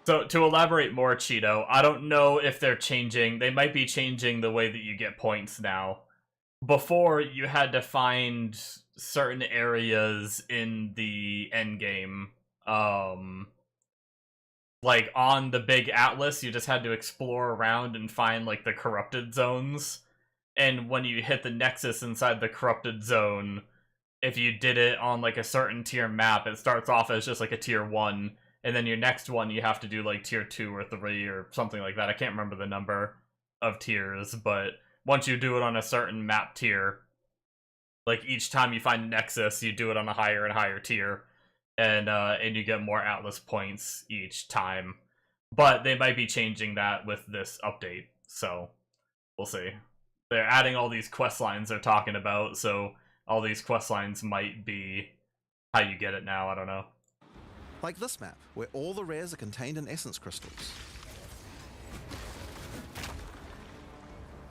So, to elaborate more, Cheeto, I don't know if they're changing... They might be changing the way that you get points now. Before, you had to find certain areas in the endgame. Like, on the big atlas, you just had to explore around and find, like, the corrupted zones. And when you hit the nexus inside the corrupted zone, if you did it on, like, a certain tier map, it starts off as just, like, a tier 1. And then your next one, you have to do, like, tier 2 or 3 or something like that. I can't remember the number of tiers, but once you do it on a certain map tier, like, each time you find a nexus, you do it on a higher and higher tier. And you get more Atlas points each time. But they might be changing that with this update, so we'll see. They're adding all these quest lines they're talking about, so all these quest lines might be how you get it now, I don't know. Like this map, where all the rares are contained in essence crystals.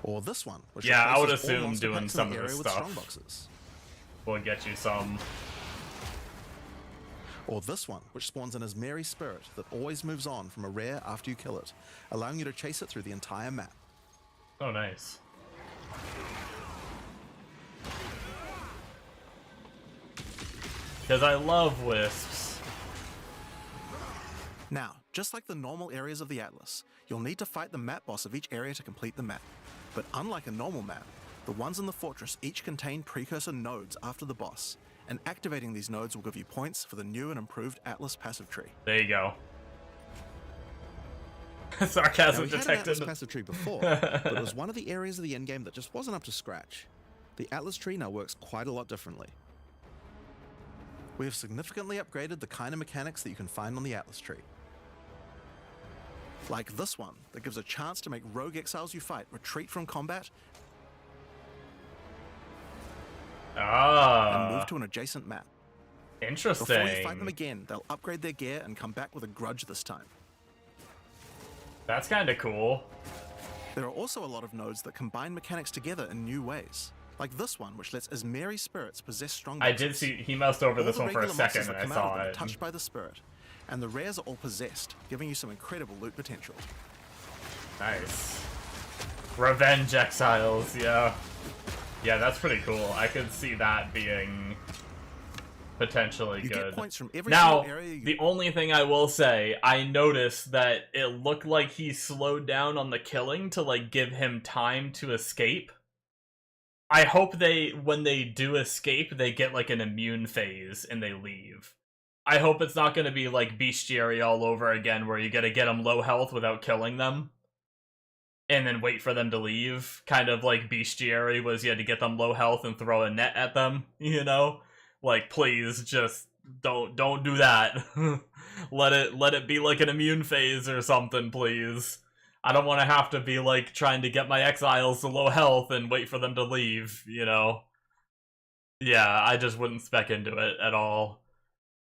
Or this one, which Yeah, I would replaces all assume monster doing packs in some the of area this with stuff. strongboxes. We'll get you some. Or this one, which spawns an Ismeri spirit that always moves on from a rare after you kill it, allowing you to chase it through the entire map. Oh, nice. Because I love wisps. Now, just like the normal areas of the Atlas, you'll need to fight the map boss of each area to complete the map. But unlike a normal map, the ones in the fortress each contain precursor nodes after the boss, and activating these nodes will give you points for the new and improved Atlas passive tree. There you go. Now, Sarcasm we had an detected. Atlas passive tree before, but it was one of the areas of the endgame that just wasn't up to scratch. The Atlas tree now works quite a lot differently. We have significantly upgraded the kind of mechanics that you can find on the Atlas tree. Like this one, that gives a chance to make rogue exiles you fight retreat from combat and move to an adjacent map. Interesting. Before you fight them again, they'll upgrade their gear and come back with a grudge this time. That's kind of cool. There are also a lot of nodes that combine mechanics together in new ways. Like this one, which lets Ismeri spirits possess strong I did see he moused over all this the one for a regular second monsters and that I come out saw of them are it. touched by the spirit, and the rares are all possessed, giving you some incredible loot potential. Nice. Revenge exiles, yeah. Yeah, that's pretty cool. I could see that being potentially You good. get points from every Now, single area you... the only thing I will say, I noticed that it looked like he slowed down on the killing to, like, give him time to escape. I hope when they do escape, they get, like, an immune phase and they leave. I hope it's not going to be, like, bestiary all over again, where you gotta get them low health without killing them. and then wait for them to leave. Kind of like bestiary was you had to get them low health and throw a net at them, you know? Like, please, just don't do that. let it be like an immune phase or something, please. I don't want to have to be like trying to get my exiles to low health and wait for them to leave, you know? Yeah, I just wouldn't spec into it at all.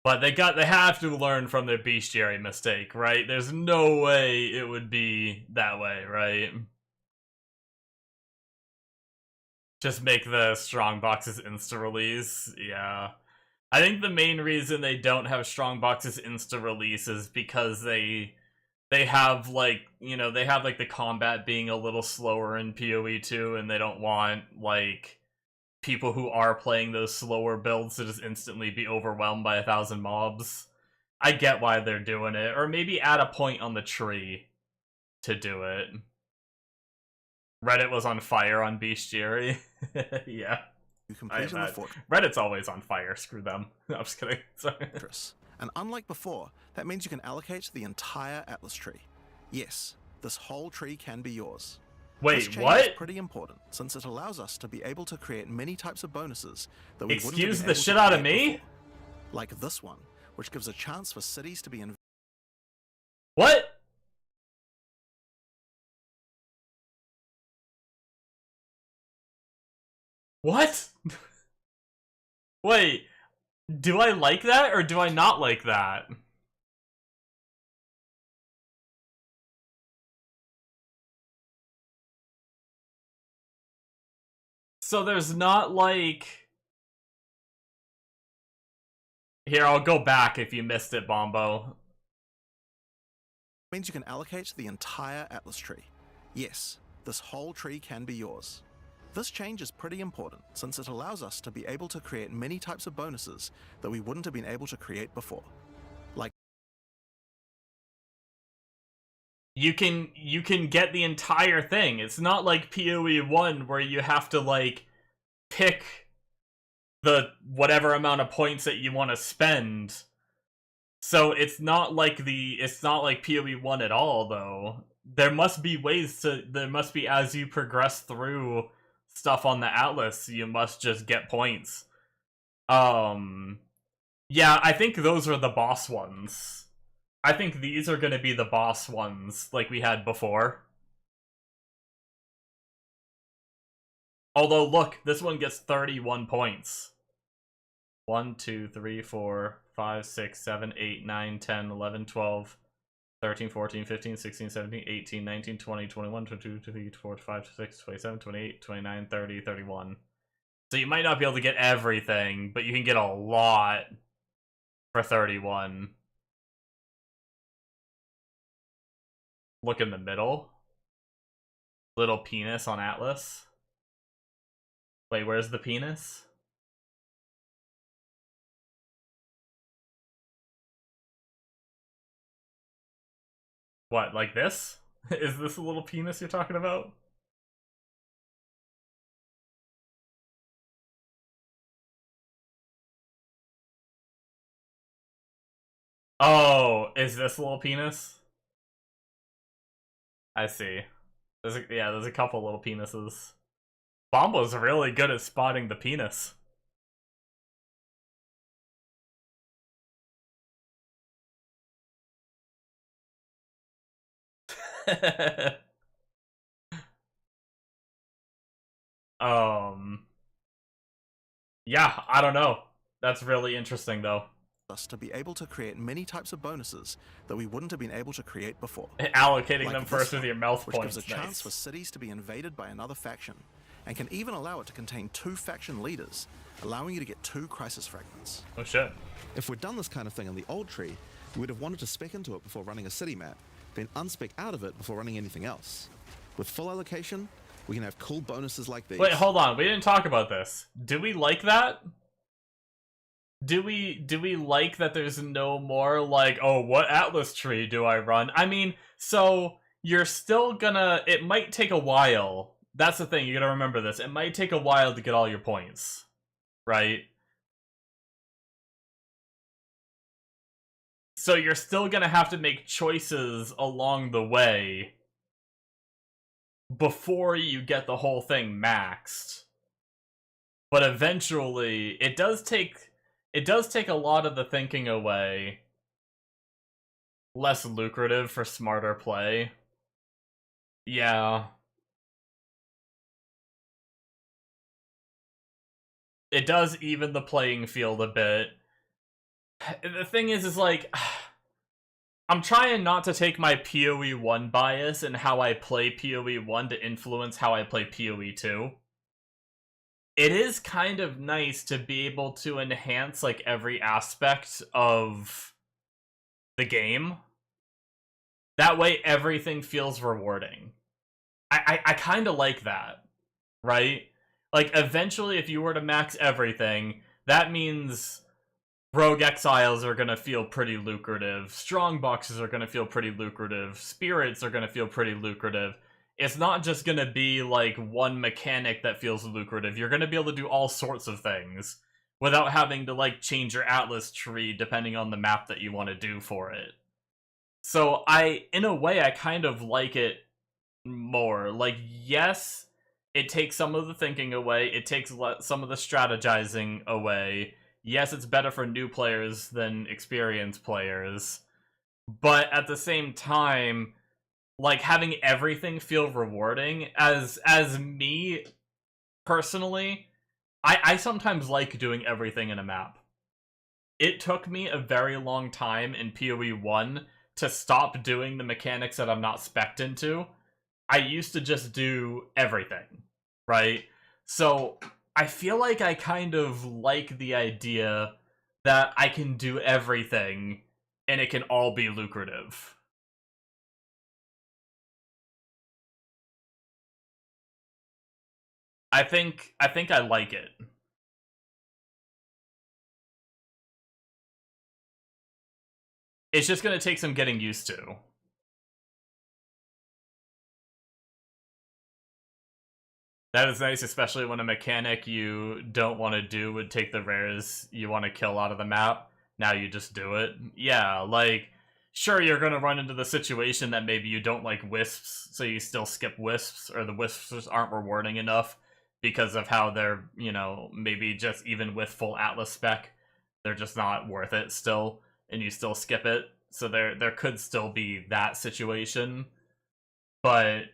But they have to learn from their bestiary mistake, right? There's no way it would be that way, right? Just make the strong boxes insta-release, yeah. I think the main reason they don't have strong boxes insta-release is because they have, like, you know, they have, like, the combat being a little slower in PoE2, and they don't want, like, people who are playing those slower builds to just instantly be overwhelmed by 1,000 mobs. I get why they're doing it. Or maybe add a point on the tree to do it. Reddit was on fire on bestiary. Yeah. You complete in the Reddit's always on fire, screw them. No, I'm just kidding. Sorry. fortress. And unlike before, that means you can allocate the entire Atlas tree. Yes, this whole tree can be yours. This Wait, change what? is pretty important, since it allows us to be able to create many types of bonuses that we wouldn't have Excuse been the able shit to out of create me? before. Like this one, which gives a chance for cities to be invaded. What? What? Wait, do I like that or do I not like that? So there's not like... Here, I'll go back if you missed it, Bombo. Means you can allocate the entire Atlas tree. Yes, this whole tree can be yours. This change is pretty important, since it allows us to be able to create many types of bonuses that we wouldn't have been able to create before. Like You can get the entire thing. It's not like PoE1 where you have to, like, pick the whatever amount of points that you want to spend. So it's not like PoE1 at all, though. There must be as you progress through stuff on the Atlas, you must just get points. Yeah, I think those are the boss ones. I think these are gonna be the boss ones, like we had before. Although, look, this one gets 31 points. 1, 2, 3, 4, 5, 6, 7, 8, 9, 10, 11, 12, 13, 14, 15, 16, 17, 18, 19, 20, 21, 22, 23, 24, 25, 26, 27, 28, 29, 30, 31. So you might not be able to get everything, but you can get a lot for 31. Look in the middle. Little penis on Atlas. Wait, where's the penis? What, like this? Is this a little penis you're talking about? Oh, is this a little penis? I see. There's a couple little penises. Bombo's really good at spotting the penis. Yeah, I don't know. That's really interesting, though. us to be able to create many types of bonuses that we wouldn't have been able to create before. Allocating Like them this first with one, your mouth which points. gives a chance for cities to be invaded by another faction, and can even allow it to contain 2 faction leaders, allowing you to get 2 crisis fragments. Oh shit. If we'd done this kind of thing on the old tree, we would have wanted to spec into it before running a city map, then unspec out of it before running anything else. With full allocation, we can have cool bonuses like these. Wait, hold on. We didn't talk about this. Do we like that? Do we like that there's no more like, oh, what Atlas tree do I run? I mean, so you're still gonna... It might take a while. That's the thing. You gotta remember this. It might take a while to get all your points. Right? So you're still gonna have to make choices along the way before you get the whole thing maxed. But eventually, it does take a lot of the thinking away. Less lucrative for smarter play. Yeah. It does even the playing field a bit. The thing is like, I'm trying not to take my PoE1 bias and how I play PoE1 to influence how I play PoE2. It is kind of nice to be able to enhance, like, every aspect of the game. That way, everything feels rewarding. I kind of like that, right? Like, eventually, if you were to max everything, that means Rogue Exiles are gonna feel pretty lucrative, Strong Boxes are gonna feel pretty lucrative, Spirits are gonna feel pretty lucrative. It's not just gonna be, like, one mechanic that feels lucrative. You're gonna be able to do all sorts of things without having to, like, change your Atlas tree depending on the map that you want to do for it. So in a way, I kind of like it more. Like, yes, it takes some of the thinking away, it takes some of the strategizing away. Yes, it's better for new players than experienced players, but at the same time, like, having everything feel rewarding, as me, personally, I sometimes like doing everything in a map. It took me a very long time in PoE1 to stop doing the mechanics that I'm not spec'd into. I used to just do everything, right? So I feel like I kind of like the idea that I can do everything and it can all be lucrative. I think I like it. It's just gonna take some getting used to. That is nice, especially when a mechanic you don't want to do would take the rares you want to kill out of the map. Now you just do it. Yeah, like, sure, you're gonna run into the situation that maybe you don't like wisps, so you still skip wisps, or the wisps just aren't rewarding enough because of how they're, you know, maybe just even with full Atlas spec, they're just not worth it still, and you still skip it. So there could still be that situation. But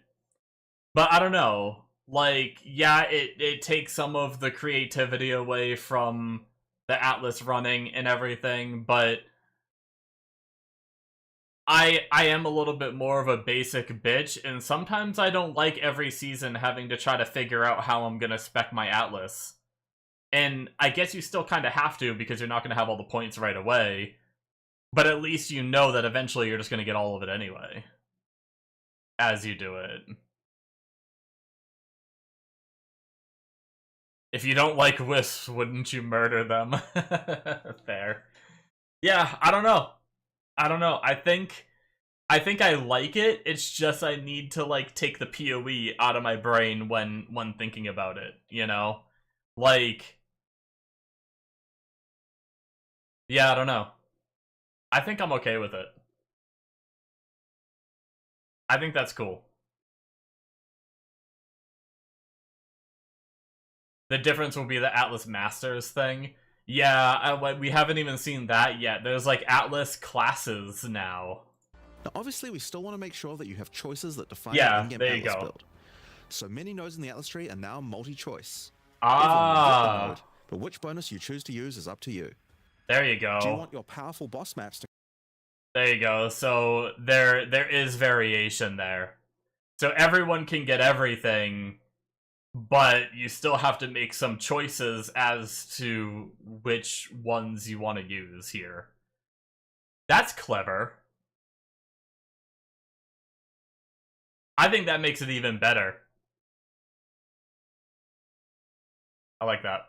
I don't know. Like, yeah, it takes some of the creativity away from the Atlas running and everything, but I am a little bit more of a basic bitch, and sometimes I don't like every season having to try to figure out how I'm gonna spec my Atlas. And I guess you still kind of have to, because you're not gonna have all the points right away, but at least you know that eventually you're just gonna get all of it anyway as you do it. If you don't like wisps, wouldn't you murder them? Fair. Yeah, I don't know. I think I like it. It's just I need to, like, take the PoE out of my brain when thinking about it, you know? Like, yeah, I don't know. I think I'm okay with it. I think that's cool. The difference will be the Atlas Masters thing. Yeah, we haven't even seen that yet. There's, like, Atlas classes now. Now, obviously, we still want to make sure that you have choices that define Yeah, your in-game there you Atlas go. build. So many nodes in the Atlas tree are now multi-choice. Ah, Node, but which bonus you choose to use is up to you. there you go. Do you want your powerful boss maps to... There you go. So there is variation there. So everyone can get everything, but you still have to make some choices as to which ones you want to use here. That's clever. I think that makes it even better. I like that.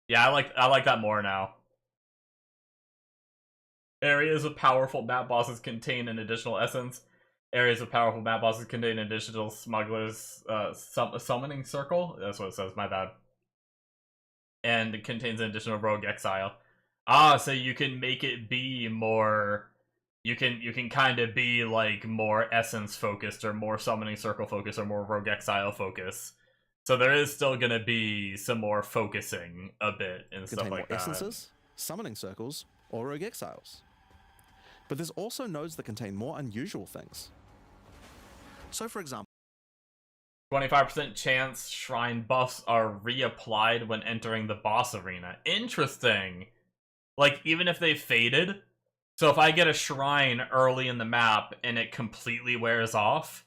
Yeah, I like that more now. Areas of powerful map bosses contain an additional essence. Areas of powerful map bosses contain additional smugglers summoning circle. That's what it says, my bad. And it contains an additional rogue exile. Ah, so you can make it be more you can kind of be like more essence focused or more summoning circle focused or more rogue exile focus. So there is still gonna be some more focusing a bit and stuff Contain more like that. essences, summoning circles, or rogue exiles. But there's also nodes that contain more unusual things. So for example, 25% chance shrine buffs are reapplied when entering the boss arena. Interesting. Like, even if they faded, so if I get a shrine early in the map and it completely wears off,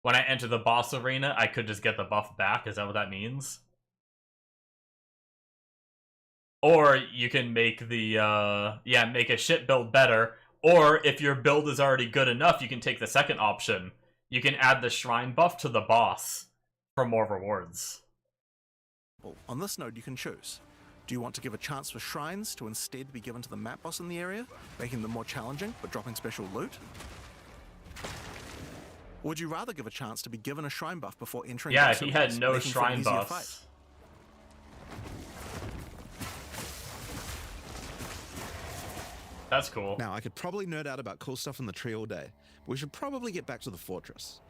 when I enter the boss arena, I could just get the buff back. Is that what that means? Or you can make the, make a shit build better. Or if your build is already good enough, you can take the second option. You can add the shrine buff to the boss for more rewards. on this node you can choose. Do you want to give a chance for shrines to instead be given to the map boss in the area, making them more challenging but dropping special loot? Or would you rather give a chance to be given a shrine buff before entering? Yeah, boss he arenas, had no making for an shrine easier buffs. fight? That's cool. Now, I could probably nerd out about cool stuff in the tree all day, but we should probably get back to the fortress.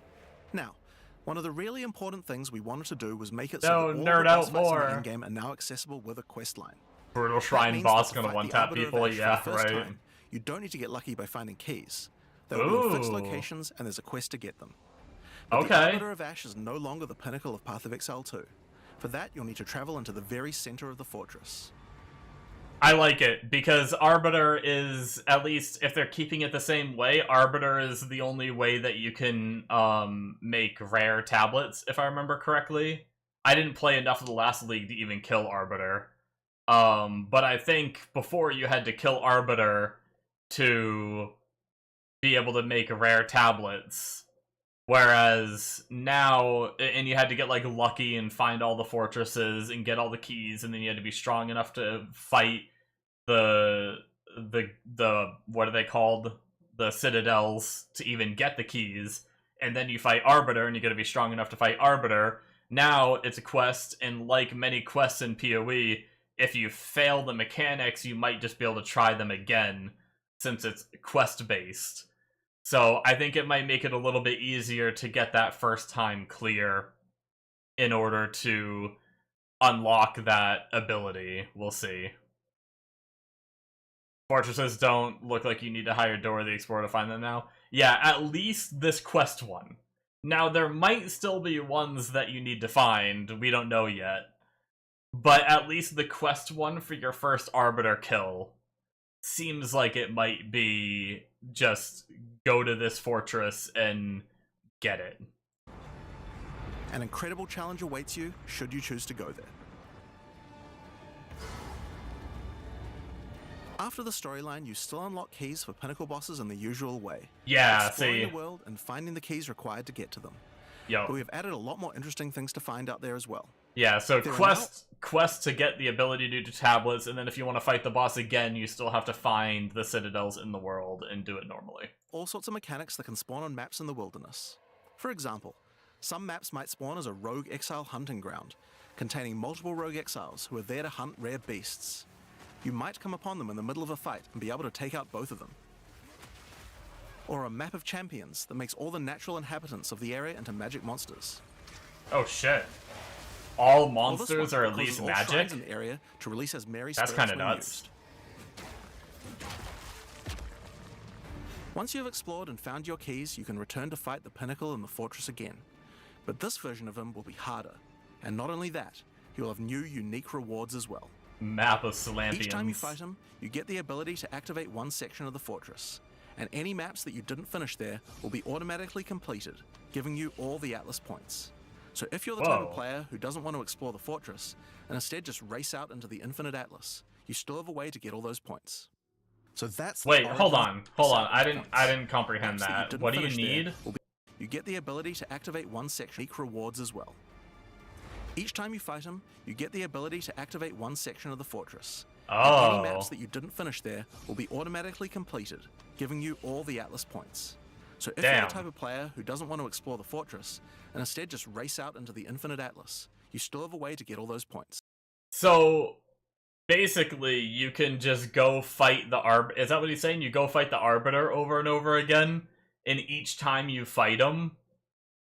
Now, one of the really important things we wanted to do was make it so that all nerd the out boss fights in more. the in-game are now accessible with a quest line. Brutal That shrine means boss that to gonna fight the one-tap Arbiter of people, Ash for yeah, the first right. time, you don't need to get lucky by finding keys. There will be fixed Ooh. locations and there's a quest to get them. But Okay. the Arbiter of Ash is no longer the pinnacle of Path of Exile 2. For that, you'll need to travel into the very center of the fortress. I like it, because Arbiter is, at least if they're keeping it the same way, Arbiter is the only way that you can make rare tablets, if I remember correctly. I didn't play enough of the last league to even kill Arbiter. But I think before you had to kill Arbiter to be able to make rare tablets. Whereas now, and you had to get like lucky and find all the fortresses and get all the keys, and then you had to be strong enough to fight the what are they called? The citadels to even get the keys, and then you fight Arbiter, and you got to be strong enough to fight Arbiter. Now it's a quest, and like many quests in PoE, if you fail the mechanics, you might just be able to try them again, since it's quest based. So I think it might make it a little bit easier to get that first time clear in order to unlock that ability. We'll see. Fortresses don't look like you need to hire Dora the Explorer to find them now. Yeah, at least this quest one. Now, there might still be ones that you need to find. We don't know yet. But at least the quest one for your first Arbiter kill seems like it might be just go to this fortress and get it. An incredible challenge awaits you should you choose to go there. After the storyline, you still unlock keys for pinnacle bosses in the usual way. Yeah, exploring see. the world and finding the keys required to get to them. But Yo. we've added a lot more interesting things to find out there as well. Yeah, so There are quest to get the ability to do tablets, and then if you want to fight the boss again, you still have to find the citadels in the world and do it normally. All sorts of mechanics that can spawn on maps in the wilderness. For example, some maps might spawn as a rogue exile hunting ground, containing multiple rogue exiles who are there to hunt rare beasts. You might come upon them in the middle of a fight and be able to take out both of them. Or a map of champions that makes all the natural inhabitants of the area into magic monsters. Oh shit. All Or this monsters one are at causes least all magic? shrines in the area to release as merry That's spirits kinda when nuts. used. Once you have explored and found your keys, you can return to fight the pinnacle in the fortress again. But this version of him will be harder. And not only that, he will have new unique rewards as well. Map of Salampians. Each time you fight him, you get the ability to activate one section of the fortress. And any maps that you didn't finish there will be automatically completed, giving you all the Atlas points. So if you're the type of Whoa. player who doesn't want to explore the fortress, and instead just race out into the infinite Atlas, you still have a way to get all those points. So that's the Wait, origin hold of on. Hold on. I points. didn't comprehend Maps that you that. didn't What do you finish there need? will be- You get the ability to activate one section of rewards as well. Each time you fight him, you get the ability to activate one section of the fortress. And any maps Oh. that you didn't finish there will be automatically completed, giving you all the Atlas points. So if you're Damn. the type of player who doesn't want to explore the fortress, and instead just race out into the infinite Atlas, you still have a way to get all those points. So basically, you can just go fight the Is that what he's saying? You go fight the Arbiter over and over again, and each time you fight him,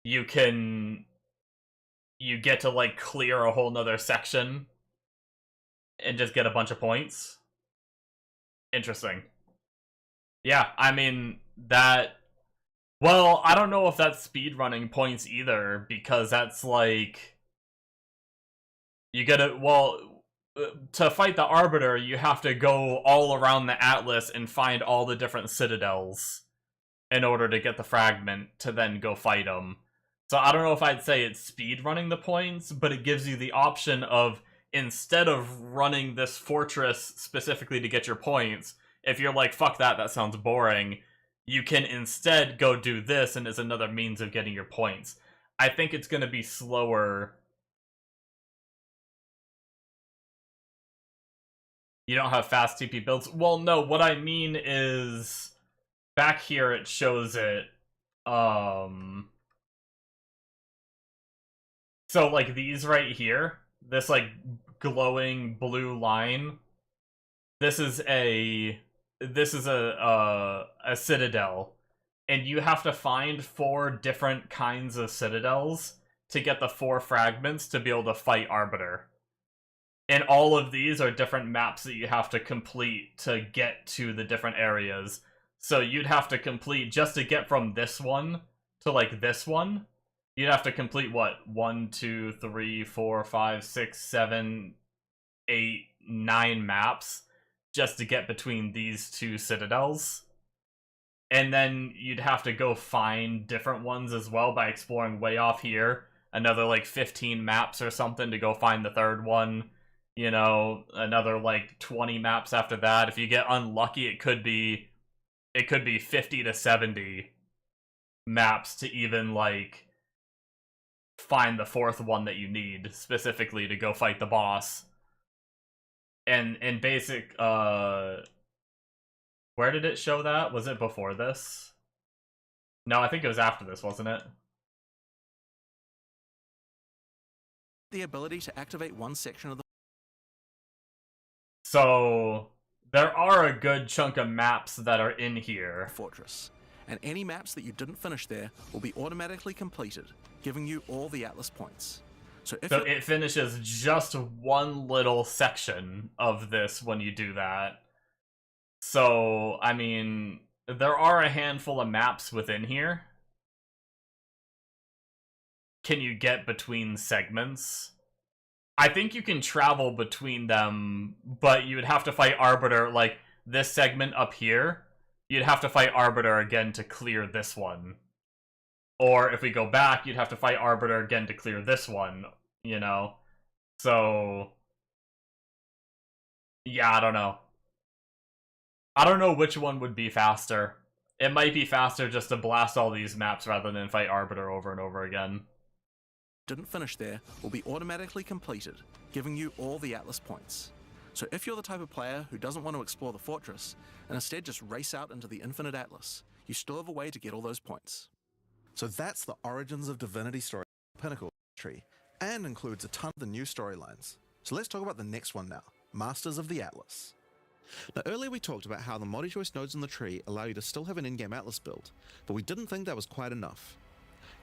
you get to, like, clear a whole nother section and just get a bunch of points. Interesting. Yeah, I mean, that... Well, I don't know if that's speedrunning points either, because that's, like... You gotta... Well... To fight the Arbiter, you have to go all around the Atlas and find all the different citadels in order to get the fragment to then go fight them. So I don't know if I'd say it's speedrunning the points, but it gives you the option of, instead of running this fortress specifically to get your points, if you're like, fuck that, that sounds boring, you can instead go do this, and it's another means of getting your points. I think it's going to be slower. You don't have fast TP builds? Well, no, what I mean is, back here it shows it, so, like, these right here, this, like, glowing blue line, this is a citadel, and you have to find 4 different kinds of citadels to get the 4 fragments to be able to fight Arbiter. And all of these are different maps that you have to complete to get to the different areas. So you'd have to complete, just to get from this one to, like, this one, you'd have to complete, what, 1, 2, 3, 4, 5, 6, 7, 8, 9 maps just to get between these 2 citadels. And then you'd have to go find different ones as well by exploring way off here. Another, like, 15 maps or something to go find the 3rd one. You know, another, like, 20 maps after that. If you get unlucky, it could be 50 to 70 maps to even, like, find the 4th one that you need specifically to go fight the boss. And in basic, where did it show that? Was it before this? No, I think it was after this, wasn't it? The ability to activate one section of the So, there are a good chunk of maps that are in here. fortress, and any maps that you didn't finish there will be automatically completed, giving you all the Atlas points. So it finishes just one little section of this when you do that. So, I mean, there are a handful of maps within here. Can you get between segments? I think you can travel between them, but you would have to fight Arbiter, like, this segment up here. You'd have to fight Arbiter again to clear this one. Or if we go back, you'd have to fight Arbiter again to clear this one, you know? So... yeah, I don't know. I don't know which one would be faster. It might be faster just to blast all these maps rather than fight Arbiter over and over again. Didn't finish there will be automatically completed, giving you all the Atlas points. So if you're the type of player who doesn't want to explore the fortress, and instead just race out into the infinite Atlas, you still have a way to get all those points. So that's the Origins of Divinity story pinnacle tree, and includes a ton of the new storylines. So let's talk about the next one now, Masters of the Atlas. Now earlier we talked about how the multi-choice nodes in the tree allow you to still have an in-game Atlas build, but we didn't think that was quite enough.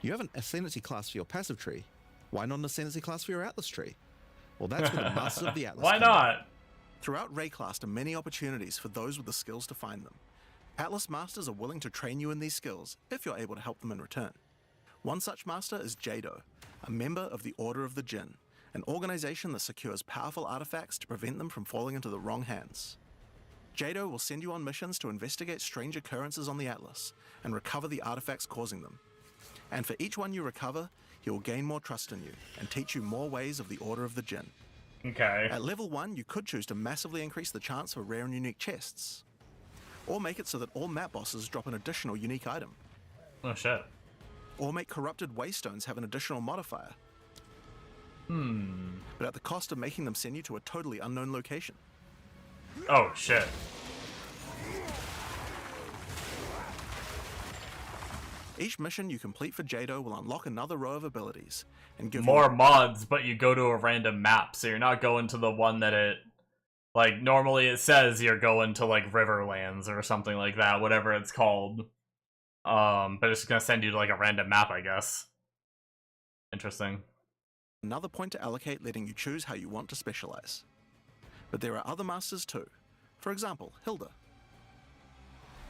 You have an Ascendancy class for your passive tree. Why not an Ascendancy class for your Atlas tree? Well, that's where the Masters of the Atlas Why not? Throughout Rayclass are many opportunities for those with the skills to find them. Atlas Masters are willing to train you in these skills if you're able to help them in return. One such master is Jado, a member of the Order of the Jinn, an organization that secures powerful artifacts to prevent them from falling into the wrong hands. Jado will send you on missions to investigate strange occurrences on the Atlas and recover the artifacts causing them. And for each one you recover, he will gain more trust in you and teach you more ways of the Order of the Jinn. Okay. At level 1, you could choose to massively increase the chance for rare and unique chests, or make it so that all map bosses drop an additional unique item, Oh shit. or make corrupted waystones have an additional modifier, but at the cost of making them send you to a totally unknown location. Oh shit. Each mission you complete for Jado will unlock another row of abilities and give More you mods, but you go to a random map, so you're not going to the one that it Like, normally it says you're going to, like, Riverlands or something like that, whatever it's called. But it's gonna send you to, like, a random map, I guess. Interesting. Another point to allocate, letting you choose how you want to specialize. But there are other masters too. For example, Hilda.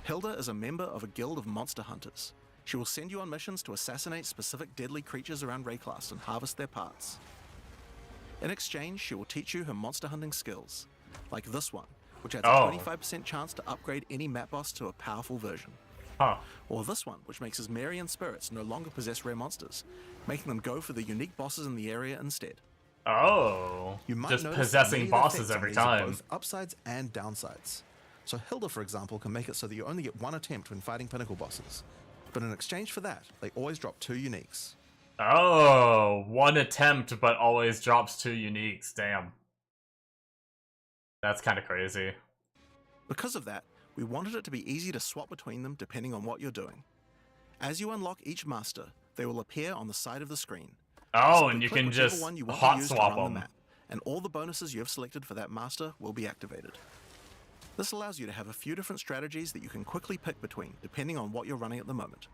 Hilda is a member of a guild of monster hunters. She will send you on missions to assassinate specific deadly creatures around Rayclass and harvest their parts. In exchange, she will teach you her monster hunting skills, like this one, which adds a 25% chance to upgrade any map boss to a powerful version. Huh. Or this one, which makes his Marian spirits no longer possess rare monsters, making them go for the unique bosses in the area instead. Oh, You might just notice possessing that many of the bosses effects on every these are time. both upsides and downsides. So Hilda, for example, can make it so that you only get one attempt when fighting pinnacle bosses. But in exchange for that, they always drop 2 uniques. Oh, one attempt, but always drops 2 uniques. Damn. That's kind of crazy. Because of that, we wanted it to be easy to swap between them depending on what you're doing. As you unlock each master, they will appear on the side of the screen. Oh, Simply and you click can whichever just one you want to hot use to swap run the them. map, and all the bonuses you have selected for that master will be activated. This allows you to have a few different strategies that you can quickly pick between, depending on what you're running at the moment.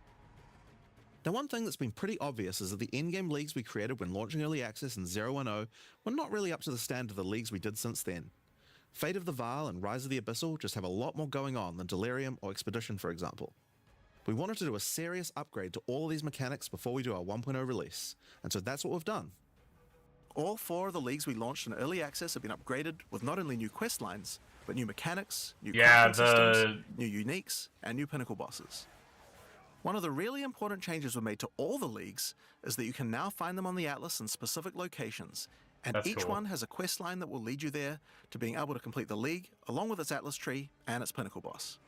Now, one thing that's been pretty obvious is that the endgame leagues we created when launching Early Access in 010 were not really up to the standard of the leagues we did since then. Fate of the Vaal and Rise of the Abyssal just have a lot more going on than Delirium or Expedition, for example. We wanted to do a serious upgrade to all of these mechanics before we do our 1.0 release, and so that's what we've done. All 4 of the leagues we launched in Early Access have been upgraded with not only new quest lines, but new mechanics, new crafting systems, new uniques, and new pinnacle bosses. One of the really important changes we made to all the leagues is that you can now find them on the Atlas in specific locations, and That's each cool. one has a quest line that will lead you there to being able to complete the league, along with its Atlas tree and its pinnacle boss.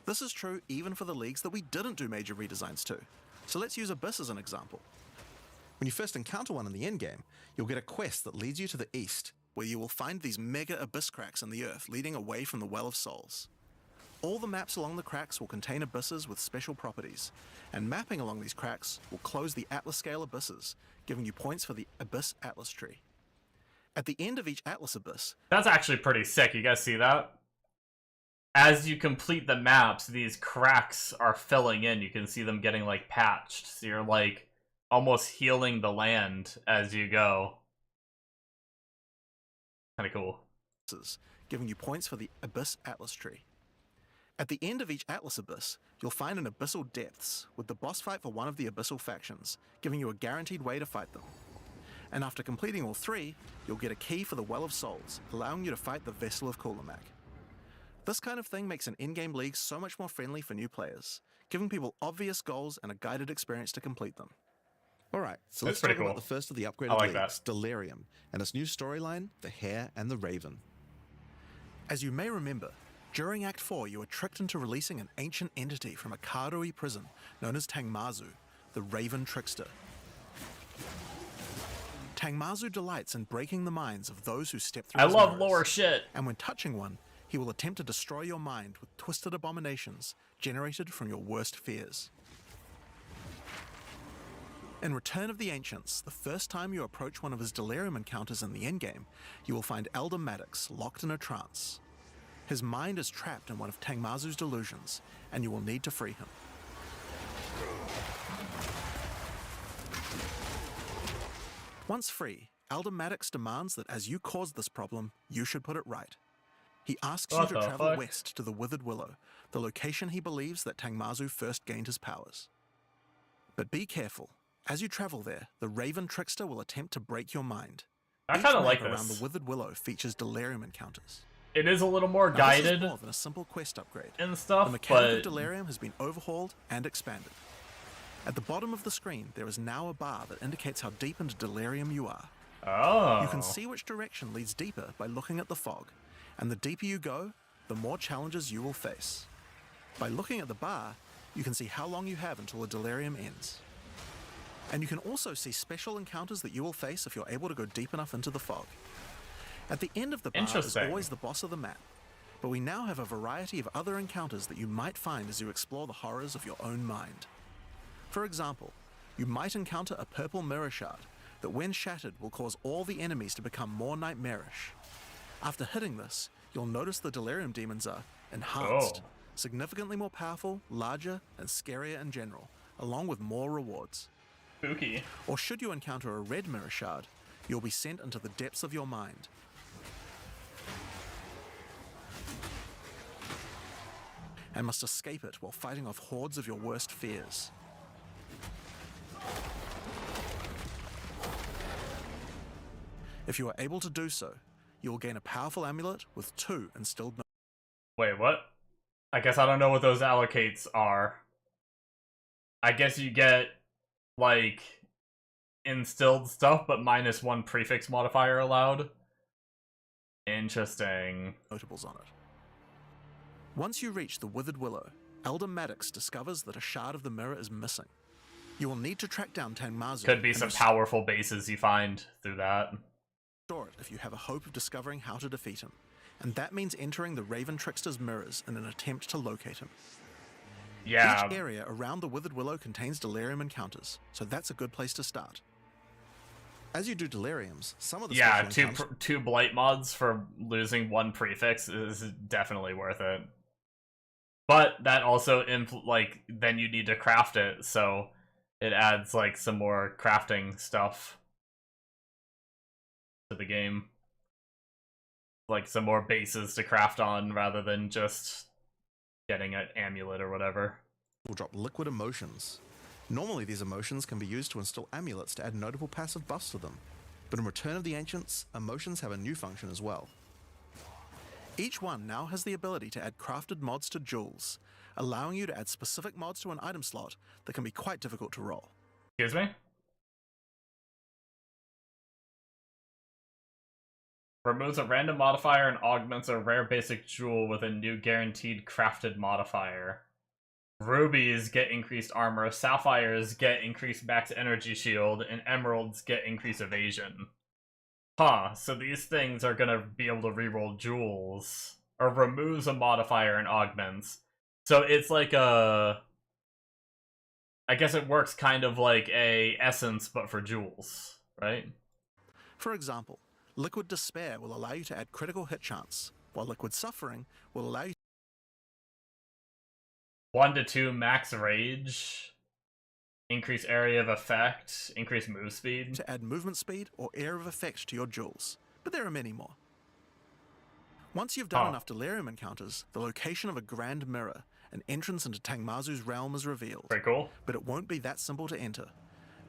This is true even for the leagues that we didn't do major redesigns to. So let's use Abyss as an example. When you first encounter one in the endgame, you'll get a quest that leads you to the east, where you will find these mega abyss cracks in the earth leading away from the Well of Souls. All the maps along the cracks will contain abysses with special properties, and mapping along these cracks will close the Atlas scale abysses, giving you points for the Abyss Atlas tree. At the end of each Atlas abyss, That's actually pretty sick. You guys see that? As you complete the maps, these cracks are filling in. You can see them getting, like, patched. So you're, like, almost healing the land as you go. Kinda cool. giving you points for the Abyss Atlas tree. At the end of each Atlas abyss, you'll find an Abyssal Depths, with the boss fight for one of the Abyssal factions, giving you a guaranteed way to fight them. And after completing all 3, you'll get a key for the Well of Souls, allowing you to fight the Vessel of Kulamak. This kind of thing makes an in-game league so much more friendly for new players, giving people obvious goals and a guided experience to complete them. Alright, so That's let's talk pretty about cool. the first of the I upgraded like leagues, that. Delirium, and its new storyline, The Hare and the Raven. As you may remember, during Act 4 you were tricked into releasing an ancient entity from a Karui prison known as Tangmazu, the Raven Trickster. Tangmazu delights in breaking the minds of those who step through I his love mirrors, lore shit. and when touching one, he will attempt to destroy your mind with twisted abominations generated from your worst fears. In Return of the Ancients, the first time you approach one of his Delirium encounters in the endgame, you will find Elder Maddox locked in a trance. His mind is trapped in one of Tangmazu's delusions, and you will need to free him. Once free, Elder Maddox demands that as you caused this problem, you should put it right. He asks What you the to travel fuck? west to the Withered Willow, the location he believes that Tangmazu first gained his powers. But be careful. As you travel there, the Raven Trickster will attempt to break your mind. I Each kinda map like around this. the Withered Willow features Delirium encounters. It is a little more Now, guided this is more than a simple quest upgrade. and The stuff, mechanic of but Delirium has been overhauled and expanded. At the bottom of the screen, there is now a bar that indicates how deep into Delirium you are. oh, You can see which direction leads deeper by looking at the fog, and the deeper you go, the more challenges you will face. By looking at the bar, you can see how long you have until the Delirium ends. And you can also see special encounters that you will face if you're able to go deep enough into the fog. At the end of the bar is Interesting. always the boss of the map, but we now have a variety of other encounters that you might find as you explore the horrors of your own mind. For example, you might encounter a purple mirror shard that when shattered will cause all the enemies to become more nightmarish. After hitting this, you'll notice the delirium demons are enhanced, Oh. significantly more powerful, larger, and scarier in general, along with more rewards. Spooky. Or should you encounter a red mirror shard, you'll be sent into the depths of your mind. And must escape it while fighting off hordes of your worst fears. If you are able to do so, you will gain a powerful amulet with 2 instilled. Wait, what? I guess I don't know what those allocates are. I guess you get, like, instilled stuff, but -1 prefix modifier allowed. Interesting. Notables on it. Once you reach the Withered Willow, Elder Maddox discovers that a shard of the mirror is missing. You will need to track down Tangmazu. Could be and some powerful bases you find through that. restore it if you have a hope of discovering how to defeat him. And that means entering the Raven Trickster's mirrors in an attempt to locate him. Yeah. Each area around the Withered Willow contains delirium encounters, so that's a good place to start. As you do deliriums, some of the Yeah, special encounters two blight mods for losing 1 prefix is definitely worth it. But that also then you need to craft it, so it adds like some more crafting stuff to the game. Like some more bases to craft on rather than just getting an amulet or whatever. will drop liquid emotions. Normally these emotions can be used to install amulets to add notable passive buffs to them, but in Return of the Ancients, emotions have a new function as well. Each one now has the ability to add crafted mods to jewels, allowing you to add specific mods to an item slot that can be quite difficult to roll. Excuse me? Removes a random modifier and augments a rare basic jewel with a new guaranteed crafted modifier. Rubies get increased armor, sapphires get increased max energy shield, and emeralds get increased evasion. Huh, so these things are gonna be able to reroll jewels. Or removes a modifier and augments. So it's like a... I guess it works kind of like a essence, but for jewels, right? For example, Liquid Despair will allow you to add critical hit chance, while Liquid Suffering will allow you 1 to 2 max rage, increase area of effect, increase move speed. to add movement speed or area of effect to your jewels, but there are many more. Once you've done enough delirium encounters, the location of a grand mirror, an entrance into Tangmazu's realm is revealed. Pretty cool. But it won't be that simple to enter.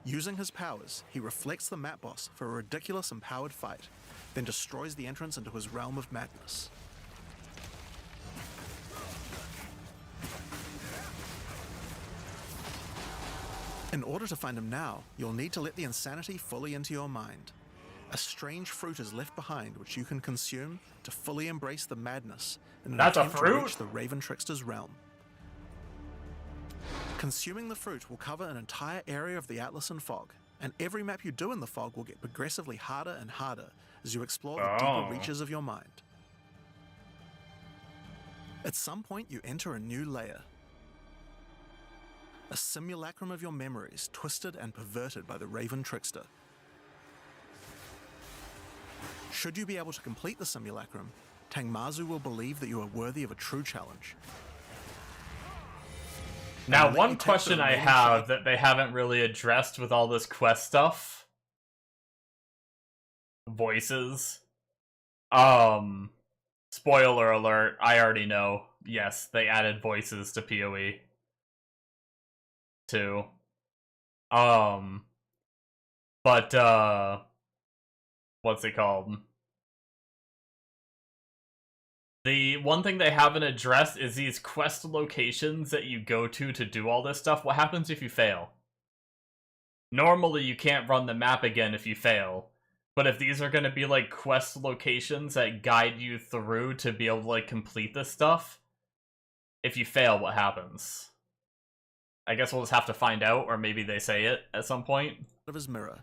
Using his powers, he reflects the map boss for a ridiculous empowered fight, then destroys the entrance into his realm of madness. In order to find him now, you'll need to let the insanity fully into your mind. A strange fruit is left behind which you can consume to fully embrace the madness in an That's a attempt to fruit? reach the Raven Trickster's realm. Consuming the fruit will cover an entire area of the Atlas and Fog, and every map you do in the Fog will get progressively harder and harder as you explore the deeper reaches of your mind. At some point you enter a new layer. A simulacrum of your memories, twisted and perverted by the Raven Trickster. Should you be able to complete the simulacrum, Tangmazu will believe that you are worthy of a true challenge. Now, let you one take the question I remaining have shot. that they haven't really addressed with all this quest stuff. Voices. Spoiler alert, I already know. Yes, they added voices to PoE 2. But, what's it called? The one thing they haven't addressed is these quest locations that you go to do all this stuff. What happens if you fail? Normally, you can't run the map again if you fail. But if these are going to be, like, quest locations that guide you through to be able to, like, complete this stuff, if you fail, what happens? I guess we'll just have to find out, or maybe they say it at some point. Of his mirror,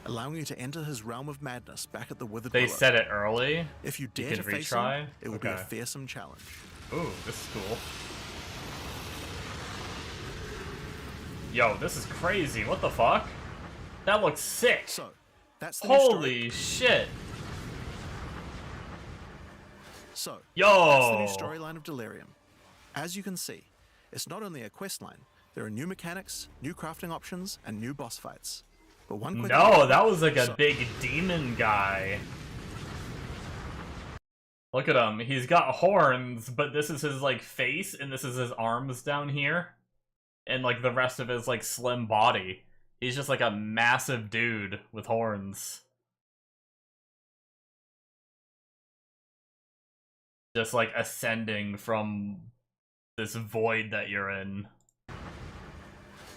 allowing you to enter his realm of madness back at the Withered They Willow. said it early. If you dare can to face retry? him, it will be a Okay. fearsome challenge. Ooh, this is cool. Yo, this is crazy. What the fuck? That looks sick. So, that's the new story. Holy shit. So, Yo! that's the new storyline of Delirium. As you can see, it's not only a quest line, there are new mechanics, new crafting options, and new boss fights. But one quick No, that was like a So- big demon guy. Look at him. He's got horns, but this is his, like, face, and this is his arms down here. And, like, the rest of his, like, slim body. He's just, like, a massive dude with horns. Just, like, ascending from this void that you're in.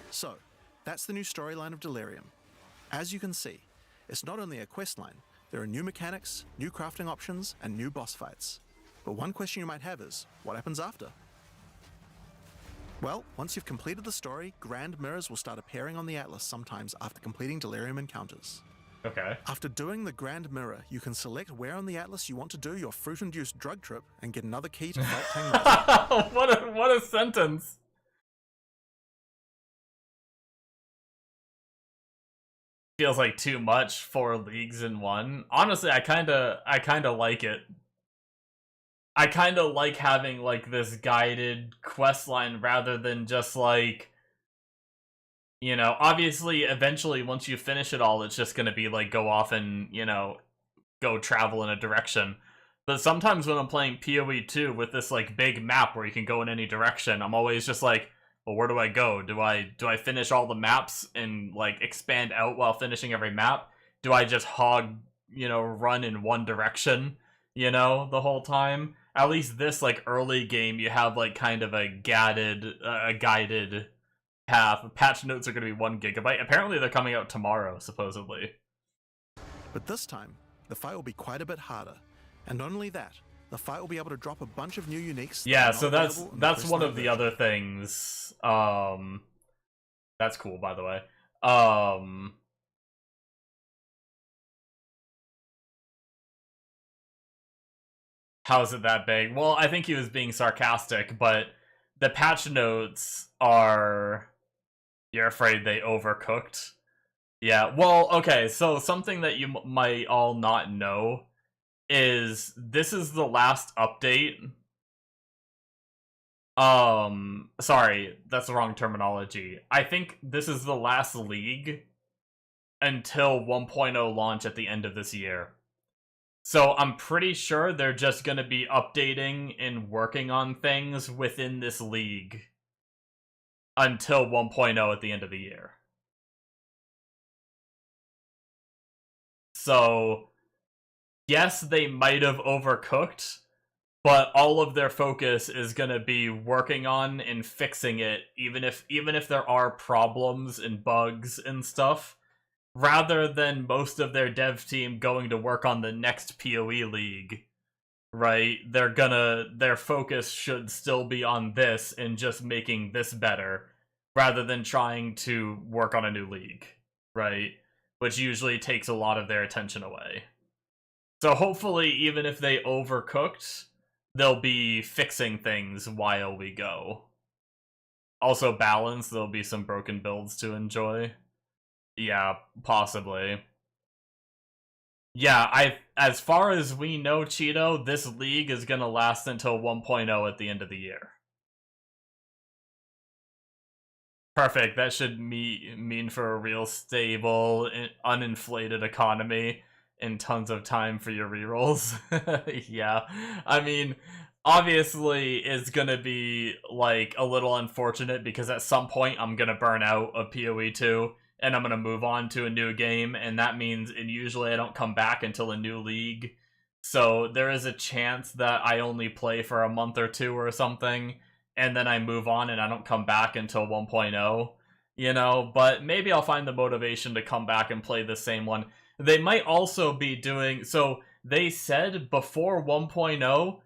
So, that's the new storyline of Delirium. As you can see, it's not only a quest line, there are new mechanics, new crafting options, and new boss fights. But one question you might have is, what happens after? Well, once you've completed the story, grand mirrors will start appearing on the Atlas sometimes after completing Delirium encounters. Okay. After doing the grand mirror, you can select where on the Atlas you want to do your fruit-induced drug trip and get another key to Vault Tang. what a sentence. Feels like too much, 4 leagues in one. Honestly, I kinda like it. I kinda like having, like, this guided quest line rather than just, like, you know, obviously, eventually, once you finish it all, it's just gonna be, like, go off and, you know, go travel in a direction. But sometimes when I'm playing PoE2 with this, like, big map where you can go in any direction, I'm always just like, well, where do I go? Do I finish all the maps and, like, expand out while finishing every map? Do I just hog, you know, run in one direction, you know, the whole time? At least this, like, early game, you have, like, kind of a guided path. Patch notes are going to be 1 gigabyte. Apparently they're coming out tomorrow, supposedly. But this time, the fight will be quite a bit harder. And not only that, the fight will be able to drop a bunch of new uniques. that Yeah, are so not that's available in the one questline of the version. other things. That's cool, by the way. How is it that big? Well, I think he was being sarcastic, but the patch notes are... You're afraid they overcooked? Yeah, well, okay, so something that you might all not know is this is the last update. Sorry, that's the wrong terminology. I think this is the last league until 1.0 launch at the end of this year. So I'm pretty sure they're just going to be updating and working on things within this league until 1.0 at the end of the year. So, yes, they might have overcooked, but all of their focus is going to be working on and fixing it, even if there are problems and bugs and stuff, rather than most of their dev team going to work on the next PoE league, right? Their focus should still be on this and just making this better, rather than trying to work on a new league, right? Which usually takes a lot of their attention away. So hopefully, even if they overcooked, they'll be fixing things while we go. Also balance, there'll be some broken builds to enjoy. Yeah, possibly. Yeah, as far as we know, Cheeto, this league is gonna last until 1.0 at the end of the year. Perfect, that should mean for a real stable, uninflated economy and tons of time for your rerolls. Yeah, I mean, obviously it's gonna be, like, a little unfortunate because at some point I'm gonna burn out of PoE2 and I'm gonna move on to a new game, and that means, and usually I don't come back until a new league. So there is a chance that I only play for a month or two or something, and then I move on and I don't come back until 1.0, you know, but maybe I'll find the motivation to come back and play the same one. They might also be doing, so they said before 1.0,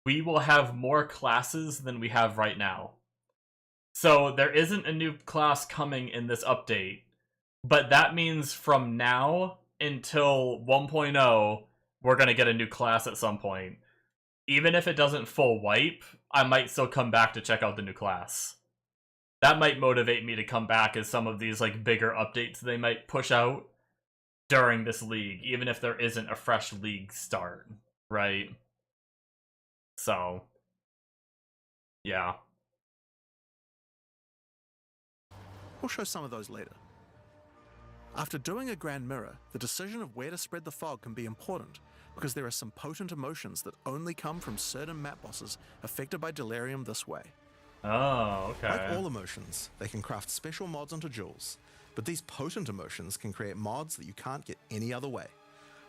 we will have more classes than we have right now. So there isn't a new class coming in this update, but that means from now until 1.0, we're going to get a new class at some point. Even if it doesn't full wipe, I might still come back to check out the new class. That might motivate me to come back as some of these, like, bigger updates they might push out during this league, even if there isn't a fresh league start, right? So, yeah. We'll show some of those later. After doing a grand mirror, the decision of where to spread the fog can be important because there are some potent emotions that only come from certain map bosses affected by delirium this way. Oh, okay. Like all emotions, they can craft special mods onto jewels, but these potent emotions can create mods that you can't get any other way.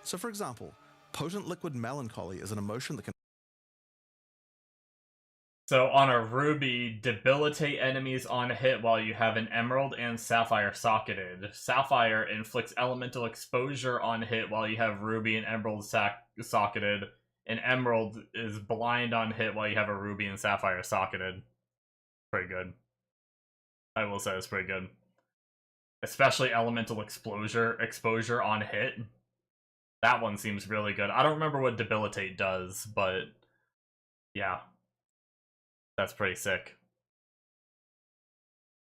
So for example, potent liquid melancholy is an emotion that can So on a ruby, debilitate enemies on hit while you have an emerald and sapphire socketed. Sapphire inflicts elemental exposure on hit while you have ruby and emerald socketed. And emerald is blind on hit while you have a ruby and sapphire socketed. Pretty good. I will say it's pretty good. Especially elemental exposure on hit. That one seems really good. I don't remember what debilitate does, but yeah. That's pretty sick.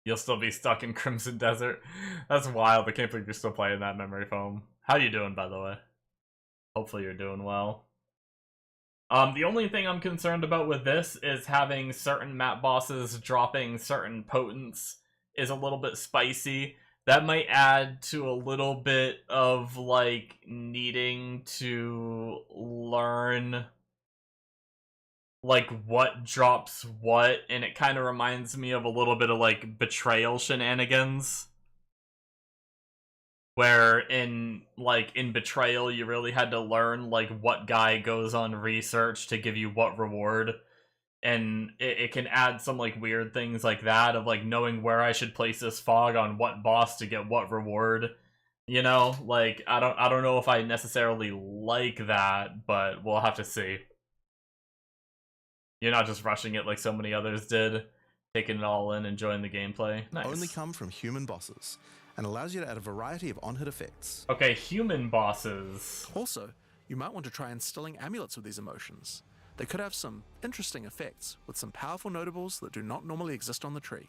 You'll still be stuck in Crimson Desert. That's wild. I can't believe you're still playing that memory foam. How you doing, by the way? Hopefully you're doing well. The only thing I'm concerned about with this is having certain map bosses dropping certain potents is a little bit spicy. That might add to a little bit of, like, needing to learn like what drops what, and it kind of reminds me of a little bit of like betrayal shenanigans, where in betrayal you really had to learn like what guy goes on research to give you what reward, and it can add some like weird things like that of like knowing where I should place this fog on what boss to get what reward. You know, like I don't know if I necessarily like that, but we'll have to see. You're not just rushing it like so many others did, taking it all in, enjoying the gameplay. Nice. only come from human bosses, and allows you to add a variety of on-hit effects. Okay, human bosses. Also, you might want to try instilling amulets with these emotions. They could have some interesting effects, with some powerful notables that do not normally exist on the tree.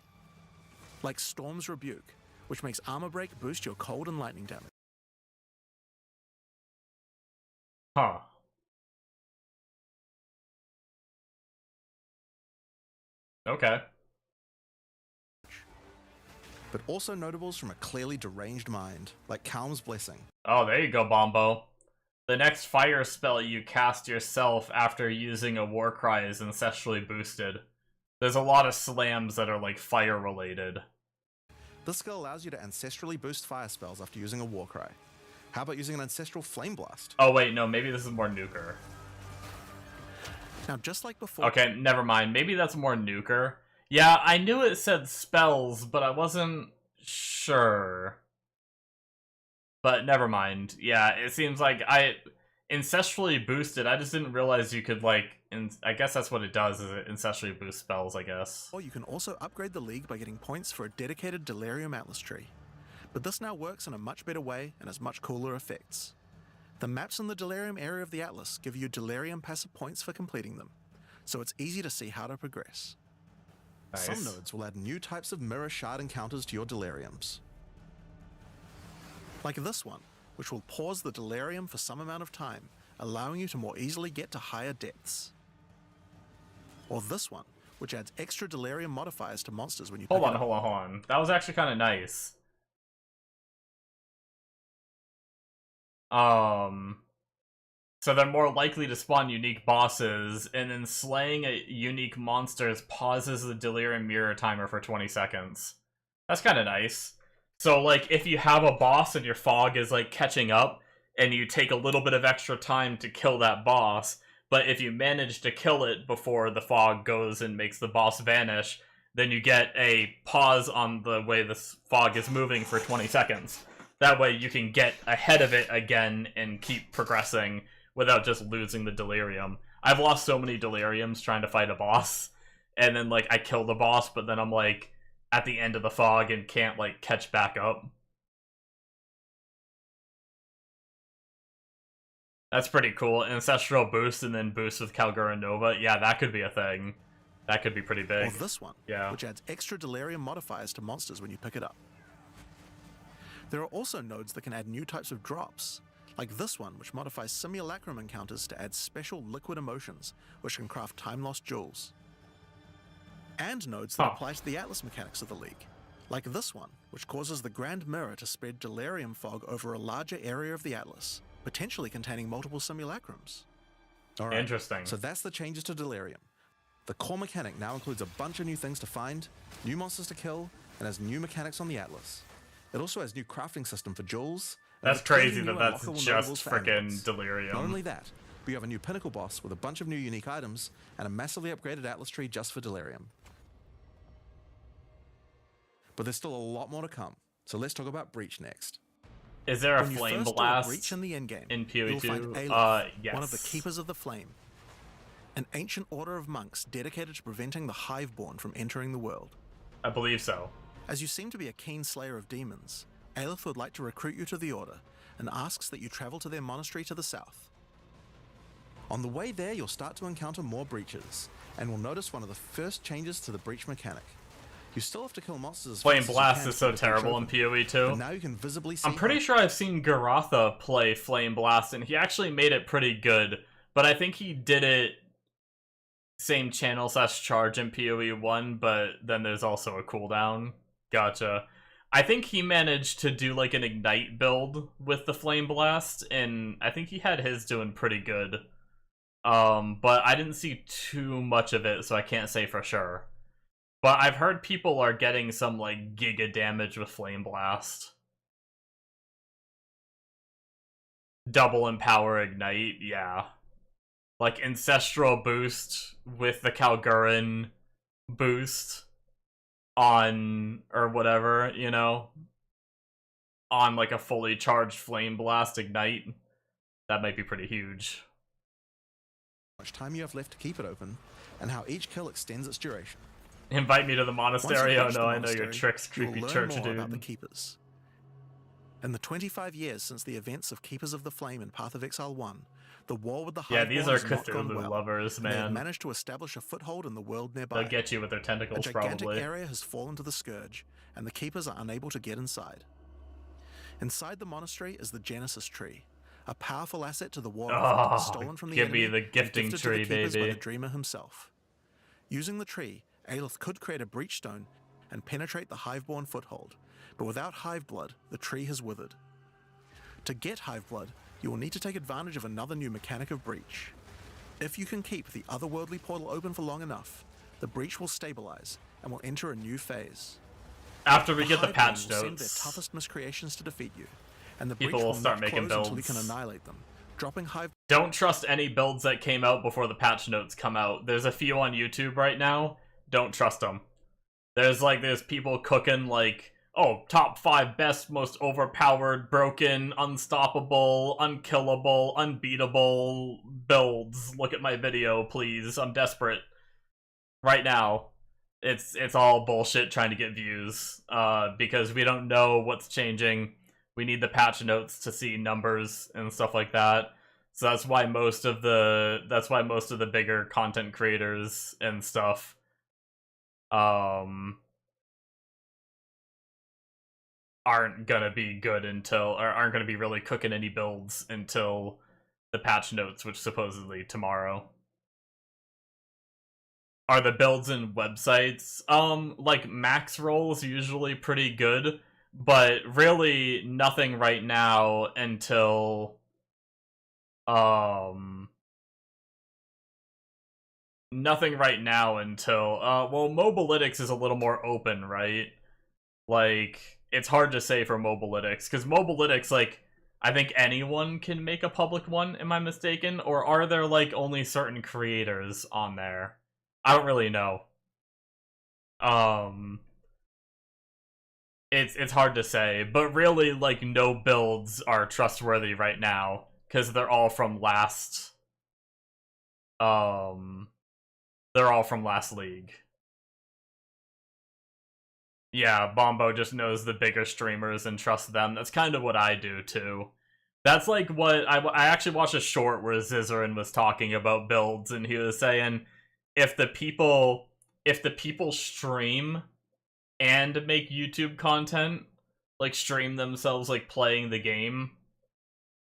Like Storm's Rebuke, which makes armor break boost your cold and lightning damage. Huh. Okay. But also notables from a clearly deranged mind, like Calm's Blessing. Oh, there you go, Bombo. The next fire spell you cast yourself after using a war cry is ancestrally boosted. There's a lot of slams that are like fire related. This skill allows you to ancestrally boost fire spells after using a war cry. How about using an ancestral flame blast? Oh wait, no, maybe this is more nuker. Now, just like before... Okay, never mind. Maybe that's more nuker. Yeah, I knew it said spells, but I wasn't sure. But never mind. Yeah, it seems like ancestrally boosted. I just didn't realize you could, like, I guess that's what it does, is it ancestrally boost spells, I guess. Or you can also upgrade the league by getting points for a dedicated Delirium Atlas tree. But this now works in a much better way and has much cooler effects. The maps in the Delirium area of the Atlas give you Delirium passive points for completing them, so it's easy to see how to progress. Nice. Some nodes will add new types of mirror shard encounters to your Deliriums. Like this one, which will pause the Delirium for some amount of time, allowing you to more easily get to higher depths. Or this one, which adds extra Delirium modifiers to monsters when you pick Hold it up. on. That was actually kind of nice. So they're more likely to spawn unique bosses, and then slaying a unique monsters pauses the Delirium Mirror timer for 20 seconds. That's kind of nice. So, like, if you have a boss and your fog is, like, catching up, and you take a little bit of extra time to kill that boss, but if you manage to kill it before the fog goes and makes the boss vanish, then you get a pause on the way the fog is moving for 20 seconds. That way you can get ahead of it again and keep progressing without just losing the Delirium. I've lost so many Deliriums trying to fight a boss, and then, like, I kill the boss, but then I'm, like, at the end of the fog and can't, like, catch back up. That's pretty cool. Ancestral boost and then boost with Kalgura Nova. Yeah, that could be a thing. That could be pretty big. Or this one, Yeah. which adds extra Delirium modifiers to monsters when you pick it up. There are also nodes that can add new types of drops, like this one, which modifies simulacrum encounters to add special liquid emotions, which can craft time-lost jewels. And nodes that Huh. apply to the Atlas mechanics of the League, like this one, which causes the Grand Mirror to spread delirium fog over a larger area of the Atlas, potentially containing multiple simulacrums. Alright, Interesting. so that's the changes to delirium. The core mechanic now includes a bunch of new things to find, new monsters to kill, and has new mechanics on the Atlas. It also has new crafting system for jewels. and That's has plenty crazy of that new that's unlockable just notables for freaking amulets. delirium. Not only that, but you have a new pinnacle boss with a bunch of new unique items and a massively upgraded Atlas tree just for delirium. But there's still a lot more to come, so let's talk about Breach next. Is there a When you flame first do a blast breach in the endgame, in you'll find PoE2? Aleph, Yes. one of the Keepers of the Flame, an ancient order of monks dedicated to preventing the Hiveborn from entering the world. I believe so. As you seem to be a keen slayer of demons, Aleph would like to recruit you to the order and asks that you travel to their monastery to the south. On the way there, you'll start to encounter more breaches, and will notice one of the first changes to the breach mechanic. You still have to kill monsters as Flame fast as you Blast can is to so get the breach terrible in open, but PoE2. now you can visibly see I'm pretty sure I've seen Garatha play Flame Blast, and he actually made it pretty good. But I think he did it same channel / charge in PoE1, but then there's also a cooldown. Gotcha. I think he managed to do like an Ignite build with the Flame Blast, and I think he had his doing pretty good. But I didn't see too much of it, so I can't say for sure. But I've heard people are getting some like giga damage with Flame Blast. Double Empower Ignite, yeah. Like Ancestral boost with the Kalgurin boost on, or whatever, you know, on like a fully charged Flame Blast Ignite. That might be pretty huge. how much time you have left to keep it open, and how each kill extends its duration. Invite me to the Once you've monastery? Oh reached no, the I know your monastery, tricks, you'll creepy learn church more about the dude. Keepers. In the 25 years since the events of Keepers of the Flame in Path of Exile 1, the war with the Yeah, Hiveborn these are has not gone Cthulhu well, lovers, and they have man. managed to establish a foothold in the world nearby. They'll get you with their A tentacles, gigantic probably. area has fallen to the Scourge, and the Keepers are unable to get inside. Inside the monastery is the Genesis Tree, a powerful asset to the war effort, Oh, stolen from the give me enemy the and gifting gifted tree, to the Keepers by baby. the Dreamer himself. Using the tree, Aleph could create a breach stone and penetrate the Hiveborn foothold, but without Hive Blood, the tree has withered. To get Hive Blood, you will need to take advantage of another new mechanic of breach. If you can keep the otherworldly portal open for long enough, the breach will stabilize and will enter a new phase. After we get the Hiveborn patch will send their notes, toughest miscreations to defeat you, and the People breach will will start not making close until you can builds. annihilate them, dropping Hive don't trust any builds that came out before the patch notes come out. There's a few on YouTube right now. Don't trust them. There's people cooking like, oh, top 5 best, most overpowered, broken, unstoppable, unkillable, unbeatable builds. Look at my video, please. I'm desperate. Right now. It's all bullshit trying to get views. Because we don't know what's changing. We need the patch notes to see numbers and stuff like that. So that's why most of the bigger content creators and stuff aren't gonna be good until, or aren't gonna be really cooking any builds until the patch notes, which supposedly tomorrow. Are the builds in websites like max rolls usually pretty good, but really nothing right now until well, Mobalytics is a little more open, right? Like, it's hard to say for Mobalytics, because Mobalytics, like, I think anyone can make a public one, am I mistaken? Or are there, like, only certain creators on there? I don't really know. It's hard to say, but really, like, no builds are trustworthy right now, because they're all from last league. Yeah, Bombo just knows the bigger streamers and trusts them. That's kind of what I do too. That's like what I actually watched a short where Zizarin was talking about builds, and he was saying if the people stream and make YouTube content, like stream themselves like playing the game,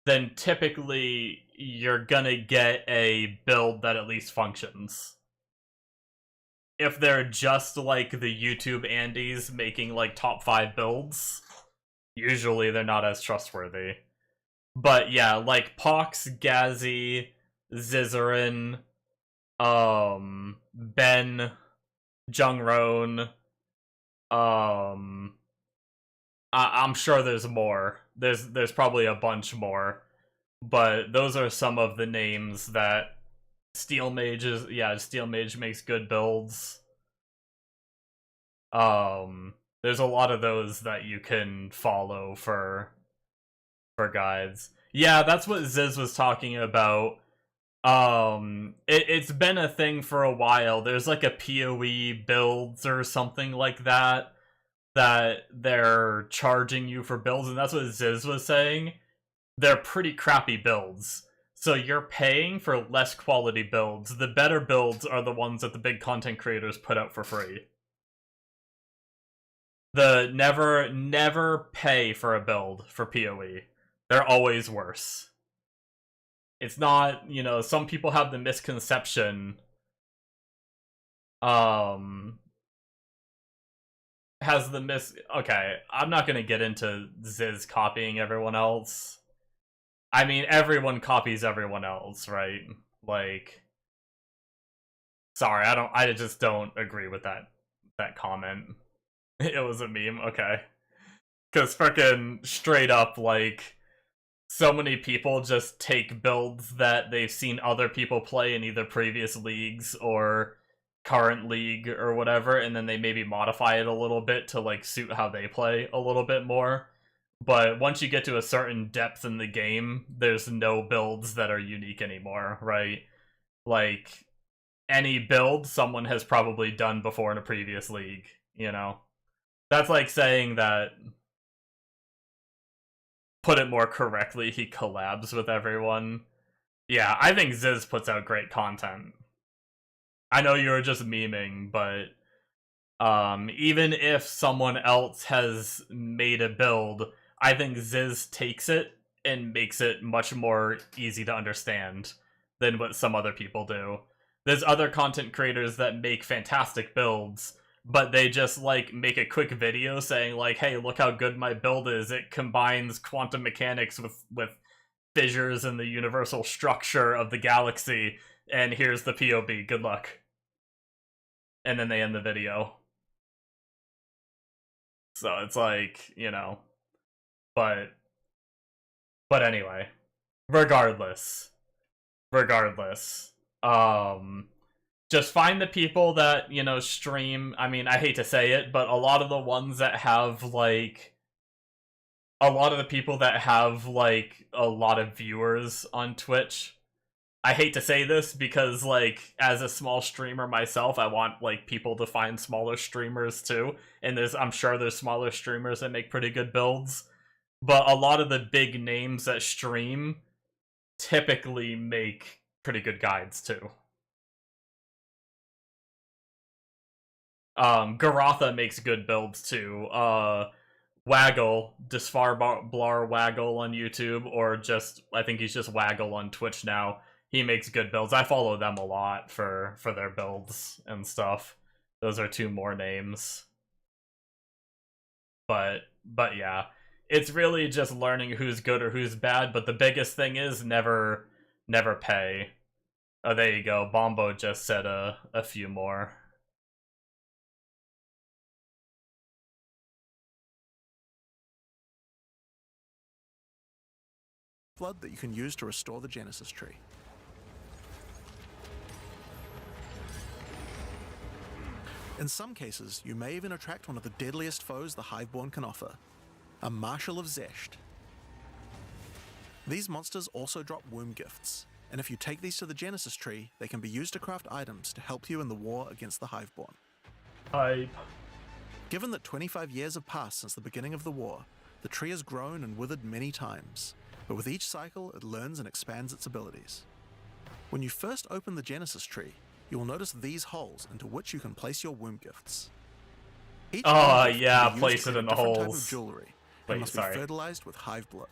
then typically you're gonna get a build that at least functions. If they're just like the YouTube Andes making like top 5 builds, usually they're not as trustworthy. But yeah, like Pox, Gazi, Zizarin, Ben, Jungron, I'm sure there's more. There's probably a bunch more, but those are some of the names that Steel Mage is. Yeah, Steel Mage makes good builds. There's a lot of those that you can follow for guides. Yeah, that's what Ziz was talking about. It's been a thing for a while. There's like a PoE builds or something like that they're charging you for builds, and that's what Ziz was saying. They're pretty crappy builds. So you're paying for less quality builds. The better builds are the ones that the big content creators put out for free. The never pay for a build for PoE. They're always worse. It's not, some people have the misconception okay, I'm not gonna get into Ziz copying everyone else. I mean, everyone copies everyone else, right? Like, sorry, I just don't agree with that comment. It was a meme, okay. Because frickin' straight up, like, so many people just take builds that they've seen other people play in either previous leagues or current league or whatever, and then they maybe modify it a little bit to like suit how they play a little bit more. But once you get to a certain depth in the game, there's no builds that are unique anymore, right? Like, any build someone has probably done before in a previous league, That's like saying that, put it more correctly, he collabs with everyone. Yeah, I think Ziz puts out great content. I know you were just memeing, but even if someone else has made a build, I think Ziz takes it and makes it much more easy to understand than what some other people do. There's other content creators that make fantastic builds, but they just like make a quick video saying like, hey, look how good my build is. It combines quantum mechanics with fissures in the universal structure of the galaxy, and here's the POB, good luck. And then they end the video. So it's like, but anyway, regardless, just find the people that, stream. I mean, I hate to say it, but a lot of the ones that have like, a lot of the people that have like a lot of viewers on Twitch, I hate to say this because, like, as a small streamer myself, I want, like, people to find smaller streamers, too. And I'm sure there's smaller streamers that make pretty good builds. But a lot of the big names that stream typically make pretty good guides, too. Garotha makes good builds, too. Waggle, Disfar Blar Waggle on YouTube, or just, I think he's just Waggle on Twitch now. He makes good builds. I follow them a lot for their builds and stuff. Those are 2 more names. But yeah, it's really just learning who's good or who's bad. But the biggest thing is never pay. Oh, there you go. Bombo just said a few more. Blood that you can use to restore the Genesis tree. In some cases, you may even attract one of the deadliest foes the Hiveborn can offer, a Marshal of Zesht. These monsters also drop womb gifts, and if you take these to the Genesis tree, they can be used to craft items to help you in the war against the Hiveborn. Hype. Given that 25 years have passed since the beginning of the war, the tree has grown and withered many times, but with each cycle it learns and expands its abilities. When you first open the Genesis tree, you will notice these holes into which you can place your womb gifts. Each womb gift yeah, can be used place to it create in a the different holes. type of jewelry, Wait, and must sorry. be fertilized with hive blood.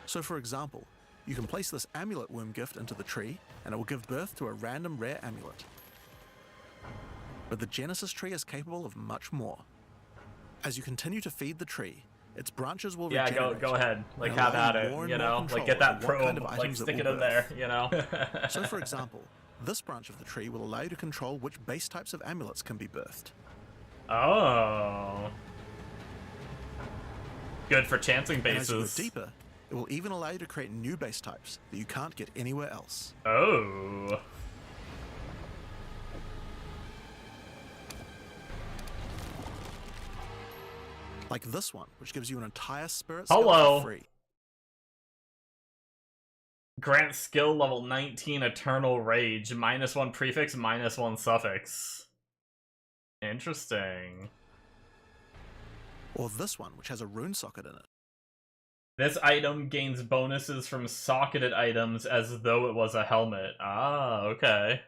So for example, you can place this amulet worm gift into the tree and it will give birth to a random rare amulet. But the Genesis tree is capable of much more. As you continue to feed the tree, its branches will Yeah, regenerate. go ahead. Like, and have allow at you it, more and you more know? control Like, get that over what probe, kind of like, items it stick will it in birth. there, you know? So for example, this branch of the tree will allow you to control which base types of amulets can be birthed. Oh. Good for chancing And as you go bases. deeper, it will even allow you to create new base types that you can't get anywhere else. Oh. Like this one, which gives you an entire spirit Hello. skill for free. Grant skill level 19 Eternal Rage, -1 prefix, -1 suffix. Interesting. Or this one, which has a rune socket in it. This item gains bonuses from socketed items as though it was a helmet. Ah, okay.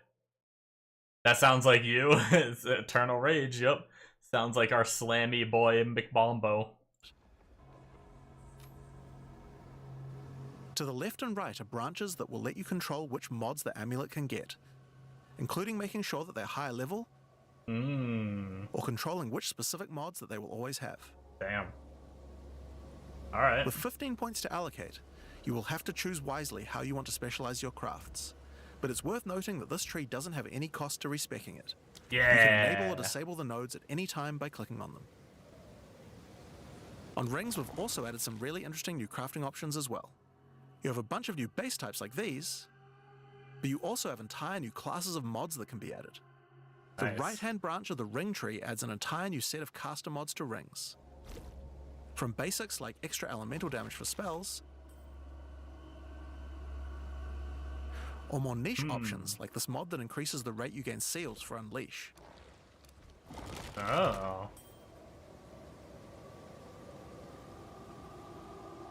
That sounds like you. It's Eternal Rage, yep. Sounds like our slammy boy McBombo. To the left and right are branches that will let you control which mods the amulet can get, including making sure that they're higher level, or controlling which specific mods that they will always have. Damn. Alright. With 15 points to allocate, you will have to choose wisely how you want to specialize your crafts, but it's worth noting that this tree doesn't have any cost to respecking it. Yeah. You can enable or disable the nodes at any time by clicking on them. On rings, we've also added some really interesting new crafting options as well. You have a bunch of new base types like these, but you also have entire new classes of mods that can be added. The Nice. right-hand branch of the ring tree adds an entire new set of caster mods to rings. From basics like extra elemental damage for spells, or more niche options like this mod that increases the rate you gain seals for Unleash. Oh.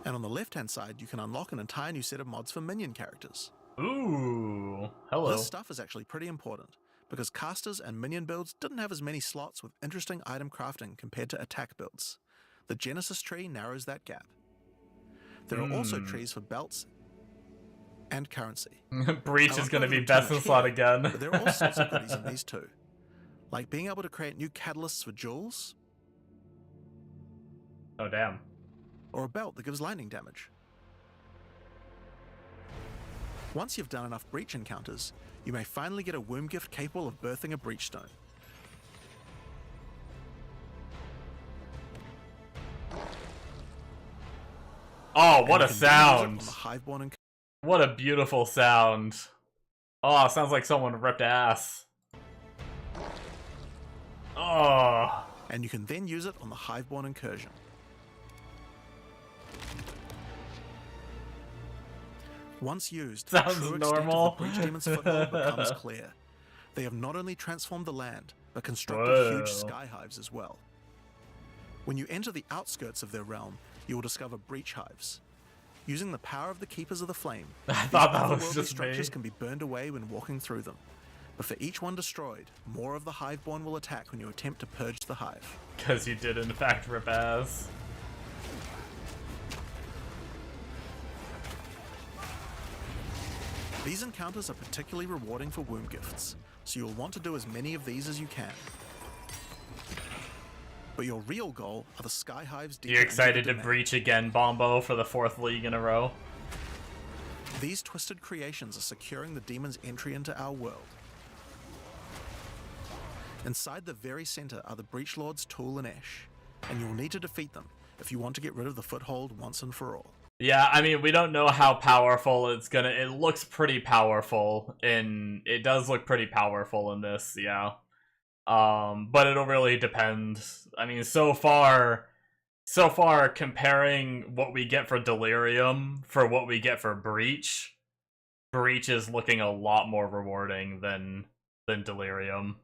And on the left-hand side, you can unlock an entire new set of mods for minion characters. Ooh. Hello. This stuff is actually pretty important, because casters and minion builds didn't have as many slots with interesting item crafting compared to attack builds. The Genesis tree narrows that gap. There are also trees for belts and currency. Breach I is won't gonna go be into best them in too slot much here, again. But there are all sorts of goodies in these too, like being able to create new catalysts for jewels, Oh, damn. or a belt that gives lightning damage. Once you've done enough breach encounters, you may finally get a worm gift capable of birthing a breach stone. Oh, what a And you can then use it sound. on the Hiveborn and What a beautiful sound. Oh, sounds like someone ripped ass. Oh. and you can then use it on the Hiveborn incursion. Once used, the Sounds true normal. extent of the Breach Demon's foothold becomes clear. They have not only transformed the land, but constructed Whoa. huge sky hives as well. When you enter the outskirts of their realm, you will discover breach hives. Using the power of the Keepers of the Flame, I these thought that was otherworldly just structures me. can be burned away when walking through them. But for each one destroyed, more of the Hiveborn will attack when you attempt to purge the hive. Because you did, in fact, rip ass. These encounters are particularly rewarding for womb gifts, so you'll want to do as many of these as you can. But your real goal are the sky hives deeper You into the excited to domain. breach again, Bombo, for the 4th league in a row? These twisted creations are securing the demon's entry into our world. Inside the very center are the Breach Lords Tool and Ash, and you'll need to defeat them if you want to get rid of the foothold once and for all. Yeah, I mean, we don't know how powerful it's gonna... It looks pretty powerful It does look pretty powerful in this, yeah. But it'll really depend. I mean, so far, comparing what we get for Delirium for what we get for Breach, Breach is looking a lot more rewarding than Delirium.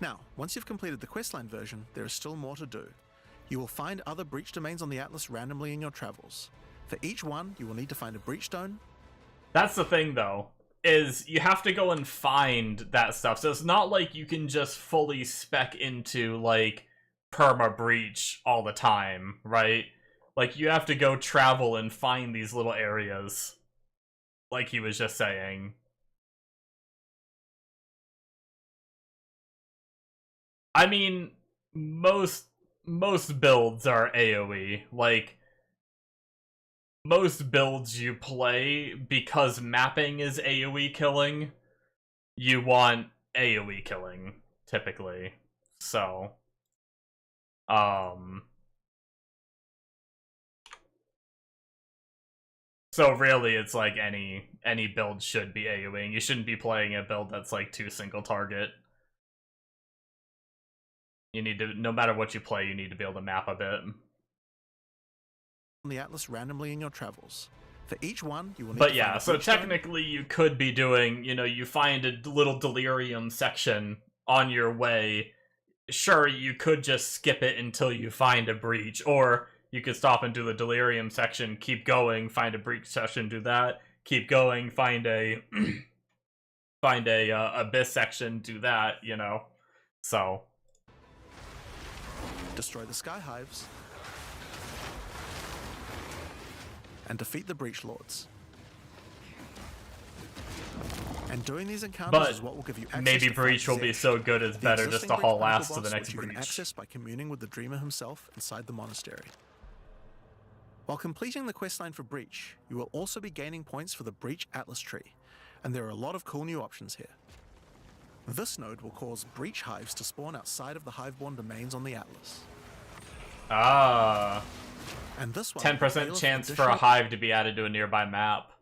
Now, once you've completed the questline version, there is still more to do. You will find other breach domains on the Atlas randomly in your travels. For each one, you will need to find a breach stone. That's the thing, though, is you have to go and find that stuff. So it's not like you can just fully spec into, like, perma breach all the time, right? Like, you have to go travel and find these little areas. Like he was just saying. I mean, most builds are AoE. Like, most builds you play, because mapping is AoE killing, you want AoE killing, typically. So, so really, it's like any build should be AoEing. You shouldn't be playing a build that's like 2 single target. You need to, no matter what you play, you need to be able to map a bit. On the Atlas randomly in your travels. For each one, you will need But to yeah, find a so breach zone. technically you could be doing, you know, you find a little delirium section on your way. Sure, you could just skip it until you find a breach, or you could stop and do the delirium section, keep going, find a breach section, do that, keep going, find a find a abyss section, do that, you know. So Destroy the sky hives, and defeat the breach lords. And doing these encounters But is what will give you access maybe to breach fight will be Zesh, so good it's the better just existing to breach haul pinnacle ass to the boss, next which you can breach. access by communing with the Dreamer himself inside the monastery. While completing the questline for Breach, you will also be gaining points for the Breach Atlas tree, and there are a lot of cool new options here. This node will cause breach hives to spawn outside of the hiveborn domains on the Atlas. Ah, And this one 10% chance for a hive to be added to a nearby map.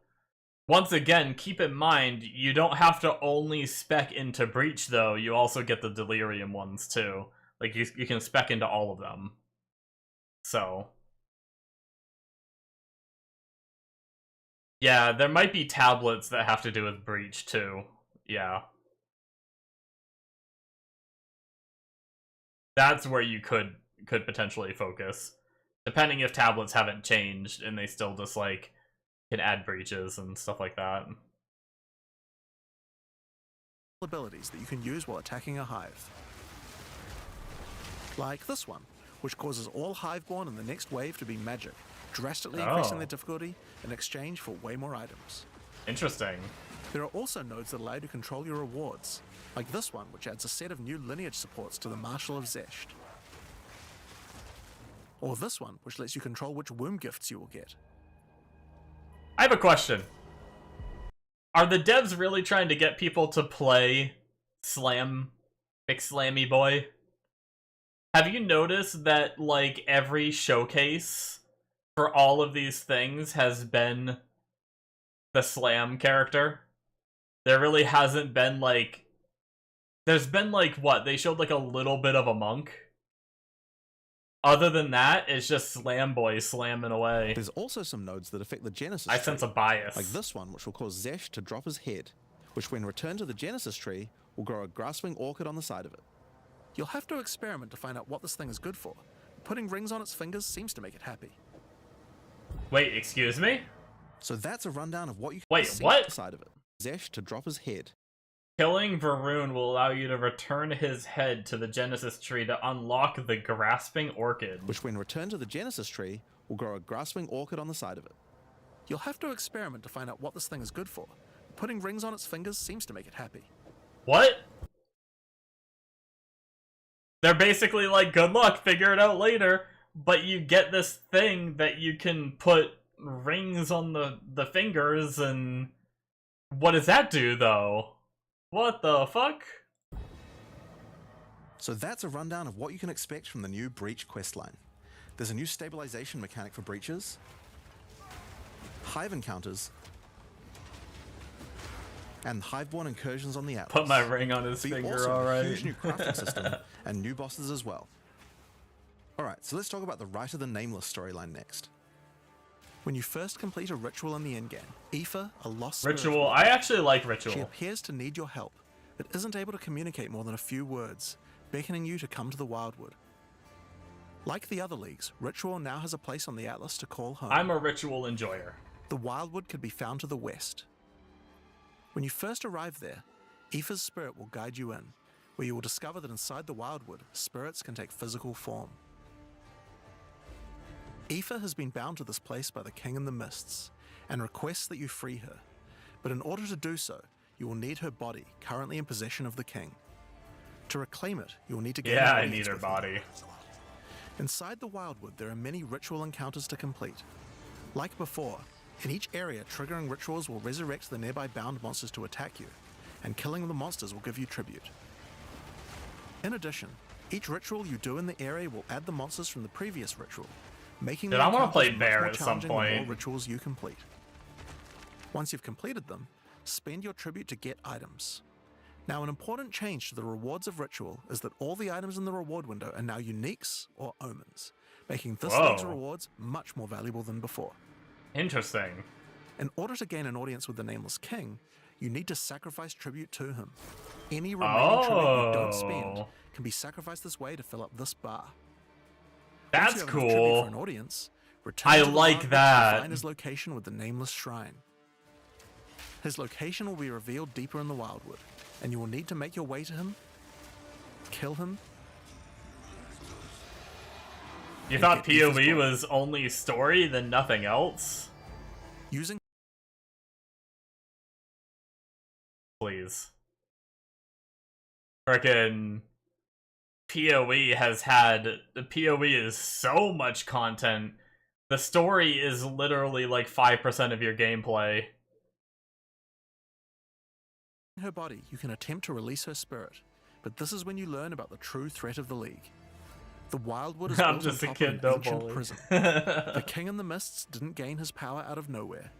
Once again, keep in mind, you don't have to only spec into Breach, though. You also get the Delirium ones, too. Like, you can spec into all of them. So. Yeah, there might be tablets that have to do with Breach, too. Yeah. That's where you could potentially focus. Depending if tablets haven't changed, and they still just, like, can add breaches and stuff like that. abilities that you can use while attacking a hive. Like this one, which causes all hiveborn in the next wave to be magic, drastically increasing their difficulty in exchange for way more items. Interesting. There are also nodes that allow you to control your rewards, like this one, which adds a set of new lineage supports to the Marshal of Zesht. Or this one, which lets you control which womb gifts you will get. I have a question. Are the devs really trying to get people to play Slam, Big Slammy Boy? Have you noticed that, like, every showcase for all of these things has been the Slam character? There really hasn't been, like... There's been, like, what? They showed, like, a little bit of a monk. Other than that, it's just Slam Boy slamming away. There's also some nodes that affect the Genesis I tree, sense a bias. like this one, which will cause Zesh to drop his head, which when returned to the Genesis tree, will grow a grasping orchid on the side of it. You'll have to experiment to find out what this thing is good for. Putting rings on its fingers seems to make it happy. Wait, excuse me? So that's a rundown of what you can Wait, see what? on the side of it. Zesh to drop his head. Killing Varun will allow you to return his head to the Genesis tree to unlock the Grasping Orchid. Which when returned to the Genesis tree, will grow a grasping orchid on the side of it. You'll have to experiment to find out what this thing is good for. Putting rings on its fingers seems to make it happy. What? They're basically like, good luck, figure it out later, but you get this thing that you can put rings on the fingers, and what does that do, though? What the fuck? So that's a rundown of what you can expect from the new Breach questline. There's a new stabilization mechanic for breaches, hive encounters, and hiveborn incursions on the Atlas. Put my ring on his But you finger, also have a alright. huge new crafting system and new bosses as well. Alright, so let's talk about the Rite of the Nameless storyline next. When you first complete a ritual in the endgame, Aoife, a lost Ritual. spiritual, I actually like she Ritual. appears to need your help, but isn't able to communicate more than a few words, beckoning you to come to the Wildwood. Like the other leagues, Ritual now has a place on the Atlas to call home. I'm a Ritual enjoyer. The Wildwood could be found to the west. When you first arrive there, Aoife's spirit will guide you in, where you will discover that inside the Wildwood, spirits can take physical form. Aoife has been bound to this place by the King in the Mists, and requests that you free her. But in order to do so, you will need her body, currently in possession of the King. To reclaim it, you will need to gain Yeah, an I audience need her with her. body. Inside the Wildwood, there are many ritual encounters to complete. Like before, in each area, triggering rituals will resurrect the nearby bound monsters to attack you, and killing the monsters will give you tribute. In addition, each ritual you do in the area will add the monsters from the previous ritual, making Dude, the I wanna play encounters much Bear more at some challenging the more point. rituals you complete. Once you've completed them, spend your tribute to get items. Now, an important change to the rewards of Ritual is that all the items in the reward window are now uniques or omens, making this league's Whoa. rewards much more valuable than before. Interesting. In order to gain an audience with the Nameless King, you need to sacrifice tribute to him. Any remaining tribute you don't spend Oh. can be sacrificed this way to fill up this bar. Once That's you have enough tribute for an cool. audience, return I to the like Wildwood that. to find his location with the Nameless Shrine. His location will be revealed deeper in the Wildwood, and you will need to make your way to him, kill him. You thought get Aoife's PoE body. was only story, then nothing else? Using Please. Frickin' PoE has had... The PoE is so much content. The story is literally like 5% of your gameplay. her body, you can attempt to release her spirit, but this is when you learn about the true threat of the League. The Wildwood is I'm built just a on top kid, of an no ancient bully. prison. The King in the Mists didn't gain his power out of nowhere.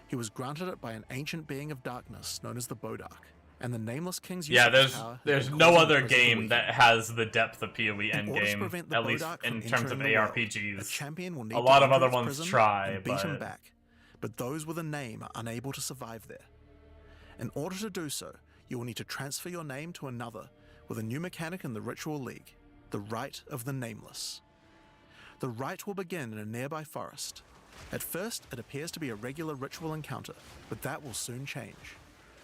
He was granted it by an ancient being of darkness known as the Bodark, and the Nameless King's use Yeah, of his power has there's been no causing the other prison to game weaken. that has the depth of PoE In order to endgame, prevent the at least Bodark in from terms of entering the world, a ARPGs. champion will need A to lot of enter other its ones prison try, and beat him but- back, but those with a name are unable to survive there. In order to do so, you will need to transfer your name to another with a new mechanic in the Ritual League, the Rite of the Nameless. The rite will begin in a nearby forest. At first, it appears to be a regular ritual encounter, but that will soon change.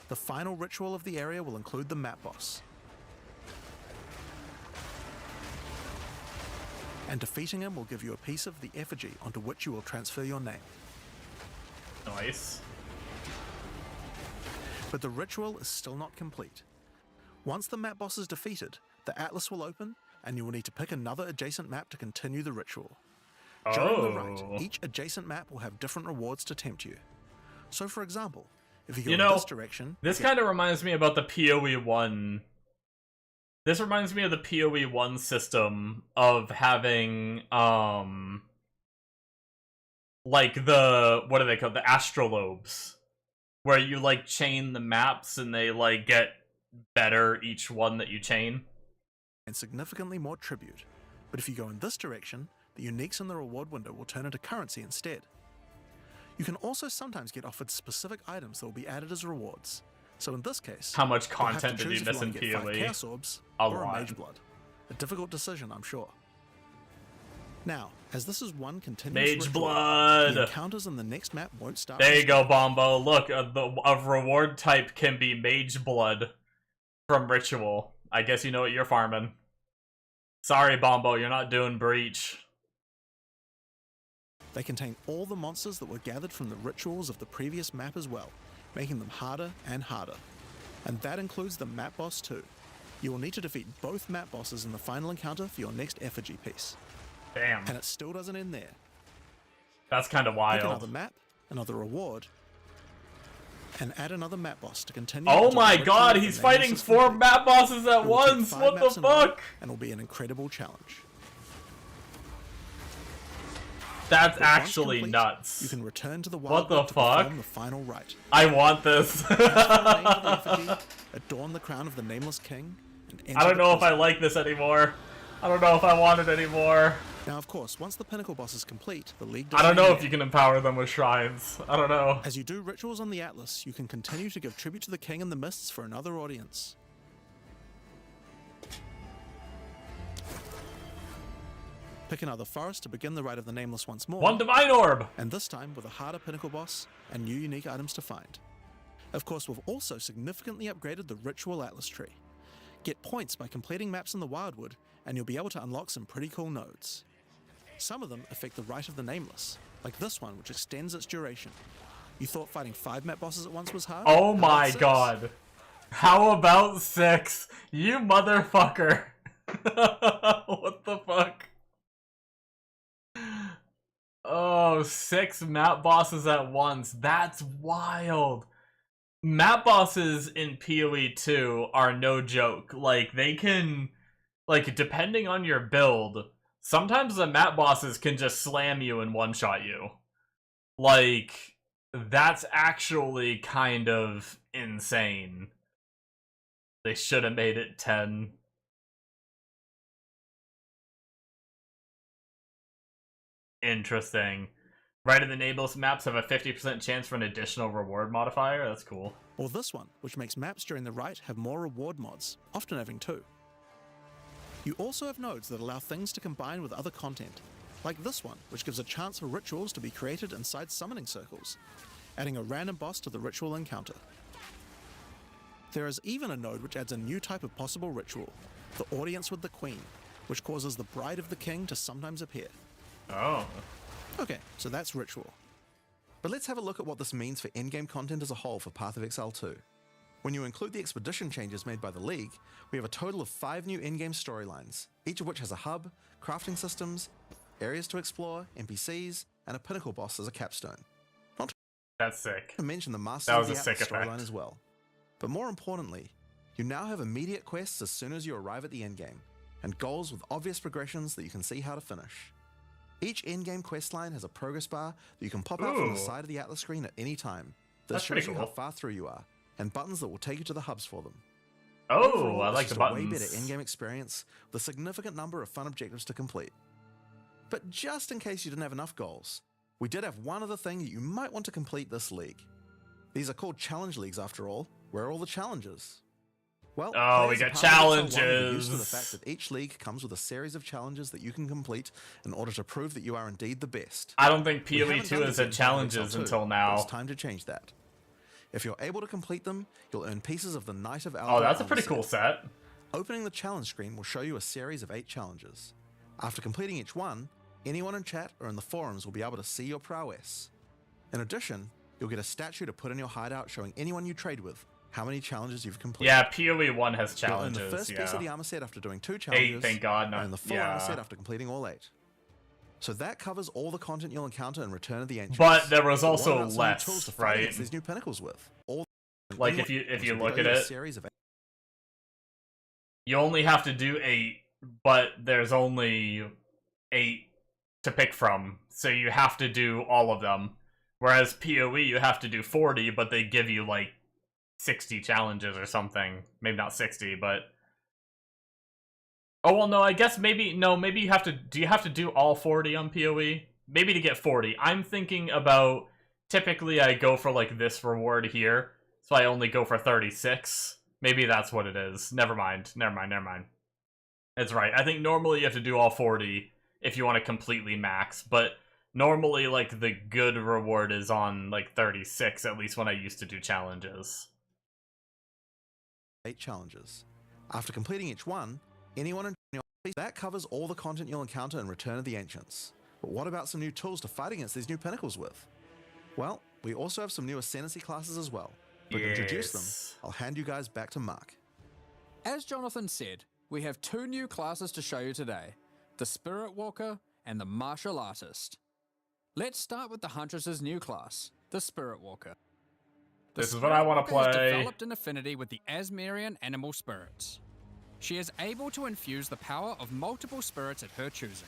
The final ritual of the area will include the map boss. And defeating him will give you a piece of the effigy onto which you will transfer your name. Nice. But the ritual is still not complete. Once the map boss is defeated, the atlas will open, and you will need to pick another adjacent map to continue the ritual. During the rite, each adjacent map will have different rewards to tempt you. So for example, if you go in this direction... This you get- kind of reminds me about the PoE 1. This reminds me of the PoE 1 system of having, like the, what are they called? The astrolobes. Where you, like, chain the maps and they, like, get better each one that you chain. and significantly more tribute. But if you go in this direction, the uniques in the reward window will turn into currency instead. You can also sometimes get offered specific items that will be added as rewards. So in this case, How much you'll have to content did choose you if miss want in to get 5 PoE? Chaos Orbs A or lot. a Mage Blood. A difficult decision, I'm sure. Now, as this is one continuous Mage ritual, Blood! the encounters in the next map won't start. There from you go, scratch. Bombo. Look, a reward type can be Mage Blood from Ritual. I guess you know what you're farming. Sorry, Bombo, you're not doing Breach. They contain all the monsters that were gathered from the rituals of the previous map as well, making them harder and harder. And that includes the map boss too. You will need to defeat both map bosses in the final encounter for your next effigy piece. Damn, And it still doesn't end there. that's kind of Pick wild. another map, another reward, and add another map boss to continue. Oh until the my ritual god, of the he's Nameless fighting is 4 complete. map bosses at It will take once! 5 What the maps in all, fuck? and will be an incredible challenge. That's But once actually complete, nuts. You can return to the What the Wildwood to fuck? perform the final rite. I want this. Transfer the name to the effigy, adorn the crown of the Nameless King, and enter I don't the know if I prison. like this anymore. I don't know if I want it anymore. Now, of course, once the pinnacle boss is complete, the League I don't doesn't know end if you there. can empower them with shrines. I don't know. As you do rituals on the Atlas, you can continue to give tribute to the King in the Mists for another audience. Pick another forest to begin the Rite of the Nameless once more. One Divine Orb! And this time with a harder pinnacle boss and new unique items to find. Of course, we've also significantly upgraded the Ritual Atlas tree. Get points by completing maps in the Wildwood, and you'll be able to unlock some pretty cool nodes. Some of them affect the Right of the Nameless, like this one, which extends its duration. You thought fighting 5 map bosses at once was hard? Oh How about my 6? god. How about 6? You motherfucker. What the fuck? Oh, 6 map bosses at once. That's wild. Map bosses in PoE2 are no joke. Like, they can, like, depending on your build, sometimes the map bosses can just slam you and one-shot you. Like, that's actually kind of insane. They should have made it 10. Interesting. Right of the Nameless maps have a 50% chance for an additional reward modifier. That's cool. Or this one, which makes maps during the Right have more reward mods, often having 2. You also have nodes that allow things to combine with other content, like this one, which gives a chance for rituals to be created inside summoning circles, adding a random boss to the ritual encounter. There is even a node which adds a new type of possible ritual, the Audience with the Queen, which causes the Bride of the King to sometimes appear. Oh. Okay, so that's ritual. But let's have a look at what this means for in-game content as a whole for Path of Exile 2. When you include the expedition changes made by the League, we have a total of 5 new in-game storylines, each of which has a hub, crafting systems, areas to explore, NPCs, and a pinnacle boss as a capstone. Not That's sick. to mention the Masters That of was the a sick Atlas storyline effect. as well. But more importantly, you now have immediate quests as soon as you arrive at the endgame, and goals with obvious progressions that you can see how to finish. Each in-game questline has a progress bar that you can pop out from the Ooh. side of the Atlas screen at any time. This That's shows pretty you cool. how far through you are, and buttons that will take you to the hubs for them. Oh, Overall, I it's like the just buttons. a way better in-game experience with a significant number of fun objectives to complete. But just in case you didn't have enough goals, we did have one other thing that you might want to complete this league. These are called challenge leagues after all. Where are all the challenges? Well, Oh, we players got of Path of Exile 1 will be used to the challenges. fact that each league comes with a series of challenges that you can complete in order to prove that you are indeed the best. I don't think We haven't PoE2 done has these had yet in Path of Exile challenges 2, until but now. It's time to change that. If you're able to complete them, you'll earn pieces of the Knight of Alba Oh, that's a armor pretty set. cool set. Opening the challenge screen will show you a series of 8 challenges. After completing each one, anyone in chat or in the forums will be able to see your prowess. In addition, you'll get a statue to put in your hideout showing anyone you trade with how many challenges you've completed. Yeah, PoE1 has You'll earn challenges. the first yeah. piece of the armor set after doing 2 challenges. 8, thank God. Not, and the full yeah. armor set after completing all 8. So that covers all the content you'll encounter in Return of the Ancients. But there was But what also about some new tools less, to fight right? against these new pinnacles with? All Like if you will look show at you a it, series of you only have to do 8, but there's only 8 to pick from, so you have to do all of them. Whereas PoE, you have to do 40, but they give you like 60 challenges or something. Maybe not 60, but oh well, no. I guess maybe you have to. Do you have to do all 40 on PoE? Maybe to get 40. I'm thinking about. Typically, I go for like this reward here, so I only go for 36. Maybe that's what it is. Never mind. It's right. I think normally you have to do all 40 if you want to completely max, but normally like the good reward is on like 36, at least when I used to do challenges. 8 challenges. After completing each one, anyone in that covers all the content you'll encounter in Return of the Ancients. But what about some new tools to fight against these new pinnacles with? Well, we also have some new Ascendancy classes as well. But to introduce them, I'll hand you guys back to Mark. As Jonathan said, we have 2 new classes to show you today, the Spirit Walker and the Martial Artist. Let's start with the Huntress's new class, the Spirit Walker. The This is what I want to Spirit Walker play. has developed an affinity with the Asmerian animal spirits. She is able to infuse the power of multiple spirits at her choosing.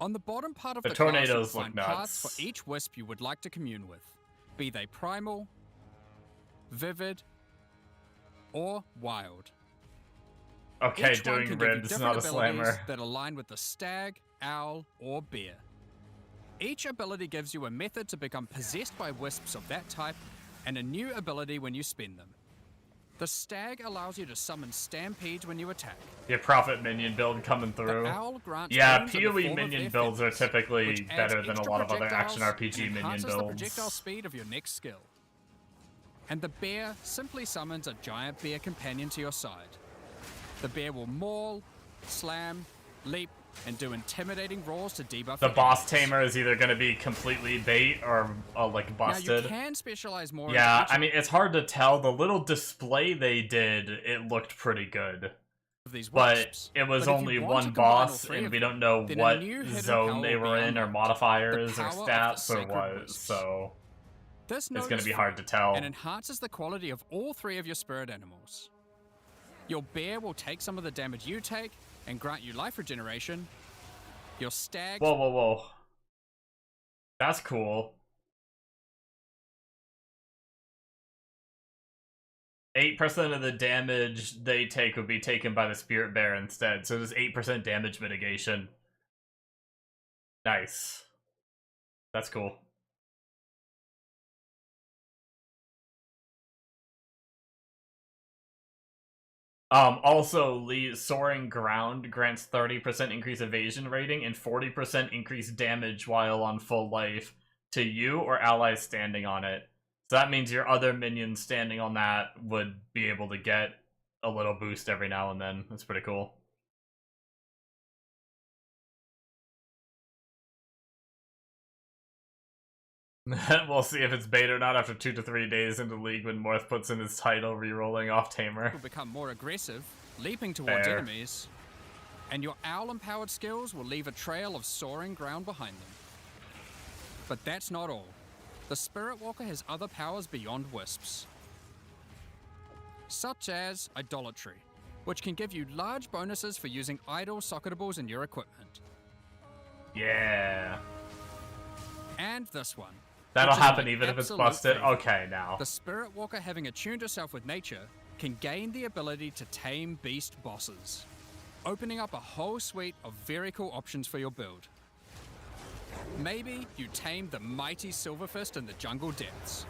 On the bottom part of The the class, you will tornadoes look find nuts. cards for each wisp you would like to commune with, be they primal, vivid, or wild. Okay, Each one doing can give you ribs, different not a abilities slammer. that align with the stag, owl, or bear. Each ability gives you a method to become possessed by wisps of that type, and a new ability when you spend them. The stag allows you to summon stampedes when you attack. Your profit minion build coming The through. owl grants Yeah, wounds in the PoE form of minion their builds are feathers, typically which adds better than a extra lot of other action projectiles RPG and minion enhances the projectile builds. speed of your next skill. And the bear simply summons a giant bear companion to your side. The bear will maul, slam, leap, and do intimidating roars to debuff The your boss enemies. tamer is either going to be completely bait or like Now busted. you can specialize more. Yeah, into I mean, it's hard to tell. The little display they did, it looked pretty good. of these But wisps. it was But if you only want to one combine all boss, three and of we them, don't know then a what new hidden zone power they will be were in, or unlocked. modifiers, The or power of the stats, or sacred what, wisps. so This it's node going to is be free hard to tell. and enhances the quality of all three of your spirit animals. Your bear will take some of the damage you take and grant you life regeneration. Your stag Whoa, whoa, whoa. That's cool. 8% of the damage they take would be taken by the Spirit Bear instead, so there's 8% damage mitigation. Nice. That's cool. Also, Soaring Ground grants 30% increased evasion rating and 40% increased damage while on full life to you or allies standing on it. So that means your other minions standing on that would be able to get a little boost every now and then. That's pretty cool. We'll see if it's bait or not after 2 to 3 days into League when Morth puts in his title re-rolling off Tamer. will become more aggressive, leaping towards Fair. enemies, and your owl-empowered skills will leave a trail of soaring ground behind them. But that's not all. The Spirit Walker has other powers beyond wisps, such as Idolatry, which can give you large bonuses for using idle socketables in your equipment. Yeah. And this one. That'll which is happen my even if it's absolute busted? favorite. Okay, now. The Spirit Walker, having attuned herself with nature, can gain the ability to tame beast bosses, opening up a whole suite of very cool options for your build. Maybe you tame the mighty Silverfist in the jungle depths.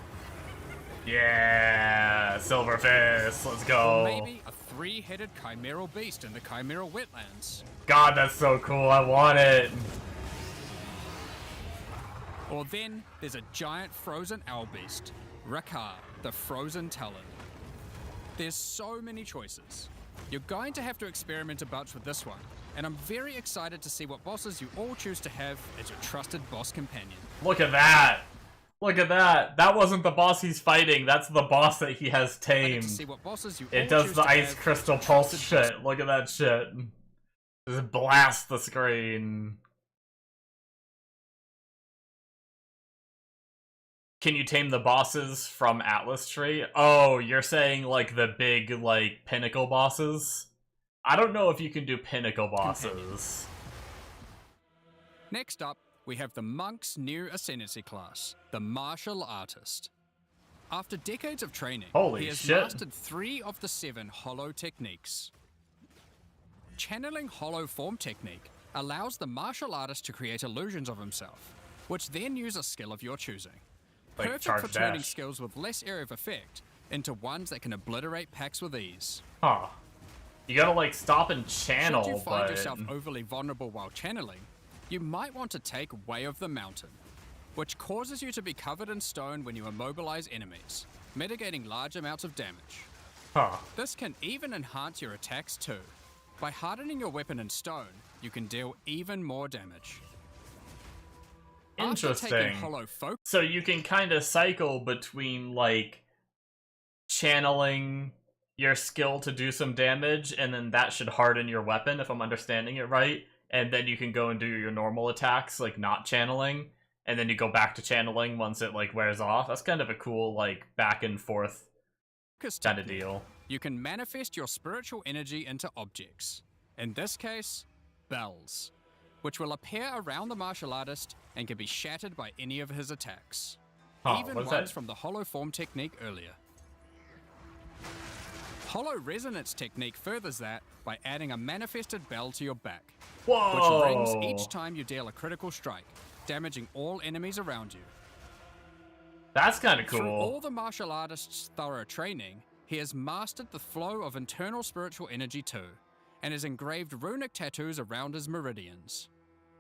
Yeah, Silver Fist, let's go. Or maybe a three-headed chimeral beast in the chimeral wetlands. God, that's so cool, I want it. Or then there's a giant frozen owl beast, Rakar, the frozen talon. There's so many choices. You're going to have to experiment a bunch with this one, and I'm very excited to see what bosses you all choose to have as your trusted boss companion. Look at that. Look at that. That wasn't the boss he's fighting, that's the boss that he has Excited to see tamed. what bosses you all It does choose the to ice have crystal as pulse trusted boss shit. Look at that shit. Just blast the screen. Can you tame the bosses from Atlas Tree? Oh, you're saying like the big like pinnacle bosses? I don't know if you can do pinnacle bosses. Next up, we have the Monk's new Ascendancy class, the Martial Artist. After decades of training, Holy he has shit. mastered 3 of the 7 Hollow techniques. Channeling Hollow Form technique allows the martial artist to create illusions of himself, which then use a skill of your choosing. Like Perfect charge for turning dash. skills with less area of effect into ones that can obliterate packs with ease. Huh. You gotta like stop and channel, Should you find but yourself overly vulnerable while channeling, you might want to take Way of the Mountain, which causes you to be covered in stone when you immobilize enemies, mitigating large amounts of damage. huh. This can even enhance your attacks too. By hardening your weapon in stone, you can deal even more damage. After Interesting. taking Hollow Focus, So you can kind of cycle between like channeling your skill to do some damage, and then that should harden your weapon if I'm understanding it right. And then you can go and do your normal attacks, like not channeling, and then you go back to channeling once it like wears off. That's kind of a cool like back and forth kind of technique, deal. you can manifest your spiritual energy into objects. In this case, bells, which will appear around the martial artist and can be shattered by any of his attacks. Huh, Even what is ones that? from the Hollow Form technique earlier. Hollow Resonance technique furthers that by adding a manifested bell to your back, Whoa! which rings each time you deal a critical strike, damaging all enemies around you. That's kind of Through all cool. the martial artist's thorough training, he has mastered the flow of internal spiritual energy too, and has engraved runic tattoos around his meridians.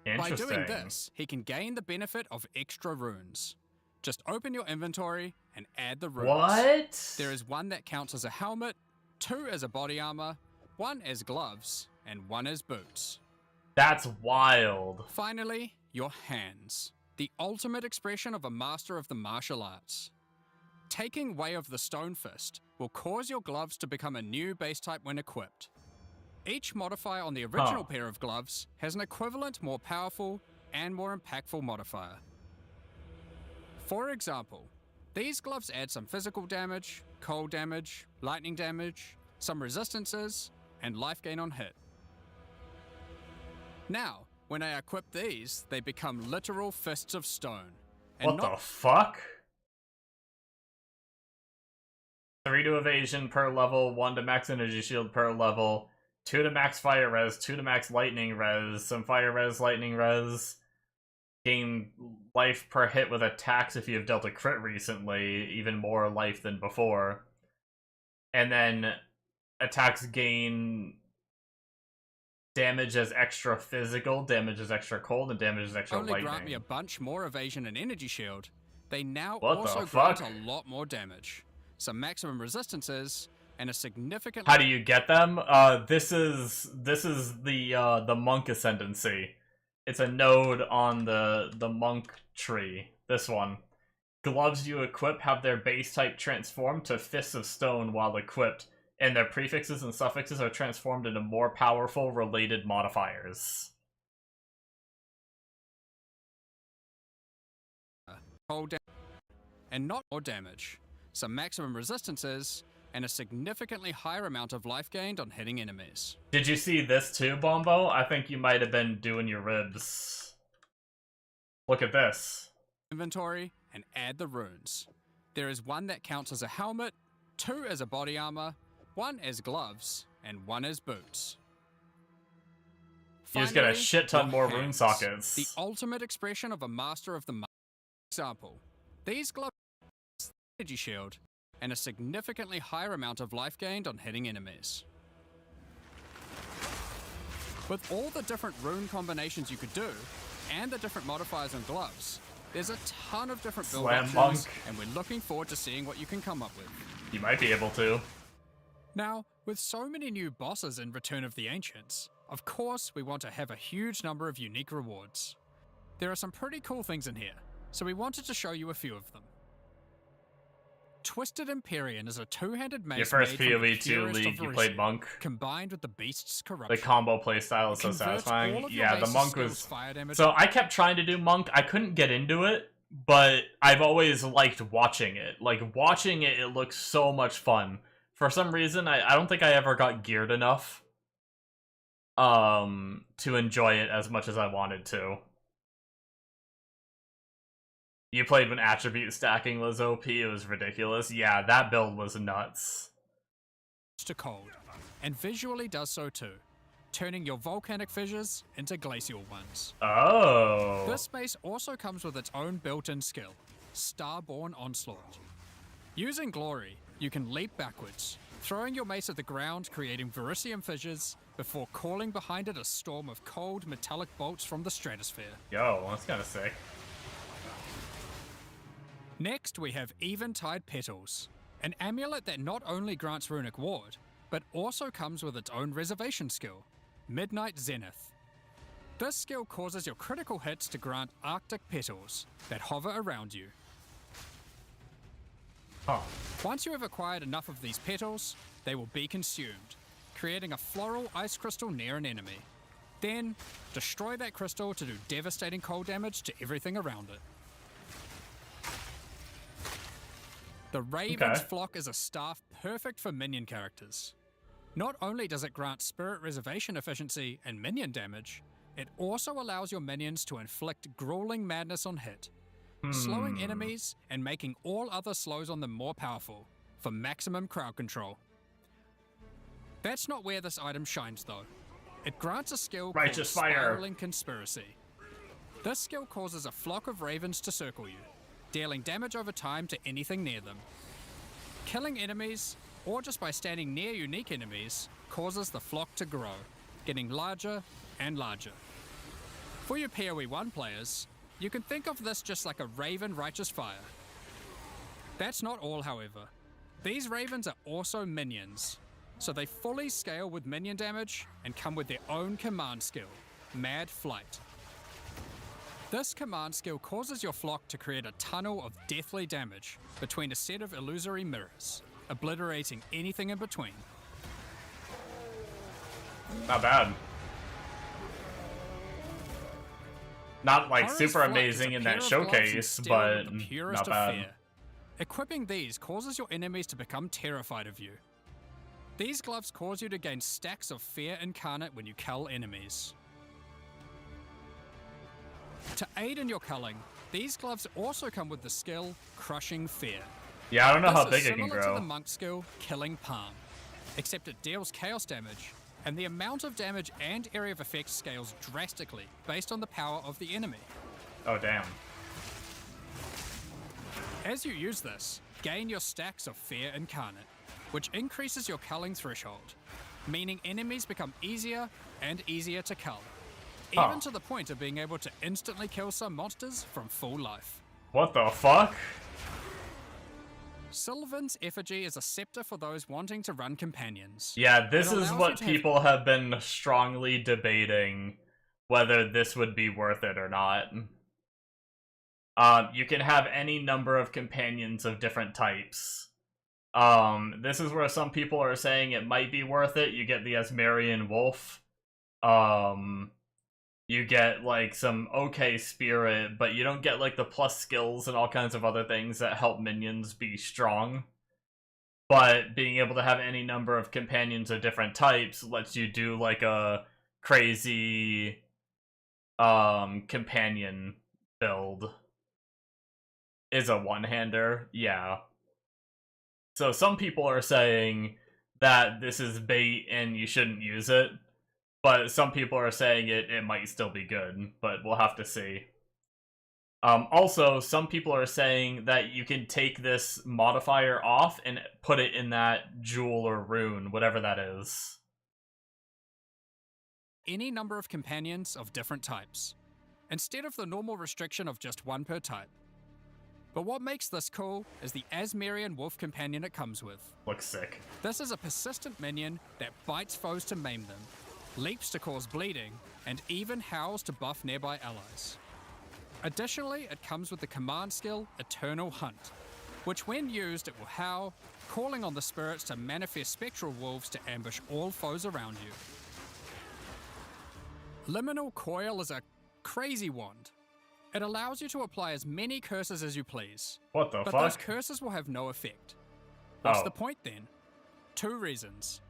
By Interesting. doing this, he can gain the benefit of extra runes. Just open your inventory and add the runes. What? There is one that counts as a helmet, 2 as a body armor, 1 as gloves, and 1 as boots. That's wild. Finally, your hands. The ultimate expression of a master of the martial arts. Taking Way of the Stone Fist will cause your gloves to become a new base type when equipped. Each modifier on the original pair of gloves has an equivalent, more powerful, and more impactful modifier. For example, these gloves add some physical damage, cold damage, lightning damage, some resistances, and life gain on hit. Now, when I equip these, they become literal fists of stone. And What the fuck? 3 to evasion per level, 1 to max energy shield per level, 2 to max fire res, 2 to max lightning res, some fire res, lightning res. Gain life per hit with attacks if you have dealt a crit recently, even more life than before. And then attacks gain damage as extra physical, damage as extra cold, and damage as extra only lightning. grant me a bunch more evasion and energy shield. They now What also the grant fuck? a lot more damage, some maximum resistances, and a significant. How do you get them? This is the monk ascendancy. It's a node on the monk tree. This one. Gloves you equip have their base type transformed to Fists of Stone while equipped, and their prefixes and suffixes are transformed into more powerful related modifiers. Cold and not more damage, some maximum resistances, and a significantly higher amount of life gained on hitting enemies. Did you see this too, Bombo? I think you might have been doing your ribs. Look at this. Inventory and add the runes. There is one that counts as a helmet, 2 as a body armor, 1 as gloves, and 1 as boots. You just get a Finally, shit ton your more hands. rune sockets. The ultimate expression of a master of the example. These gloves energy shield and a significantly higher amount of life gained on hitting enemies. With all the different rune combinations you could do, and the different modifiers on gloves, there's a ton of different build Slam options, monk. and we're looking forward to seeing what you can come up with. You might be able to. Now, with so many new bosses in Return of the Ancients, of course we want to have a huge number of unique rewards. There are some pretty cool things in here, so we wanted to show you a few of them. Twisted Empyrean is a two-handed mace Your first made from the PoE2 purest of league, you Varisi, played monk. combined with the beast's The corruption. combo playstyle is so Convert satisfying. all of your Yeah, the base's monk skills was... fire damage. So I kept trying to do monk. I couldn't get into it, but I've always liked watching it. Like, watching it, it looks so much fun. For some reason, I don't think I ever got geared enough to enjoy it as much as I wanted to. You played when attribute stacking was OP, it was ridiculous. Yeah, that build was nuts. to cold, and visually does so too, turning your volcanic fissures into glacial ones. Oh. This space also comes with its own built-in skill, Starborn Onslaught. Using Glory, you can leap backwards, throwing your mace at the ground, creating Verisium fissures, before calling behind it a storm of cold, metallic bolts from the stratosphere. Yo, that's kind of sick. Next, we have Eventide Petals, an amulet that not only grants runic ward, but also comes with its own reservation skill, Midnight Zenith. This skill causes your critical hits to grant Arctic petals that hover around you. Huh. Once you have acquired enough of these petals, they will be consumed, creating a floral ice crystal near an enemy. Then, destroy that crystal to do devastating cold damage to everything around it. The Raven's Okay. Flock is a staff perfect for minion characters. Not only does it grant spirit reservation efficiency and minion damage, it also allows your minions to inflict grueling madness on hit, slowing enemies and making all other slows on them more powerful, for maximum crowd control. That's not where this item shines though. It grants a skill Righteous called Fire. Spiraling Conspiracy. This skill causes a flock of ravens to circle you, dealing damage over time to anything near them. Killing enemies, or just by standing near unique enemies, causes the flock to grow, getting larger and larger. For your PoE1 players, you can think of this just like a Raven Righteous Fire. That's not all, however. These ravens are also minions, so they fully scale with minion damage and come with their own command skill, Mad Flight. This command skill causes your flock to create a tunnel of deathly damage between a set of illusory mirrors, obliterating anything in between. Not bad. Not like Horror's super Flight amazing is a in pair that of gloves and showcase, steel but with the purest not of bad. fear. Equipping these causes your enemies to become terrified of you. These gloves cause you to gain stacks of fear incarnate when you cull enemies. To aid in your culling, these gloves also come with the skill Crushing Fear. Yeah, I don't know how This is big it can similar to grow. the monk skill Killing Palm, except it deals chaos damage, and the amount of damage and area of effect scales drastically based on the power of the enemy. Oh, damn. As you use this, gain your stacks of Fear Incarnate, which increases your culling threshold, meaning enemies become easier and easier to cull, even Oh. to the point of being able to instantly kill some monsters from full life. What the fuck? Sylvan's Effigy is a scepter for those wanting to run companions. Yeah, this It is allows what you to have- people have been strongly debating whether this would be worth it or not. You can have any number of companions of different types. This is where some people are saying it might be worth it. You get the Asmarian Wolf. You get like some okay spirit, but you don't get like the plus skills and all kinds of other things that help minions be strong. But being able to have any number of companions of different types lets you do like a crazy companion build. Is a one-hander, yeah. So some people are saying that this is bait and you shouldn't use it, but some people are saying it might still be good, but we'll have to see. Also, some people are saying that you can take this modifier off and put it in that jewel or rune, whatever that is. Any number of companions of different types, instead of the normal restriction of just one per type. But what makes this cool is the Asmarian Wolf companion it comes with. Looks sick. This is a persistent minion that bites foes to maim them, leaps to cause bleeding, and even howls to buff nearby allies. Additionally, it comes with the command skill Eternal Hunt, which when used it will howl, calling on the spirits to manifest spectral wolves to ambush all foes around you. Liminal Coil is a crazy wand. It allows you to apply as many curses as you please, What the but fuck? those curses will have no effect. What's Oh. the point then? 2 reasons.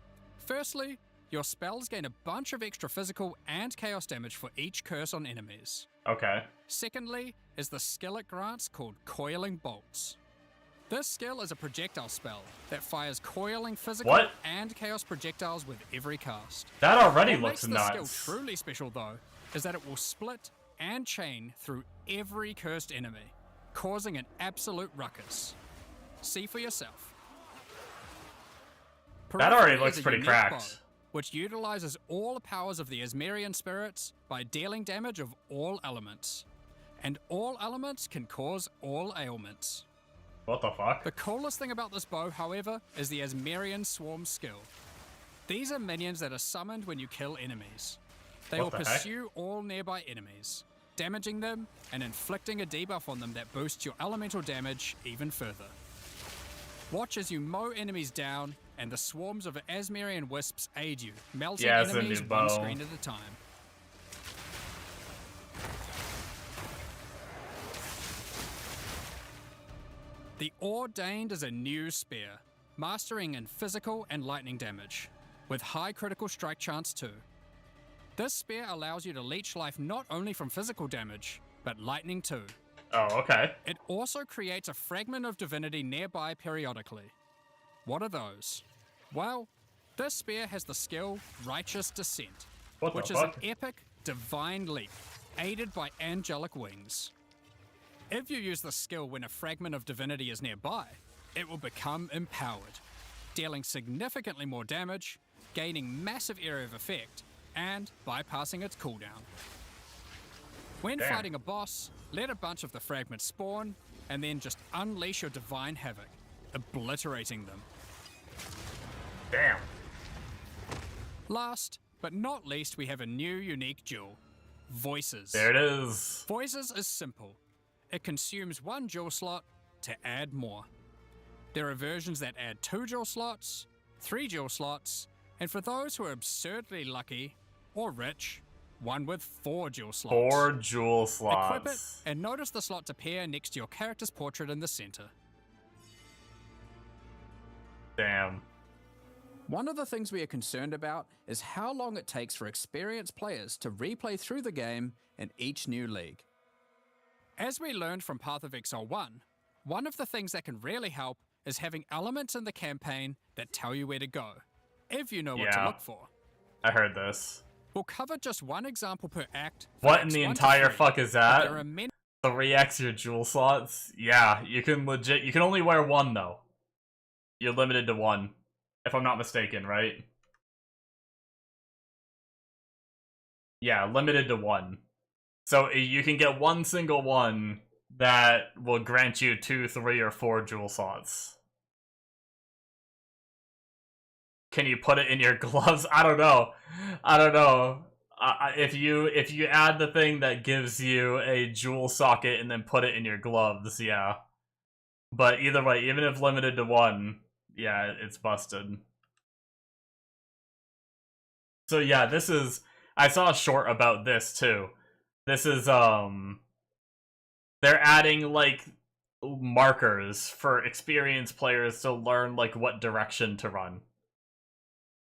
Firstly, your spells gain a bunch of extra physical and chaos damage for each curse on enemies. Okay. Secondly, is the skill it grants called Coiling Bolts. This skill is a projectile spell that fires coiling physical What? and chaos projectiles with every cast. That already What looks makes this nuts. skill truly special though, is that it will split and chain through every cursed enemy, causing an absolute ruckus. See for yourself. That already Periphery looks is a pretty unique cracked. bow, which utilizes all the powers of the Asmarian spirits by dealing damage of all elements. And all elements can cause all ailments. What the fuck? The coolest thing about this bow, however, is the Asmarian Swarm skill. These are minions that are summoned when you kill enemies. They What will the heck? pursue all nearby enemies, damaging them and inflicting a debuff on them that boosts your elemental damage even further. Watch as you mow enemies down, and the swarms of Asmarian wisps aid you, melting Yeah, it's a enemies new one bow. screen at a time. The Ordained is a new spear, mastering in physical and lightning damage, with high critical strike chance too. This spear allows you to leech life not only from physical damage, but lightning too. Oh, okay. It also creates a fragment of divinity nearby periodically. What are those? Well, this spear has the skill Righteous Descent, What which the is an fuck? epic, divine leap, aided by angelic wings. If you use this skill when a fragment of divinity is nearby, it will become empowered, dealing significantly more damage, gaining massive area of effect, and bypassing its cooldown. When Damn. fighting a boss, let a bunch of the fragments spawn, and then just unleash your divine havoc, obliterating them. Damn. Last, but not least, we have a new unique jewel, Voices. There it is. Voices is simple. It consumes 1 jewel slot to add more. There are versions that add 2 jewel slots, 3 jewel slots, and for those who are absurdly lucky or rich, one with 4 jewel slots. 4 jewel slots. Equip it and notice the slots appear next to your character's portrait in the center. Damn. One of the things we are concerned about is how long it takes for experienced players to replay through the game in each new league. As we learned from Path of Exile 1, one of the things that can really help is having elements in the campaign that tell you where to go, if you know what to Yeah. look for. I heard this. We'll cover just one example per act. for What in acts the 1 to entire 3, fuck is but that? there are many 3x your jewel slots? Yeah, you can only wear 1 though. You're limited to 1, if I'm not mistaken, right? Yeah, limited to 1. So you can get 1 single one that will grant you 2, 3, or 4 jewel slots. Can you put it in your gloves? I don't know. If you add the thing that gives you a jewel socket and then put it in your gloves, yeah. But either way, even if limited to 1, yeah, it's busted. So yeah, this is... I saw a short about this too. This is, they're adding, like, markers for experienced players to learn, like, what direction to run.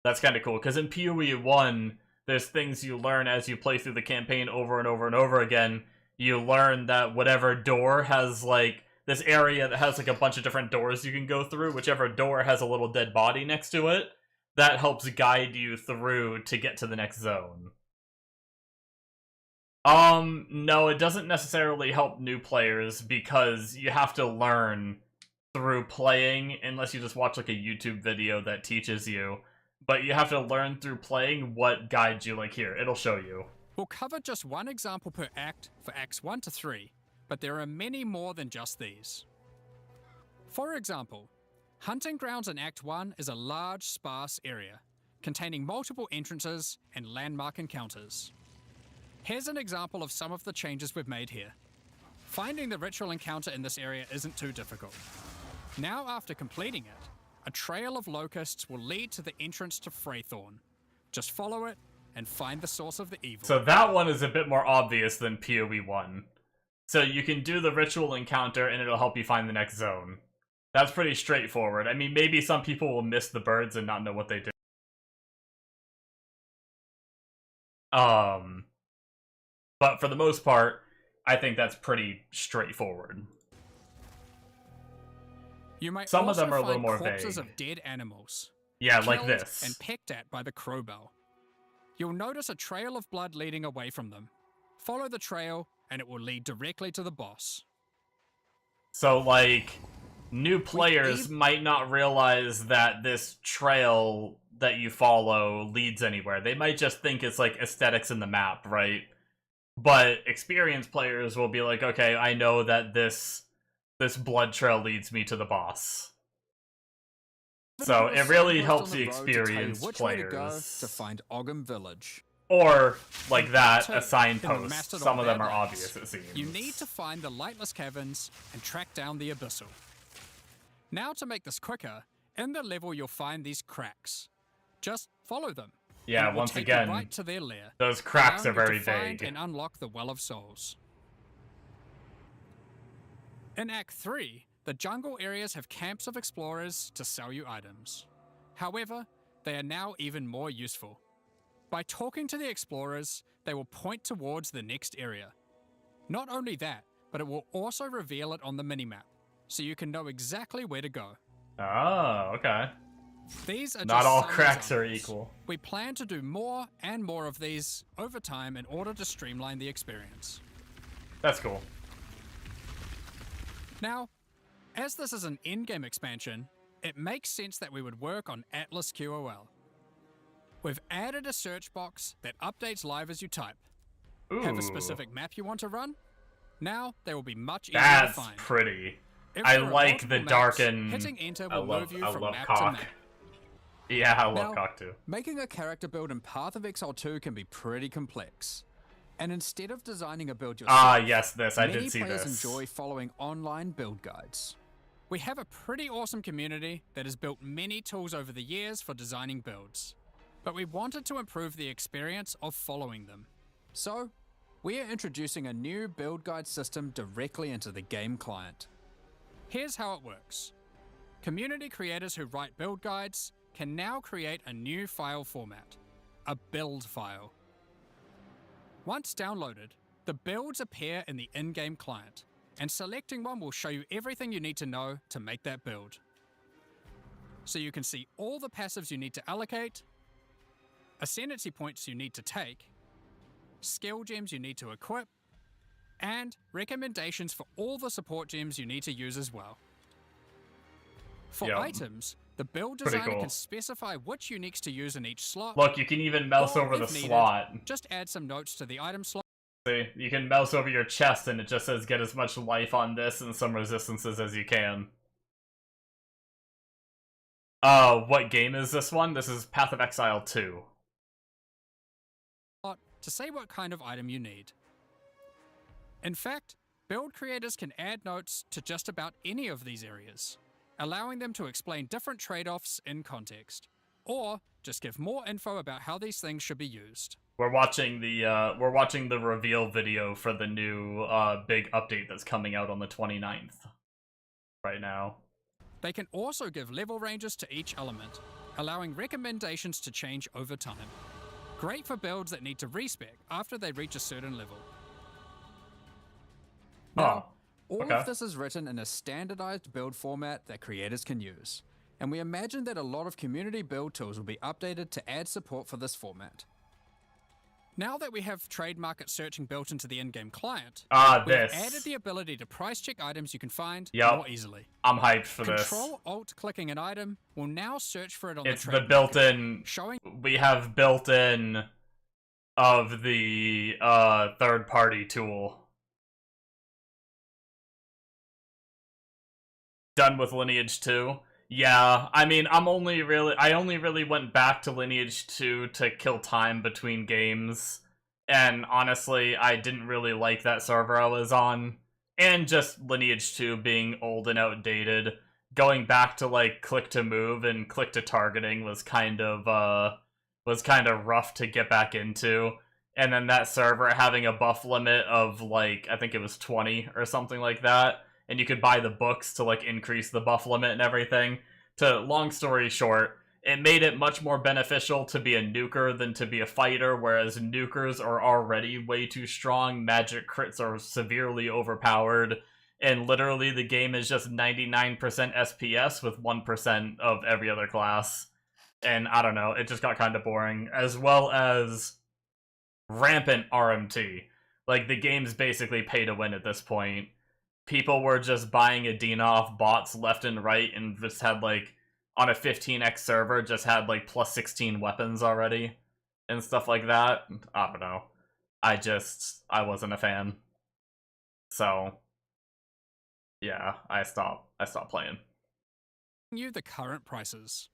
That's kind of cool, because in PoE 1, there's things you learn as you play through the campaign over and over and over again. You learn that whatever door has, like, this area that has, like, a bunch of different doors you can go through, whichever door has a little dead body next to it, that helps guide you through to get to the next zone. No, it doesn't necessarily help new players, because you have to learn through playing, unless you just watch, like, a YouTube video that teaches you. But you have to learn through playing what guides you. Like, here, it'll show you. We'll cover just one example per act for acts 1 to 3, but there are many more than just these. For example, Hunting Grounds in Act 1 is a large, sparse area, containing multiple entrances and landmark encounters. Here's an example of some of the changes we've made here. Finding the ritual encounter in this area isn't too difficult. Now, after completing it, a trail of locusts will lead to the entrance to Freythorn. Just follow it and find the source of the evil. So that one is a bit more obvious than PoE 1. So you can do the ritual encounter and it'll help you find the next zone. That's pretty straightforward. I mean, maybe some people will miss the birds and not know what they do. But for the most part, I think that's pretty straightforward. You might Some of also them are a little find more corpses vague. of dead animals. Yeah, like killed this. And pecked at by the crowbell. You'll notice a trail of blood leading away from them. Follow the trail, and it will lead directly to the boss. So, like, new players might not realize that this trail that you follow leads anywhere. They might just think it's, like, aesthetics in the map, right? But experienced players will be like, okay, I know that this blood trail leads me to the boss. So it really helps the experienced players. To find Ogham Village. Or, like that, Two, a in the signpost. Mastodon Some of them are Badlands. obvious, it seems. You need to find the lightless caverns and track down the abyssal. Now, to make this quicker, in the level you'll find these cracks. Just follow them. Yeah, and it will once take you again, right to their lair, those cracks are allowing you very to find vague. and unlock the Well of Souls. In Act 3, the jungle areas have camps of explorers to sell you items. However, they are now even more useful. By talking to the explorers, they will point towards the next area. Not only that, but it will also reveal it on the minimap, so you can know exactly where to go. Oh, okay. These are Not just all some cracks are examples. equal. We plan to do more and more of these over time in order to streamline the experience. That's cool. Now, as this is an in-game expansion, it makes sense that we would work on Atlas QOL. We've added a search box that updates live as you type. Ooh, Have a specific map you want to run? Now, they will be much easier that's to find. pretty. If I there are like the multiple dark maps, and... hitting enter I will love, move you I from love map cock. to map. Yeah, I love Now, cock too. Making a character build in Path of Exile 2 can be pretty complex. And instead of designing a build Ah, yourself, yes, this. I many did see players this. enjoy following online build guides. We have a pretty awesome community that has built many tools over the years for designing builds, but we wanted to improve the experience of following them. So, we are introducing a new build guide system directly into the game client. Here's how it works. Community creators who write build guides can now create a new file format, a build file. Once downloaded, the builds appear in the in-game client, and selecting one will show you everything you need to know to make that build. So you can see all the passives you need to allocate, ascendancy points you need to take, skill gems you need to equip, and recommendations for all the support gems you need to use as well. For Yep. items, the build Pretty designer cool. can specify which uniques to use in each slot. Look, you can even mouse or, over the if needed, slot. just add some notes to the item slot. See, you can mouse over your chest and it just says get as much life on this and some resistances as you can. What game is this one? This is Path of Exile 2. To say what kind of item you need. In fact, build creators can add notes to just about any of these areas, allowing them to explain different trade-offs in context, or just give more info about how these things should be used. We're watching the reveal video for the new big update that's coming out on the 29th right now. They can also give level ranges to each element, allowing recommendations to change over time. Great for builds that need to respec after they reach a certain level. Now, all okay. of this is written in a standardized build format that creators can use, and we imagine that a lot of community build tools will be updated to add support for this format. Now that we have trade market searching built into the in-game client, we've added the ability to price check items you can find more easily. I'm hyped for this. Control-Alt-clicking an item will now search for it on the trade It's the built-in... showing... We have built-in of the third-party tool. Done with Lineage 2. Yeah, I mean, I only really went back to Lineage 2 to kill time between games, and honestly, I didn't really like that server I was on, and just Lineage 2 being old and outdated. Going back to, like, click to move and click to targeting was kind of rough to get back into, and then that server having a buff limit of, like, I think it was 20 or something like that, and you could buy the books to, like, increase the buff limit and everything. Long story short, it made it much more beneficial to be a nuker than to be a fighter, whereas nukers are already way too strong, magic crits are severely overpowered, and literally the game is just 99% SPS with 1% of every other class. And I don't know, it just got kind of boring, as well as rampant RMT. Like, the game's basically pay to win at this point. People were just buying Adina off bots left and right and just had, like, on a 15x server, just had, like, plus 16 weapons already and stuff like that. I don't know. I wasn't a fan. So, yeah, I stopped playing. You the current prices.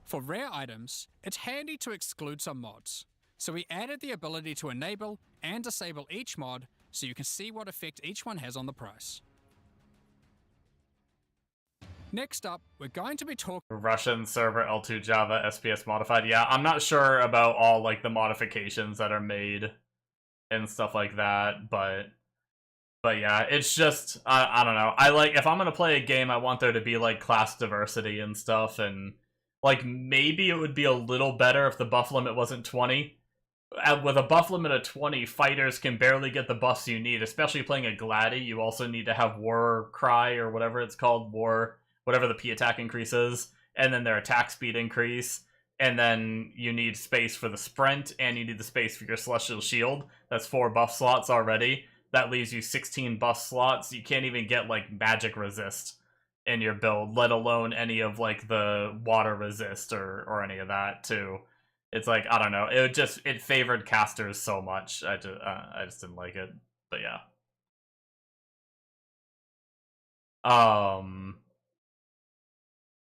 For rare items, it's handy to exclude some mods, so we added the ability to enable and disable each mod so you can see what effect each one has on the price. Next up, we're going to be talking Russian server L2 Java SPS modified. Yeah, I'm not sure about all, like, the modifications that are made and stuff like that, but yeah, it's just, I don't know. I like, if I'm gonna play a game, I want there to be, like, class diversity and stuff, and, like, maybe it would be a little better if the buff limit wasn't 20. With a buff limit of 20, fighters can barely get the buffs you need, especially playing a Gladi. You also need to have War Cry, or whatever it's called, whatever the P attack increases, and then their attack speed increase, and then you need space for the sprint, and you need the space for your Celestial Shield. That's 4 buff slots already. That leaves you 16 buff slots. You can't even get, like, magic resist in your build, let alone any of, like, the water resist or any of that, too. It's like, I don't know, it favored casters so much. I just didn't like it, but yeah.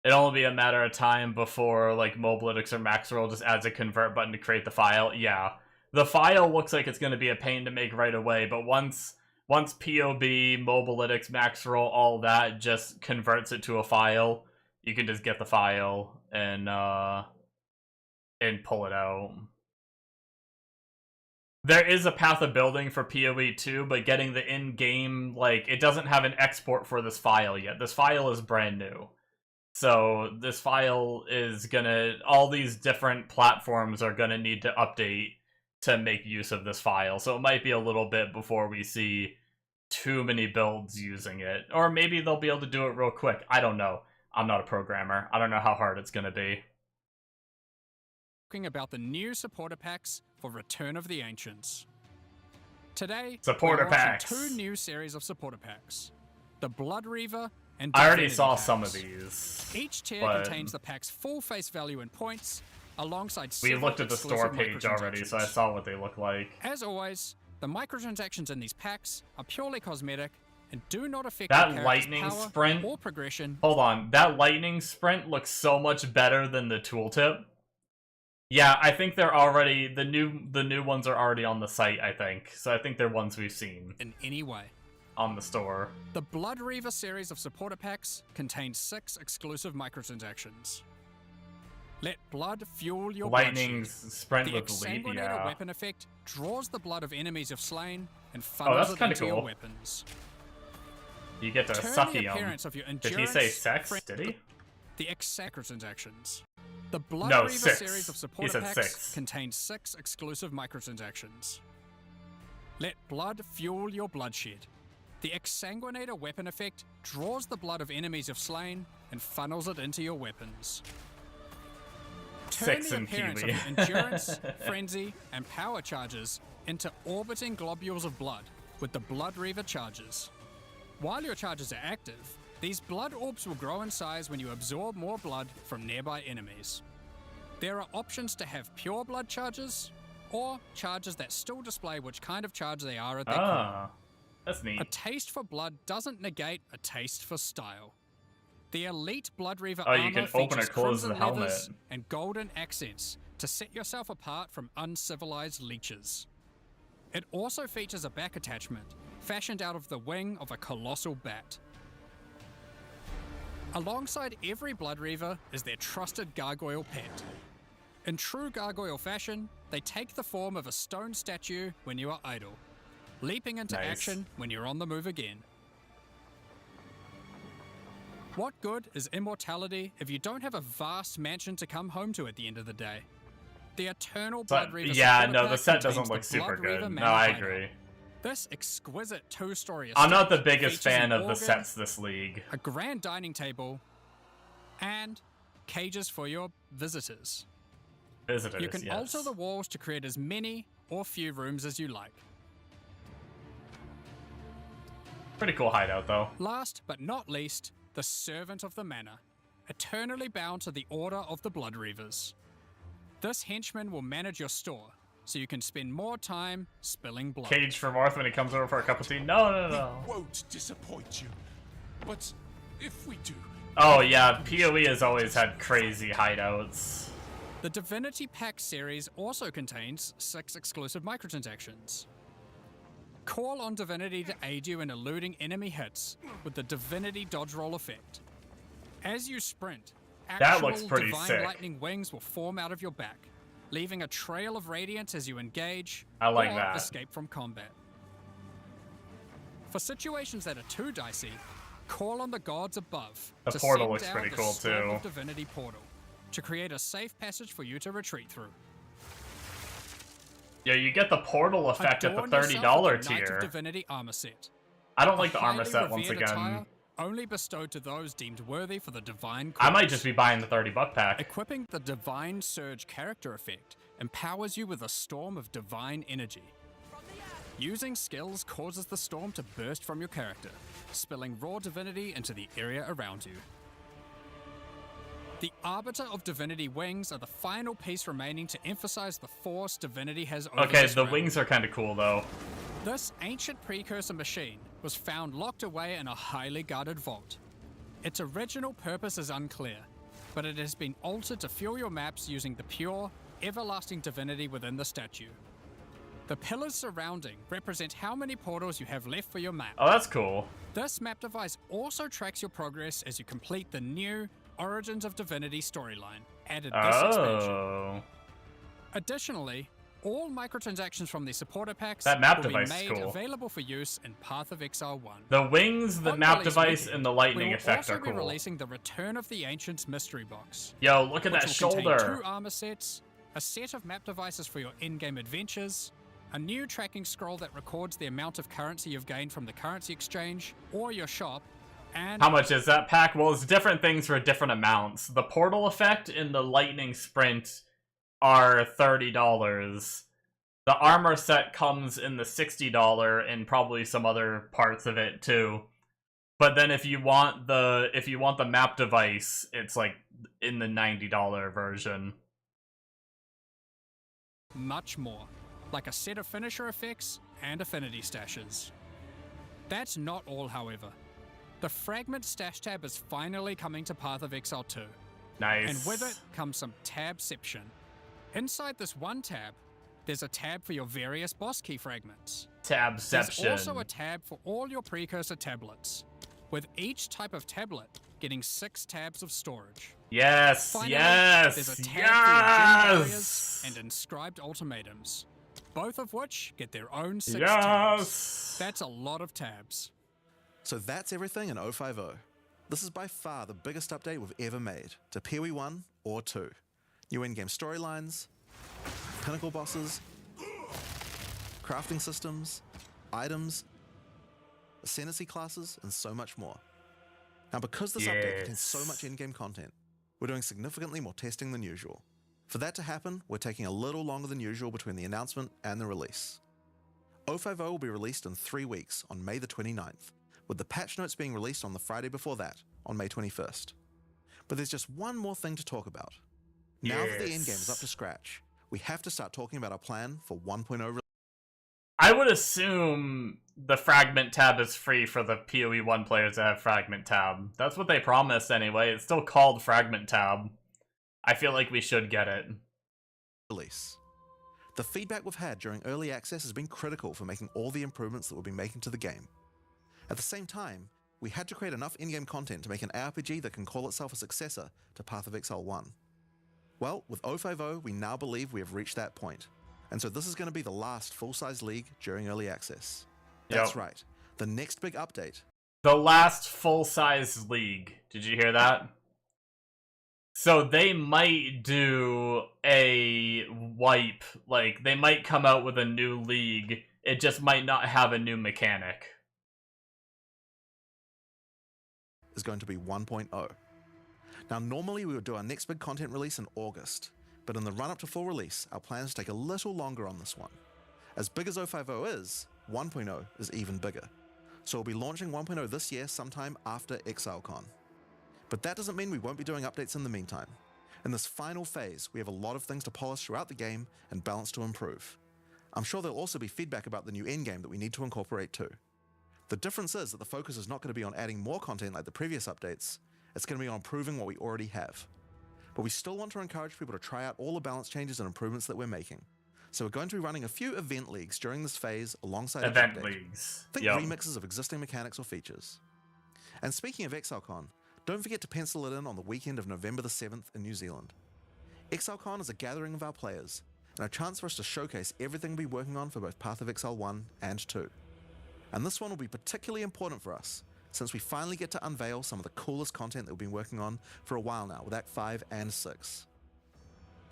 It'll only be a matter of time before, like, Mobalytics or Maxroll just adds a convert button to create the file. Yeah. the file looks like it's going to be a pain to make right away, but once POB, Mobalytics, Max Roll, all that just converts it to a file, you can just get the file and pull it out. There is a path of building for PoE2, but getting the in-game, like, it doesn't have an export for this file yet. This file is brand new. So this file is gonna, all these different platforms are gonna need to update to make use of this file. So it might be a little bit before we see too many builds using it. Or maybe they'll be able to do it real quick. I don't know. I'm not a programmer. I don't know how hard it's gonna be. Talking about the new supporter packs for Return of the Ancients. Today, Supporter we're launching packs. 2 new series of supporter packs. The Blood Reaver and I already Divinity saw packs. some of these. Each tier but contains the pack's full face value in points, alongside we several looked at the exclusive store page already, so I microtransactions. saw what they look like. As always, the microtransactions in these packs are purely cosmetic and do not affect That your character's lightning power sprint- or progression. Hold on, that lightning sprint looks so much better than the tooltip. Yeah, I think they're already, the new ones are already on the site, I think. So I think they're ones we've seen In any way. on the store. The Blood Reaver series of supporter packs contains 6 exclusive microtransactions. Let blood fuel your Lightning bloodshed. sprint The with lead, Exsanguinator yeah. weapon effect draws the blood of enemies you've slain and that's funnels it kinda into your cool. weapons. You get to Turn sucky the him. appearance of your Did he endurance, say sex? friend- Did he? The microtransactions. The Blood No, Reaver 6. series of He supporter said packs 6. contains 6 exclusive microtransactions. Let blood fuel your bloodshed. The Exsanguinator weapon effect draws the blood of enemies you've slain and funnels it into your weapons. Turn 6 the in appearance of Kiwi. your endurance, frenzy, and power charges into orbiting globules of blood with the Blood Reaver charges. While your charges are active, these blood orbs will grow in size when you absorb more blood from nearby enemies. There are options to have pure blood charges, or charges that still display which kind of charge they are at their core. Ah, that's neat. A taste for blood doesn't negate a taste for style. The elite Blood Reaver Oh, you armor can open or features close crimson the helmet. leathers and golden accents to set yourself apart from uncivilized leeches. It also features a back attachment, fashioned out of the wing of a colossal bat. Alongside every Blood Reaver is their trusted gargoyle pet. In true gargoyle fashion, they take the form of a stone statue when you are idle, leaping into Nice. action when you're on the move again. What good is immortality if you don't have a vast mansion to come home to at the end of the day? The Eternal Blood But, Reaver yeah, supporter no, the pack set doesn't contains look the super Blood Reaver good. No, Mana I Hideout. agree. This exquisite two-story I'm not the estate biggest features fan an of the organ, sets this league. a grand dining table, and cages for your visitors. Visitors, You can yes. alter the walls to create as many or few rooms as you like. Pretty cool hideout, though. Last but not least, the Servant of the Manor, eternally bound to the Order of the Blood Reavers. This henchman will manage your store, so you can spend more time spilling blood. Cage for Marth when he comes over for a cup of tea. No, no, no. Won't disappoint you. But if we do, Oh, yeah, PoE has always had crazy hideouts. The Divinity Pack series also contains 6 exclusive microtransactions. Call on Divinity to aid you in eluding enemy hits with the Divinity Dodge Roll effect. As you sprint, That looks actual pretty divine sick. lightning wings will form out of your back, leaving a trail of radiance as you engage I like or that. escape from combat. For situations that are too dicey, call on the gods above The to portal send looks down pretty the cool, Storm too. of Divinity portal to create a safe passage for you to retreat through. Yeah, you get the portal effect at the Adorn yourself $30 with the Knight of tier. Divinity armor set. I don't A like the armor highly set once revered again. attire only bestowed to those deemed worthy for the divine I might cause. just be buying the $30 pack. Equipping the Divine Surge character effect empowers you with a storm of divine energy. Using skills causes the storm to burst from your character, spilling raw divinity into the area around you. The Arbiter of Divinity wings are the final piece remaining to emphasize the force divinity has over Okay, this the realm. wings are kind of cool, though. This ancient precursor machine was found locked away in a highly guarded vault. Its original purpose is unclear, but it has been altered to fuel your maps using the pure, everlasting divinity within the statue. The pillars surrounding represent how many portals you have left for your map. Oh, that's cool. This map device also tracks your progress as you complete the new Origins of Divinity storyline added this expansion. Oh. Additionally, all microtransactions from the supporter packs That map will device be is made cool. available for use in Path of Exile 1. The wings, the On map release device, weekend, and the lightning we will effect also are be cool. releasing the Return of the Ancients mystery box. Yo, look at which that will contain shoulder. 2 armor sets, a set of map devices for your in-game adventures, a new tracking scroll that records the amount of currency you've gained from the currency exchange or your shop, and How much is that pack? Well, it's different things for different amounts. The portal effect and the lightning sprint are $30. The armor set comes in the $60 and probably some other parts of it too. But then if you want the map device, it's like in the $90 version. much more, like a set of finisher effects and affinity stashes. That's not all, however. The Fragment Stash tab is finally coming to Path of Exile 2, Nice. and with it comes some tabception. Inside this one tab, there's a tab for your various boss key fragments. Tabception. There's also a tab for all your precursor tablets, with each type of tablet getting 6 tabs of storage. Yes, Finally, yes, there's a tab for your gem barriers yes, and inscribed ultimatums, both of which get their own 6 yes. tabs. That's a lot of tabs. So that's everything in 050. This is by far the biggest update we've ever made to PoE1 or 2. New in-game storylines, pinnacle bosses, crafting systems, items, ascendancy classes, and so much more. Now, because this update contains so much in-game content, we're doing significantly more testing than usual. For that to happen, we're taking a little longer than usual between the announcement and the release. 050 will be released in 3 weeks on May the 29th, with the patch notes being released on the Friday before that, on May 21st. But there's just one more thing to talk about. Now that the endgame is up to scratch, we have to start talking about our plan for 1.0 I would assume the Fragment tab is free for the PoE1 players that have Fragment tab. That's what they promised anyway. It's still called Fragment tab. I feel like we should get it. release. The feedback we've had during early access has been critical for making all the improvements that we'll be making to the game. At the same time, we had to create enough in-game content to make an ARPG that can call itself a successor to Path of Exile 1. Well, with 050, we now believe we have reached that point. And so this is going to be the last full-size league during early access. That's Yep. right. The next big update. The last full-size league. Did you hear that? So they might do a wipe, like they might come out with a new league. It just might not have a new mechanic. Is going to be 1.0. Now, normally we would do our next big content release in August, but in the run-up to full release, our plans take a little longer on this one. As big as 050 is, 1.0 is even bigger. So we'll be launching 1.0 this year sometime after ExileCon. But that doesn't mean we won't be doing updates in the meantime. In this final phase, we have a lot of things to polish throughout the game and balance to improve. I'm sure there'll also be feedback about the new endgame that we need to incorporate too. The difference is that the focus is not going to be on adding more content like the previous updates, it's going to be on improving what we already have. But we still want to encourage people to try out all the balance changes and improvements that we're making. So we're going to be running a few event leagues during this phase alongside each Event update. leagues. Think Yep. remixes of existing mechanics or features. And speaking of ExileCon, don't forget to pencil it in on the weekend of November the 7th in New Zealand. ExileCon is a gathering of our players, and a chance for us to showcase everything we'll be working on for both Path of Exile 1 and 2. And this one will be particularly important for us, since we finally get to unveil some of the coolest content that we've been working on for a while now with Act 5 and 6.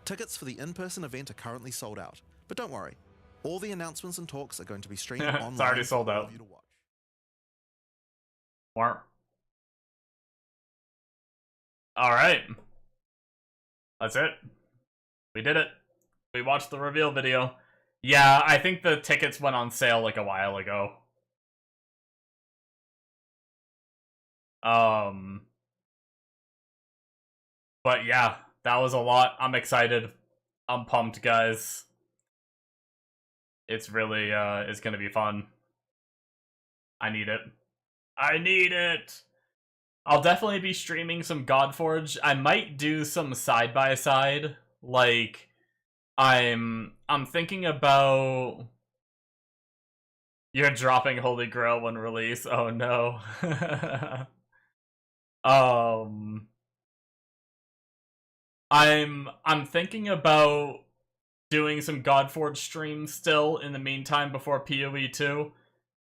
Tickets for the in-person event are currently sold out, but don't worry, all the announcements and talks are going to be streamed It's online already for sold all out. of you to watch. Warp. Alright. That's it. We did it. We watched the reveal video. Yeah, I think the tickets went on sale like a while ago. But yeah, that was a lot. I'm excited. I'm pumped, guys. It's really, it's gonna be fun. I need it. I need it! I'll definitely be streaming some Godforge. I might do some side-by-side. Like, I'm thinking about You're dropping Holy Grail when release. Oh no. um, I'm thinking about doing some Godforge streams still in the meantime before PoE2.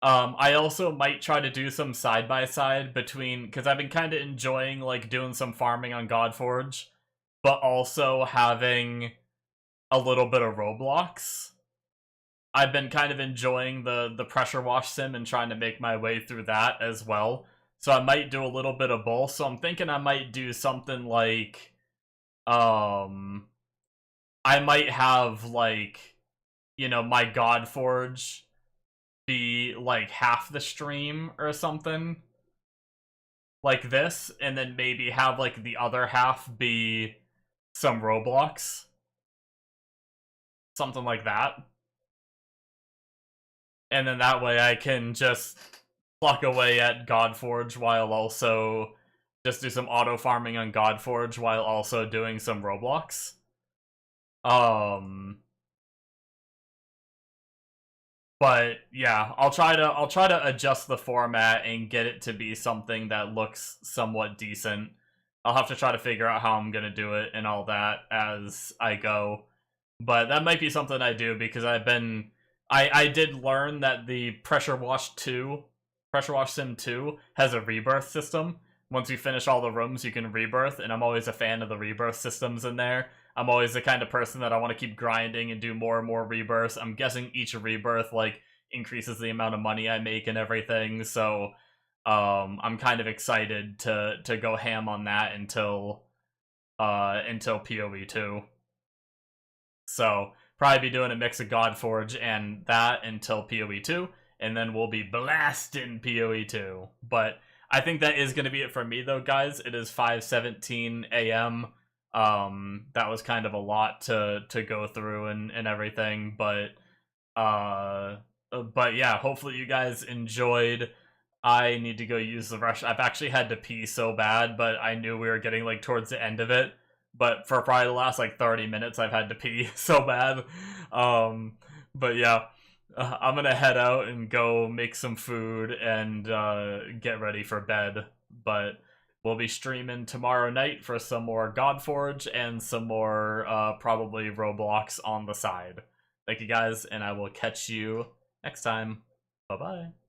I also might try to do some side-by-side between, because I've been kind of enjoying, like, doing some farming on Godforge, but also having a little bit of Roblox. I've been kind of enjoying the pressure wash sim and trying to make my way through that as well. So I might do a little bit of both. So I'm thinking I might do something like, I might have, like, you know, my Godforge be like half the stream or something like this, and then maybe have like the other half be some Roblox, something like that, and then that way I can just pluck away at Godforge while also just do some auto farming on Godforge while also doing some Roblox. But yeah, I'll try to adjust the format and get it to be something that looks somewhat decent. I'll have to try to figure out how I'm gonna do it and all that as I go. But that might be something I do because I did learn that the Pressure Wash Sim 2 has a rebirth system. Once you finish all the rooms, you can rebirth, and I'm always a fan of the rebirth systems in there. I'm always the kind of person that I want to keep grinding and do more and more rebirths. I'm guessing each rebirth, like, increases the amount of money I make and everything, so I'm kind of excited to go ham on that until PoE2. So, probably be doing a mix of Godforge and that until PoE2, and then we'll be blasting PoE2. But I think that is going to be it for me, though, guys. It is 5:17 a.m., that was kind of a lot to go through and everything, but yeah, hopefully you guys enjoyed. I need to go use the rush. I've actually had to pee so bad, but I knew we were getting like towards the end of it. But for probably the last like 30 minutes, I've had to pee so bad. But yeah, I'm gonna head out and go make some food and get ready for bed. But we'll be streaming tomorrow night for some more Godforge and some more probably Roblox on the side. Thank you guys, and I will catch you next time. Bye-bye.